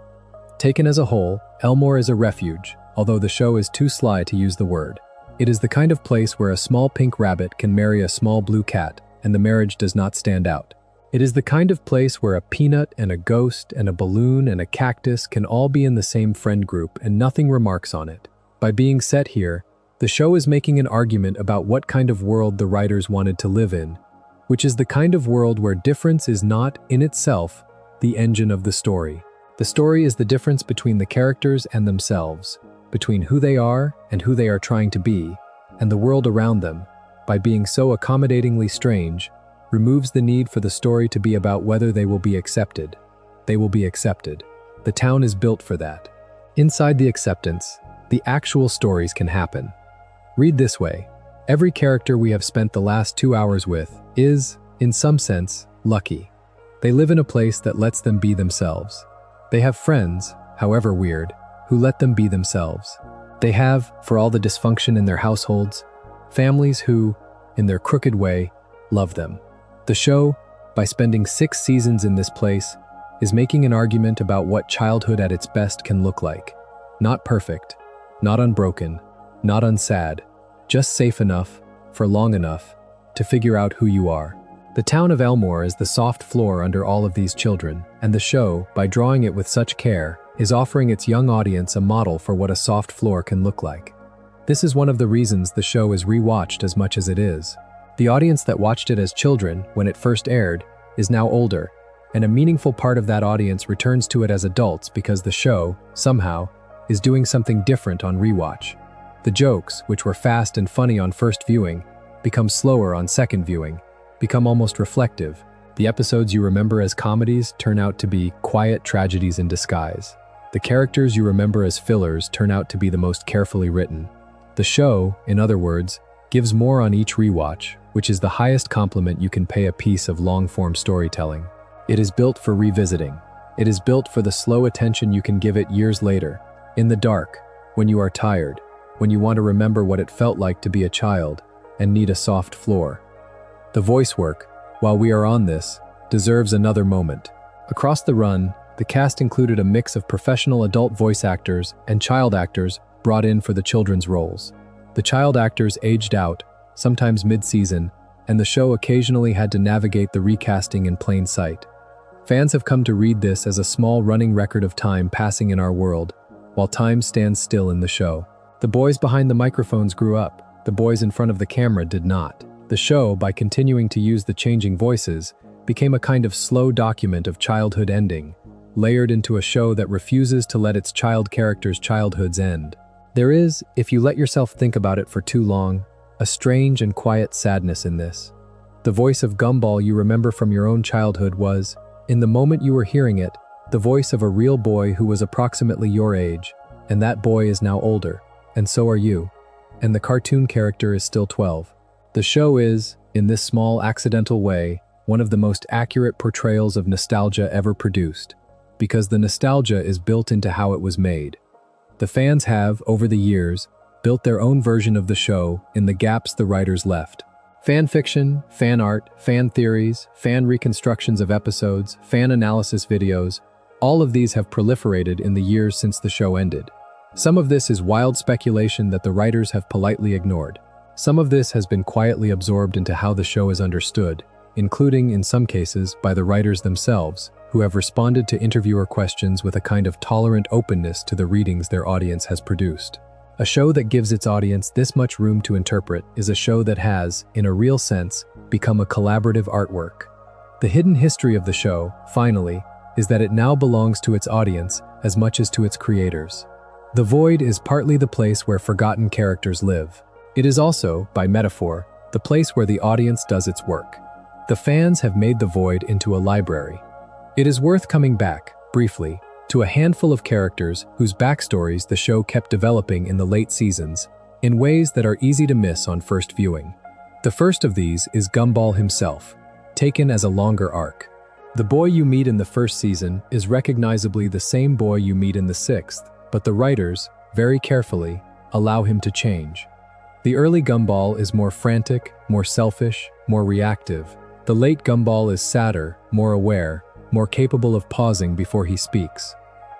Taken as a whole, Elmore is a refuge, although the show is too sly to use the word. It is the kind of place where a small pink rabbit can marry a small blue cat, and the marriage does not stand out. It is the kind of place where a peanut and a ghost and a balloon and a cactus can all be in the same friend group and nothing remarks on it. By being set here, the show is making an argument about what kind of world the writers wanted to live in, which is the kind of world where difference is not, in itself, the engine of the story. The story is the difference between the characters and themselves, between who they are and who they are trying to be, and the world around them, by being so accommodatingly strange, removes the need for the story to be about whether they will be accepted. They will be accepted. The town is built for that. Inside the acceptance, the actual stories can happen. Read this way. Every character we have spent the last 2 hours with is, in some sense, lucky. They live in a place that lets them be themselves. They have friends, however weird, who let them be themselves. They have, for all the dysfunction in their households, families who, in their crooked way, love them. The show, by spending 6 seasons in this place, is making an argument about what childhood at its best can look like. Not perfect, not unbroken, not unsad, just safe enough, for long enough, to figure out who you are. The town of Elmore is the soft floor under all of these children, and the show, by drawing it with such care, is offering its young audience a model for what a soft floor can look like. This is one of the reasons the show is rewatched as much as it is. The audience that watched it as children when it first aired is now older, and a meaningful part of that audience returns to it as adults because the show, somehow, is doing something different on rewatch. The jokes, which were fast and funny on first viewing, become slower on second viewing, become almost reflective. The episodes you remember as comedies turn out to be quiet tragedies in disguise. The characters you remember as fillers turn out to be the most carefully written. The show, in other words, gives more on each rewatch, which is the highest compliment you can pay a piece of long-form storytelling. It is built for revisiting. It is built for the slow attention you can give it years later, in the dark, when you are tired, when you want to remember what it felt like to be a child and need a soft floor. The voice work, while we are on this, deserves another moment. Across the run, the cast included a mix of professional adult voice actors and child actors brought in for the children's roles. The child actors aged out, sometimes mid-season, and the show occasionally had to navigate the recasting in plain sight. Fans have come to read this as a small running record of time passing in our world, while time stands still in the show. The boys behind the microphones grew up, the boys in front of the camera did not. The show, by continuing to use the changing voices, became a kind of slow document of childhood ending, layered into a show that refuses to let its child characters' childhoods end. There is, if you let yourself think about it for too long, a strange and quiet sadness in this. The voice of Gumball you remember from your own childhood was, in the moment you were hearing it, the voice of a real boy who was approximately your age, and that boy is now older, and so are you, and the cartoon character is still 12. The show is, in this small accidental way, one of the most accurate portrayals of nostalgia ever produced, because the nostalgia is built into how it was made. The fans have, over the years, built their own version of the show in the gaps the writers left. Fan fiction, fan art, fan theories, fan reconstructions of episodes, fan analysis videos, all of these have proliferated in the years since the show ended. Some of this is wild speculation that the writers have politely ignored. Some of this has been quietly absorbed into how the show is understood, including, in some cases, by the writers themselves, who have responded to interviewer questions with a kind of tolerant openness to the readings their audience has produced. A show that gives its audience this much room to interpret is a show that has, in a real sense, become a collaborative artwork. The hidden history of the show, finally, is that it now belongs to its audience as much as to its creators. The void is partly the place where forgotten characters live. It is also, by metaphor, the place where the audience does its work. The fans have made the void into a library. It is worth coming back, briefly, to a handful of characters whose backstories the show kept developing in the late seasons, in ways that are easy to miss on first viewing. The first of these is Gumball himself, taken as a longer arc. The boy you meet in the first season is recognizably the same boy you meet in the 6th, but the writers, very carefully, allow him to change. The early Gumball is more frantic, more selfish, more reactive. The late Gumball is sadder, more aware, more capable of pausing before he speaks.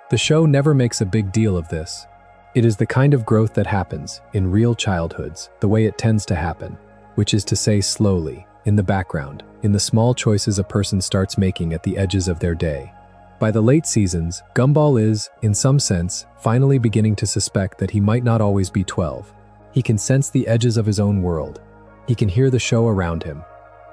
The show never makes a big deal of this. It is the kind of growth that happens, in real childhoods, the way it tends to happen, which is to say slowly, in the background, in the small choices a person starts making at the edges of their day. By the late seasons, Gumball is, in some sense, finally beginning to suspect that he might not always be 12. He can sense the edges of his own world. He can hear the show around him.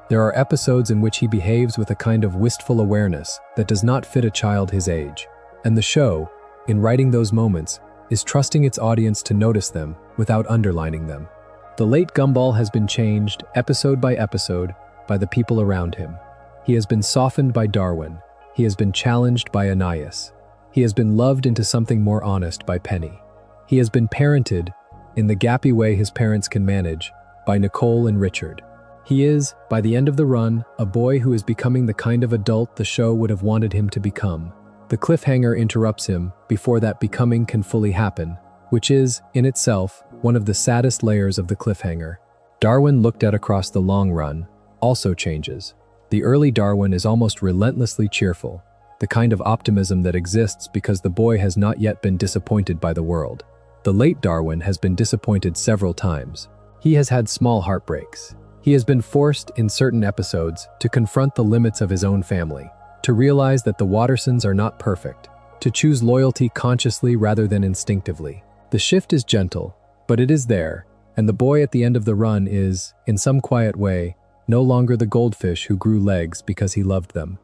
There are episodes in which he behaves with a kind of wistful awareness that does not fit a child his age. And the show, in writing those moments, is trusting its audience to notice them without underlining them. The late Gumball has been changed, episode by episode, by the people around him. He has been softened by Darwin. He has been challenged by Anais. He has been loved into something more honest by Penny. He has been parented, in the gappy way his parents can manage, by Nicole and Richard. He is, by the end of the run, a boy who is becoming the kind of adult the show would have wanted him to become. The cliffhanger interrupts him before that becoming can fully happen, which is, in itself, one of the saddest layers of the cliffhanger. Darwin looked at across the long run also changes. The early Darwin is almost relentlessly cheerful, the kind of optimism that exists because the boy has not yet been disappointed by the world. The late Darwin has been disappointed several times. He has had small heartbreaks. He has been forced, in certain episodes, to confront the limits of his own family, to realize that the Wattersons are not perfect, to choose loyalty consciously rather than instinctively. The shift is gentle, but it is there, and the boy at the end of the run is, in some quiet way, no longer the goldfish who grew legs because he loved them.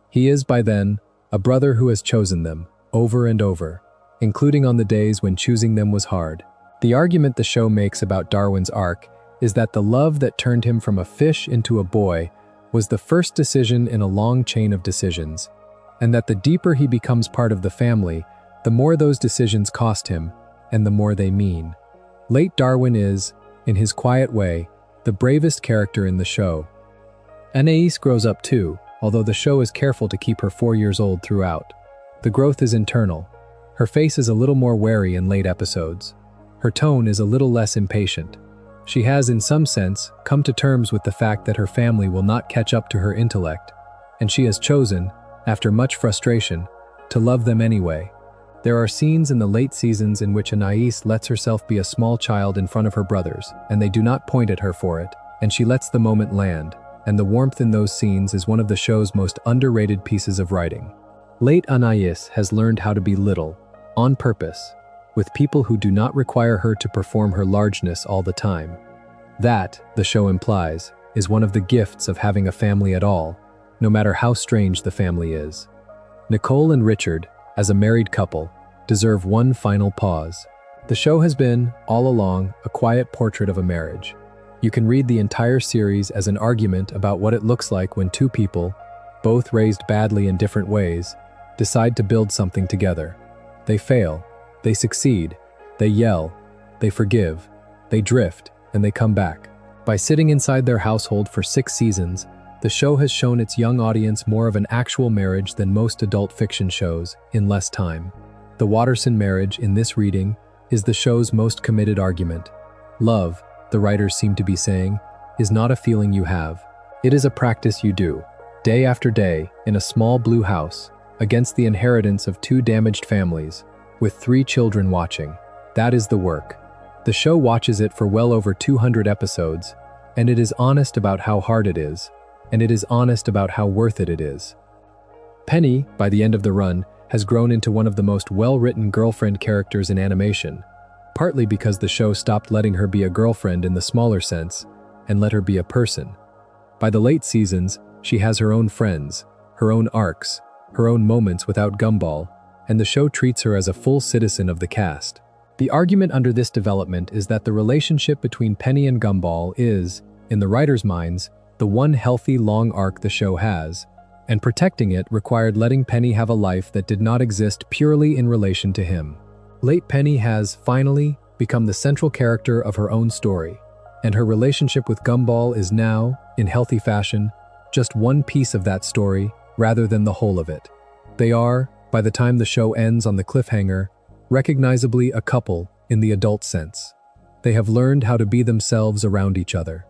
He is, by then, a brother who has chosen them, over and over, including on the days when choosing them was hard. The argument the show makes about Darwin's arc is that the love that turned him from a fish into a boy was the first decision in a long chain of decisions, and that the deeper he becomes part of the family, the more those decisions cost him, and the more they mean. Late Darwin is, in his quiet way, the bravest character in the show. Anais grows up too, although the show is careful to keep her 4 years old throughout. The growth is internal. Her face is a little more wary in late episodes. Her tone is a little less impatient. She has, in some sense, come to terms with the fact that her family will not catch up to her intellect, and she has chosen, after much frustration, to love them anyway. There are scenes in the late seasons in which Anais lets herself be a small child in front of her brothers, and they do not point at her for it, and she lets the moment land, and the warmth in those scenes is one of the show's most underrated pieces of writing. Late Anais has learned how to be little, on purpose, with people who do not require her to perform her largeness all the time. That, the show implies, is one of the gifts of having a family at all, no matter how strange the family is. Nicole and Richard, as a married couple, deserve one final pause. The show has been, all along, a quiet portrait of a marriage. You can read the entire series as an argument about what it looks like when two people, both raised badly in different ways, decide to build something together. They fail, they succeed, they yell, they forgive, they drift, and they come back. By sitting inside their household for 6 seasons, the show has shown its young audience more of an actual marriage than most adult fiction shows, in less time. The Watterson marriage, in this reading, is the show's most committed argument. Love, the writers seem to be saying, is not a feeling you have. It is a practice you do, day after day, in a small blue house, against the inheritance of 2 damaged families, with 3 children watching. That is the work. The show watches it for well over 200 episodes, and it is honest about how hard it is, and it is honest about how worth it is. Penny, by the end of the run, has grown into one of the most well-written girlfriend characters in animation, partly because the show stopped letting her be a girlfriend in the smaller sense, and let her be a person. By the late seasons, she has her own friends, her own arcs, her own moments without Gumball, and the show treats her as a full citizen of the cast. The argument under this development is that the relationship between Penny and Gumball is, in the writers' minds, the one healthy long arc the show has, and protecting it required letting Penny have a life that did not exist purely in relation to him. Late Penny has, finally, become the central character of her own story, and her relationship with Gumball is now, in healthy fashion, just one piece of that story rather than the whole of it. They are, by the time the show ends on the cliffhanger, recognizably a couple in the adult sense. They have learned how to be themselves around each other.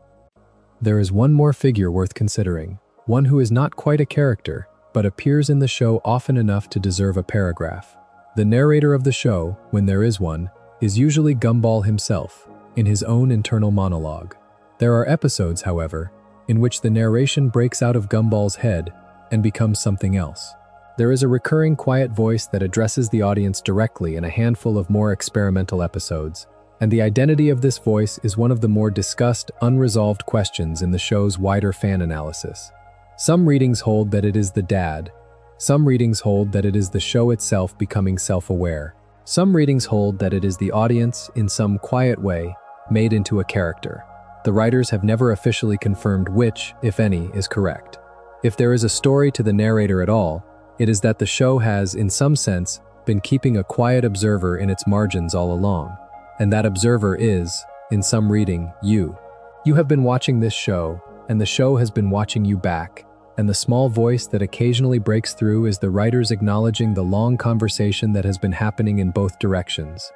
There is one more figure worth considering, one who is not quite a character, but appears in the show often enough to deserve a paragraph. The narrator of the show, when there is one, is usually Gumball himself, in his own internal monologue. There are episodes, however, in which the narration breaks out of Gumball's head and becomes something else. There is a recurring quiet voice that addresses the audience directly in a handful of more experimental episodes, and the identity of this voice is one of the more discussed, unresolved questions in the show's wider fan analysis. Some readings hold that it is the dad. Some readings hold that it is the show itself becoming self-aware. Some readings hold that it is the audience, in some quiet way, made into a character. The writers have never officially confirmed which, if any, is correct. If there is a story to the narrator at all, it is that the show has, in some sense, been keeping a quiet observer in its margins all along. And that observer is, in some reading, you. You have been watching this show, and the show has been watching you back, and the small voice that occasionally breaks through is the writers acknowledging the long conversation that has been happening in both directions.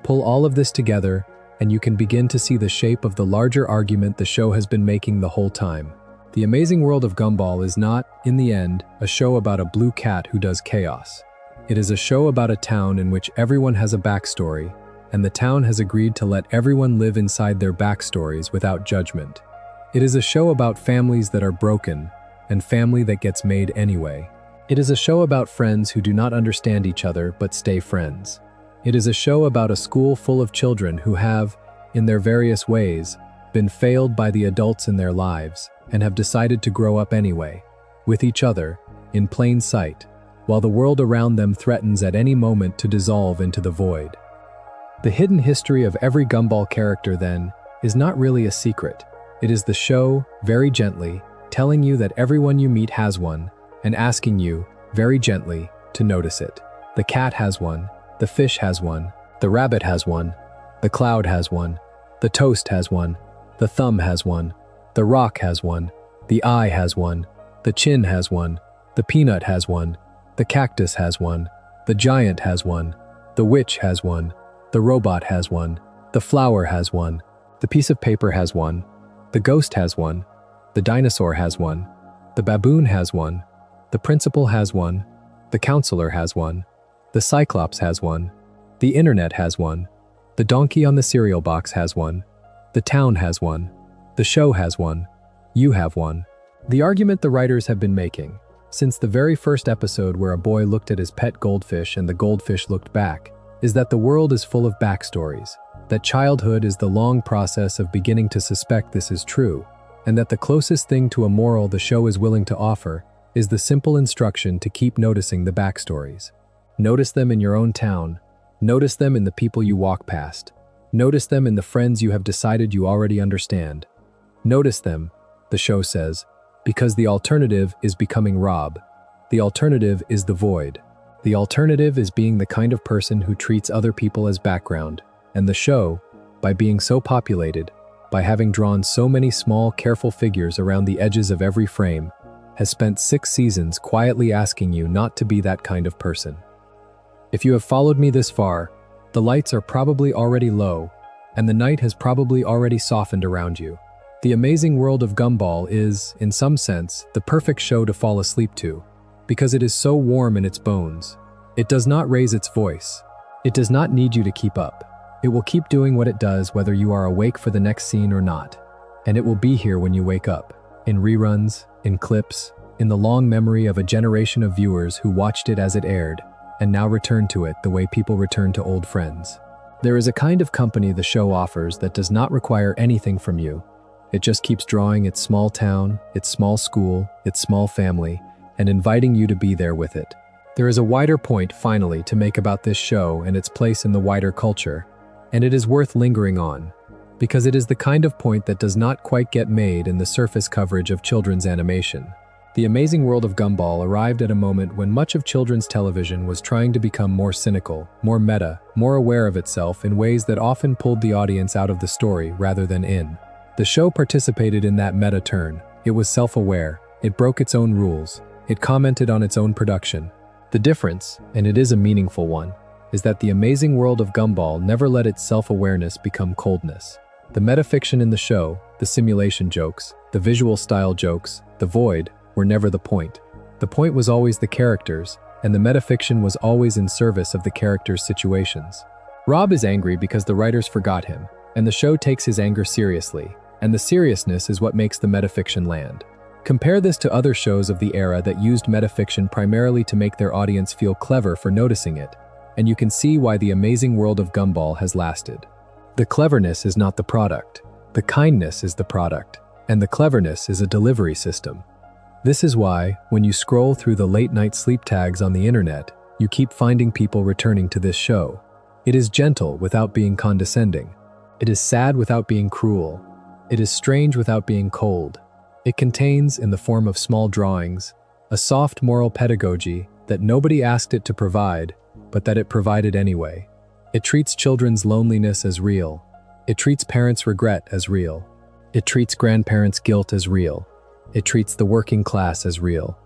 Pull all of this together, and you can begin to see the shape of the larger argument the show has been making the whole time. The Amazing World of Gumball is not, in the end, a show about a blue cat who does chaos. It is a show about a town in which everyone has a backstory, and the town has agreed to let everyone live inside their backstories without judgment. It is a show about families that are broken, and family that gets made anyway. It is a show about friends who do not understand each other but stay friends. It is a show about a school full of children who have, in their various ways, been failed by the adults in their lives and have decided to grow up anyway, with each other, in plain sight, while the world around them threatens at any moment to dissolve into the void. The hidden history of every Gumball character, then, is not really a secret. It is the show, very gently, telling you that everyone you meet has one, and asking you, very gently, to notice it. The cat has one, the fish has one, the rabbit has one, the cloud has one, the toast has one, the thumb has one, the rock has one, the eye has one, the chin has one, the peanut has one, the cactus has one, the giant has one, the witch has one, the robot has one, the flower has one, the piece of paper has one, the ghost has one, the dinosaur has one, the baboon has one, the principal has one, the counselor has one, the cyclops has one, the internet has one, the donkey on the cereal box has one, the town has one, the show has one, you have one. The argument the writers have been making, since the very first episode where a boy looked at his pet goldfish and the goldfish looked back, is that the world is full of backstories, that childhood is the long process of beginning to suspect this is true, and that the closest thing to a moral the show is willing to offer is the simple instruction to keep noticing the backstories. Notice them in your own town, notice them in the people you walk past, notice them in the friends you have decided you already understand. Notice them, the show says, because the alternative is becoming Rob. The alternative is the void. The alternative is being the kind of person who treats other people as background. And the show, by being so populated, by having drawn so many small, careful figures around the edges of every frame, has spent 6 seasons quietly asking you not to be that kind of person. If you have followed me this far, the lights are probably already low, and the night has probably already softened around you. The Amazing World of Gumball is, in some sense, the perfect show to fall asleep to, because it is so warm in its bones. It does not raise its voice. It does not need you to keep up. It will keep doing what it does whether you are awake for the next scene or not. And it will be here when you wake up, in reruns, in clips, in the long memory of a generation of viewers who watched it as it aired, and now return to it the way people return to old friends. There is a kind of company the show offers that does not require anything from you. It just keeps drawing its small town, its small school, its small family, and inviting you to be there with it. There is a wider point, finally, to make about this show and its place in the wider culture, and it is worth lingering on, because it is the kind of point that does not quite get made in the surface coverage of children's animation. The Amazing World of Gumball arrived at a moment when much of children's television was trying to become more cynical, more meta, more aware of itself in ways that often pulled the audience out of the story rather than in. The show participated in that meta turn. It was self-aware. It broke its own rules. It commented on its own production. The difference, and it is a meaningful one, is that the Amazing World of Gumball never let its self-awareness become coldness. The metafiction in the show, the simulation jokes, the visual style jokes, the void, were never the point. The point was always the characters, and the metafiction was always in service of the characters' situations. Rob is angry because the writers forgot him, and the show takes his anger seriously, and the seriousness is what makes the metafiction land. Compare this to other shows of the era that used metafiction primarily to make their audience feel clever for noticing it, and you can see why the Amazing World of Gumball has lasted. The cleverness is not the product. The kindness is the product, and the cleverness is a delivery system. This is why, when you scroll through the late-night sleep tags on the internet, you keep finding people returning to this show. It is gentle without being condescending. It is sad without being cruel. It is strange without being cold. It contains, in the form of small drawings, a soft moral pedagogy that nobody asked it to provide, but that it provided anyway. It treats children's loneliness as real. It treats parents' regret as real. It treats grandparents' guilt as real. It treats the working class as real.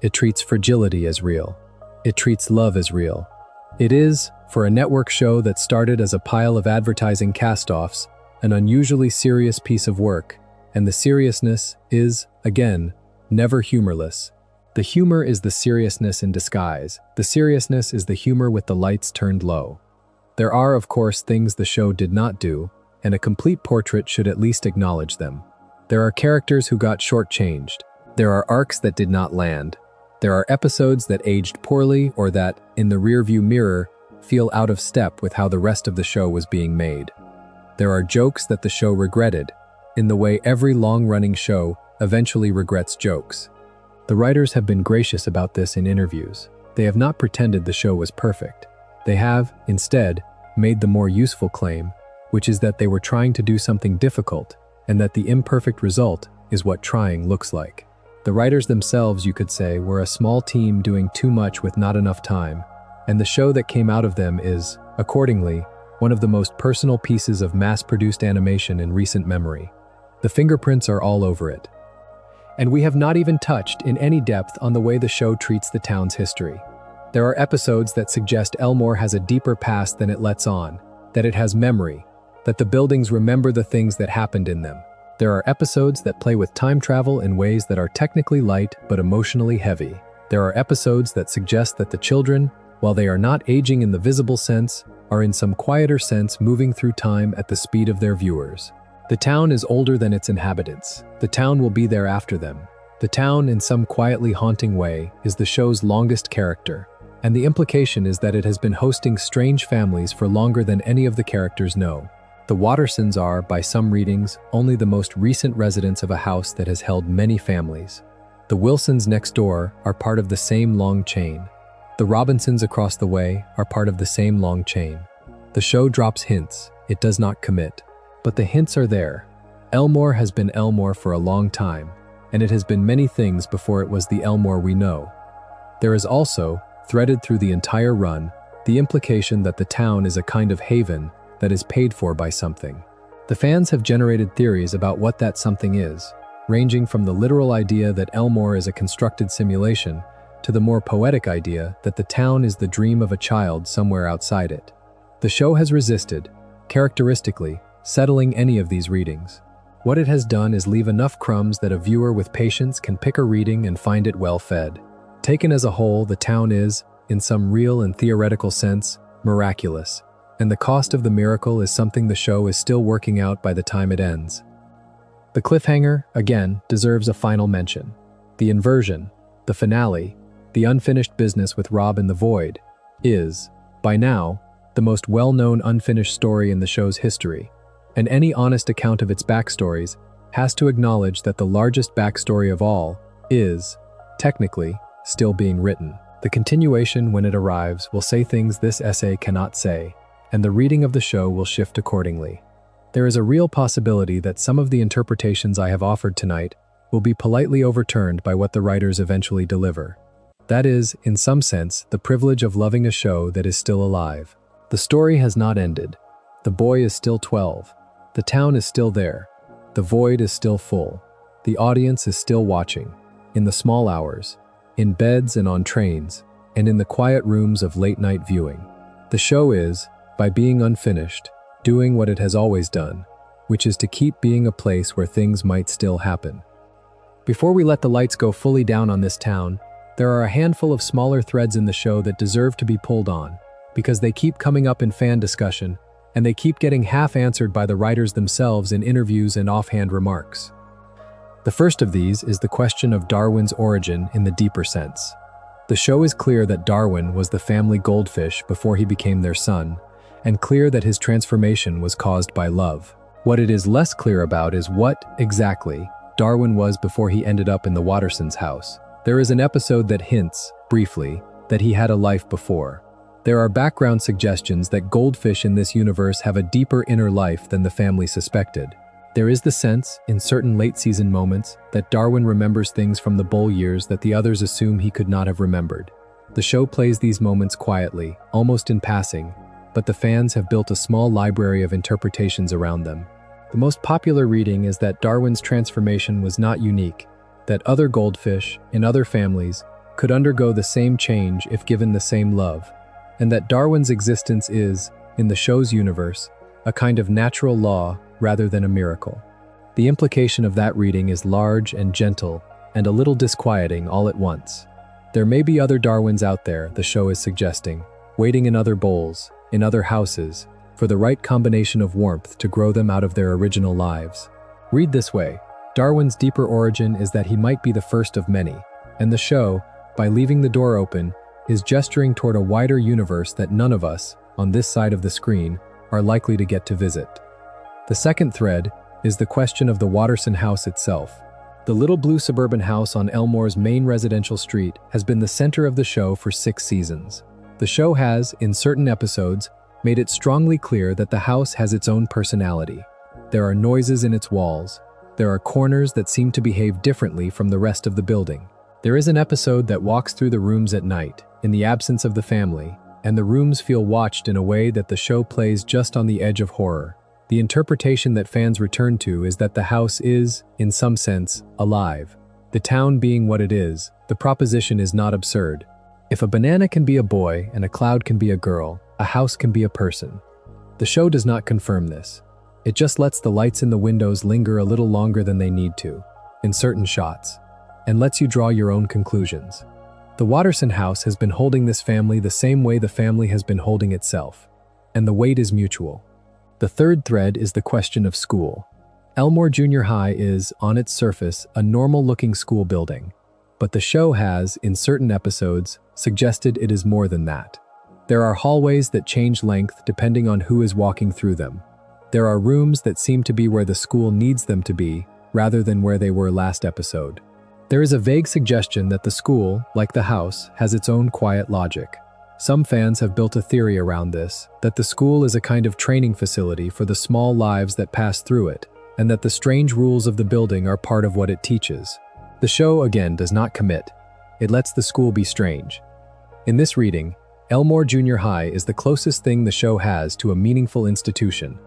It treats fragility as real. It treats love as real. It is, For a network show that started as a pile of advertising cast-offs, an unusually serious piece of work, and the seriousness is, again, never humorless. The humor is the seriousness in disguise. The seriousness is the humor with the lights turned low. There are, of course, things the show did not do, and a complete portrait should at least acknowledge them. There are characters who got shortchanged. There are arcs that did not land. There are episodes that aged poorly or that, in the rearview mirror, feel out of step with how the rest of the show was being made. There are jokes that the show regretted, in the way every long-running show eventually regrets jokes. The writers have been gracious about this in interviews. They have not pretended the show was perfect. They have, instead, made the more useful claim, which is that they were trying to do something difficult, and that the imperfect result is what trying looks like. The writers themselves, you could say, were a small team doing too much with not enough time, and the show that came out of them is, accordingly, one of the most personal pieces of mass-produced animation in recent memory. The fingerprints are all over it. And we have not even touched in any depth on the way the show treats the town's history. There are episodes that suggest Elmore has a deeper past than it lets on, that it has memory, that the buildings remember the things that happened in them. There are episodes that play with time travel in ways that are technically light but emotionally heavy. There are episodes that suggest that the children, while they are not aging in the visible sense, are in some quieter sense moving through time at the speed of their viewers. The town is older than its inhabitants. The town will be there after them. The town, in some quietly haunting way, is the show's longest character, and the implication is that it has been hosting strange families for longer than any of the characters know. The Wattersons are, by some readings, only the most recent residents of a house that has held many families. The Wilsons next door are part of the same long chain. The Robinsons across the way are part of the same long chain. The show drops hints, it does not commit. But the hints are there. Elmore has been Elmore for a long time, and it has been many things before it was the Elmore we know. There is also, threaded through the entire run, the implication that the town is a kind of haven that is paid for by something. The fans have generated theories about what that something is, ranging from the literal idea that Elmore is a constructed simulation to the more poetic idea that the town is the dream of a child somewhere outside it. The show has resisted, characteristically, settling any of these readings. What it has done is leave enough crumbs that a viewer with patience can pick a reading and find it well fed. Taken as a whole, the town is, in some real and theoretical sense, miraculous, and the cost of the miracle is something the show is still working out by the time it ends. The cliffhanger, again, deserves a final mention. The inversion, the finale, the unfinished business with Rob in the void, is, by now, the most well-known unfinished story in the show's history, and any honest account of its backstories has to acknowledge that the largest backstory of all is, technically, still being written. The continuation, when it arrives, will say things this essay cannot say, and the reading of the show will shift accordingly. There is a real possibility that some of the interpretations I have offered tonight will be politely overturned by what the writers eventually deliver. That is, in some sense, the privilege of loving a show that is still alive. The story has not ended. The boy is still 12. The town is still there. The void is still full. The audience is still watching, in the small hours, in beds and on trains, and in the quiet rooms of late-night viewing. The show is, by being unfinished, doing what it has always done, which is to keep being a place where things might still happen. Before we let the lights go fully down on this town, there are a handful of smaller threads in the show that deserve to be pulled on, because they keep coming up in fan discussion, and they keep getting half-answered by the writers themselves in interviews and offhand remarks. The first of these is the question of Darwin's origin in the deeper sense. The show is clear that Darwin was the family goldfish before he became their son, and clear that his transformation was caused by love. What it is less clear about is what, exactly, Darwin was before he ended up in the Wattersons' house. There is an episode that hints, briefly, that he had a life before. There are background suggestions that goldfish in this universe have a deeper inner life than the family suspected. There is the sense, in certain late-season moments, that Darwin remembers things from the bull years that the others assume he could not have remembered. The show plays these moments quietly, almost in passing, but the fans have built a small library of interpretations around them. The most popular reading is that Darwin's transformation was not unique, that other goldfish, in other families, could undergo the same change if given the same love. and that Darwin's existence is, in the show's universe, a kind of natural law rather than a miracle. The implication of that reading is large and gentle and a little disquieting all at once. There may be other Darwins out there, the show is suggesting, waiting in other bowls, in other houses, for the right combination of warmth to grow them out of their original lives. Read this way, Darwin's deeper origin is that he might be the first of many, and the show, by leaving the door open, is gesturing toward a wider universe that none of us, on this side of the screen, are likely to get to visit. The second thread is the question of the Watterson house itself. The little blue suburban house on Elmore's main residential street has been the center of the show for 6 seasons. The show has, in certain episodes, made it strongly clear that the house has its own personality. There are noises in its walls. There are corners that seem to behave differently from the rest of the building. There is an episode that walks through the rooms at night, in the absence of the family, and the rooms feel watched in a way that the show plays just on the edge of horror. The interpretation that fans return to is that the house is, in some sense, alive. The town being what it is, the proposition is not absurd. If a banana can be a boy and a cloud can be a girl, a house can be a person. The show does not confirm this. It just lets the lights in the windows linger a little longer than they need to, in certain shots, and lets you draw your own conclusions. The Watterson house has been holding this family the same way the family has been holding itself, and the weight is mutual. The third thread is the question of school. Elmore Junior High is, on its surface, a normal-looking school building, but the show has, in certain episodes, suggested it is more than that. There are hallways that change length depending on who is walking through them. There are rooms that seem to be where the school needs them to be, rather than where they were last episode. There is a vague suggestion that the school, like the house, has its own quiet logic. Some fans have built a theory around this, that the school is a kind of training facility for the small lives that pass through it, and that the strange rules of the building are part of what it teaches. The show, again, does not commit. It lets the school be strange. In this reading, Elmore Junior High is the closest thing the show has to a meaningful institution,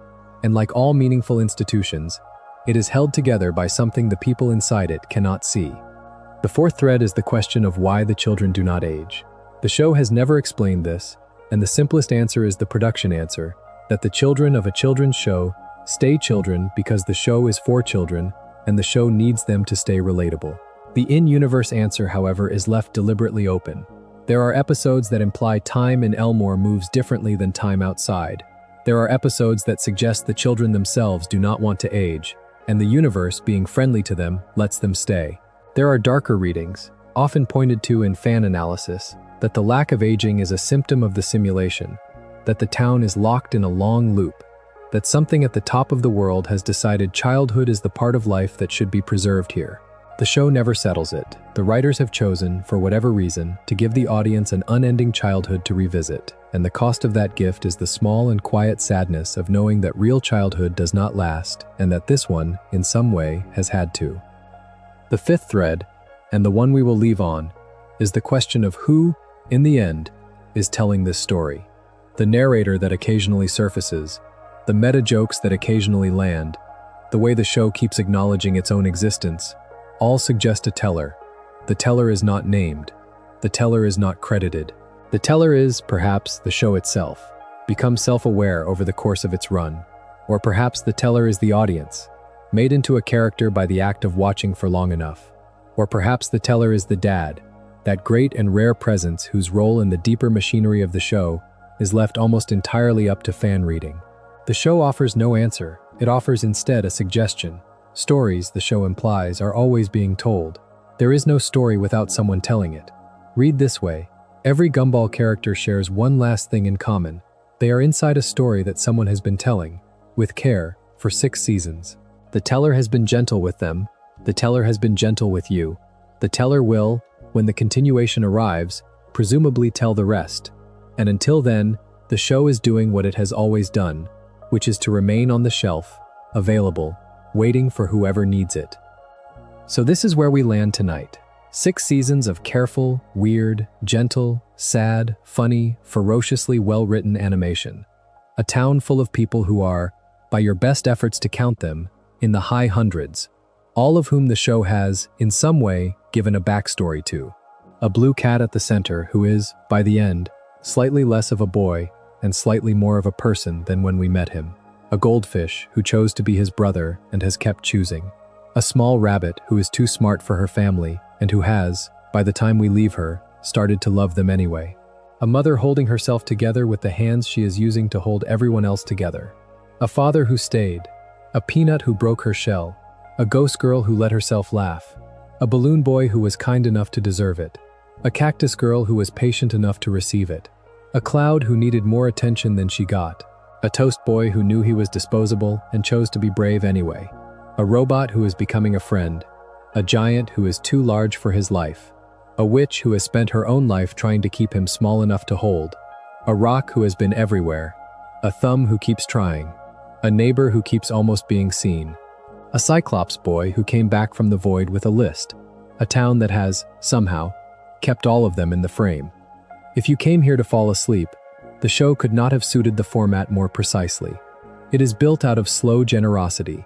and like all meaningful institutions, it is held together by something the people inside it cannot see. The fourth thread is the question of why the children do not age. The show has never explained this, and the simplest answer is the production answer, that the children of a children's show stay children because the show is for children, and the show needs them to stay relatable. The in-universe answer, however, is left deliberately open. There are episodes that imply time in Elmore moves differently than time outside. There are episodes that suggest the children themselves do not want to age, and the universe, being friendly to them, lets them stay. There are darker readings, often pointed to in fan analysis, that the lack of aging is a symptom of the simulation, that the town is locked in a long loop, that something at the top of the world has decided childhood is the part of life that should be preserved here. The show never settles it. The writers have chosen, for whatever reason, to give the audience an unending childhood to revisit, and the cost of that gift is the small and quiet sadness of knowing that real childhood does not last, and that this one, in some way, has had to. The fifth thread, and the one we will leave on, is the question of who, in the end, is telling this story. The narrator that occasionally surfaces, the meta-jokes that occasionally land, the way the show keeps acknowledging its own existence, all suggest a teller. The teller is not named. The teller is not credited. The teller is, perhaps, the show itself, becomes self-aware over the course of its run. Or perhaps the teller is the audience, made into a character by the act of watching for long enough. Or perhaps the teller is the dad, that great and rare presence whose role in the deeper machinery of the show is left almost entirely up to fan reading. The show offers no answer. It offers instead a suggestion. Stories, the show implies, are always being told. There is no story without someone telling it. Read this way. Every Gumball character shares one last thing in common. They are inside a story that someone has been telling, with care, for 6 seasons. The teller has been gentle with them. The teller has been gentle with you. The teller will, when the continuation arrives, presumably tell the rest. And until then, the show is doing what it has always done, which is to remain on the shelf, available, waiting for whoever needs it. So this is where we land tonight. 6 seasons of careful, weird, gentle, sad, funny, ferociously well-written animation. A town full of people who are, by your best efforts to count them, in the high hundreds, all of whom the show has, in some way, given a backstory to. A blue cat at the center who is, by the end, Slightly less of a boy, and slightly more of a person than when we met him. A goldfish who chose to be his brother and has kept choosing. A small rabbit who is too smart for her family and who has, by the time we leave her, started to love them anyway. A mother holding herself together with the hands she is using to hold everyone else together. A father who stayed. A peanut who broke her shell. A ghost girl who let herself laugh. A balloon boy who was kind enough to deserve it. A cactus girl who was patient enough to receive it. A cloud who needed more attention than she got. A toast boy who knew he was disposable and chose to be brave anyway. A robot who is becoming a friend. A giant who is too large for his life. A witch who has spent her own life trying to keep him small enough to hold. A rock who has been everywhere. A thumb who keeps trying. A neighbor who keeps almost being seen. A Cyclops boy who came back from the void with a list. A town that has, somehow, kept all of them in the frame. If you came here to fall asleep, the show could not have suited the format more precisely. It is built out of slow generosity.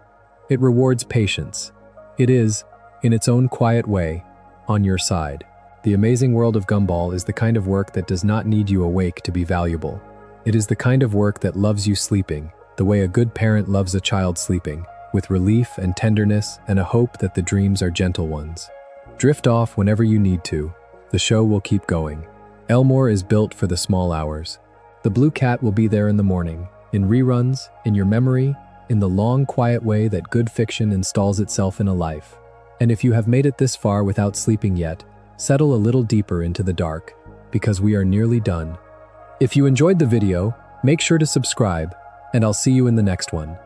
It rewards patience. It is, in its own quiet way, on your side. The Amazing World of Gumball is the kind of work that does not need you awake to be valuable. It is the kind of work that loves you sleeping, the way a good parent loves a child sleeping, with relief and tenderness and a hope that the dreams are gentle ones. Drift off whenever you need to. The show will keep going. Elmore is built for the small hours. The blue cat will be there in the morning, in reruns, in your memory, in the long, quiet way that good fiction installs itself in a life. And if you have made it this far without sleeping yet, settle a little deeper into the dark, because we are nearly done. If you enjoyed the video, make sure to subscribe, and I'll see you in the next one.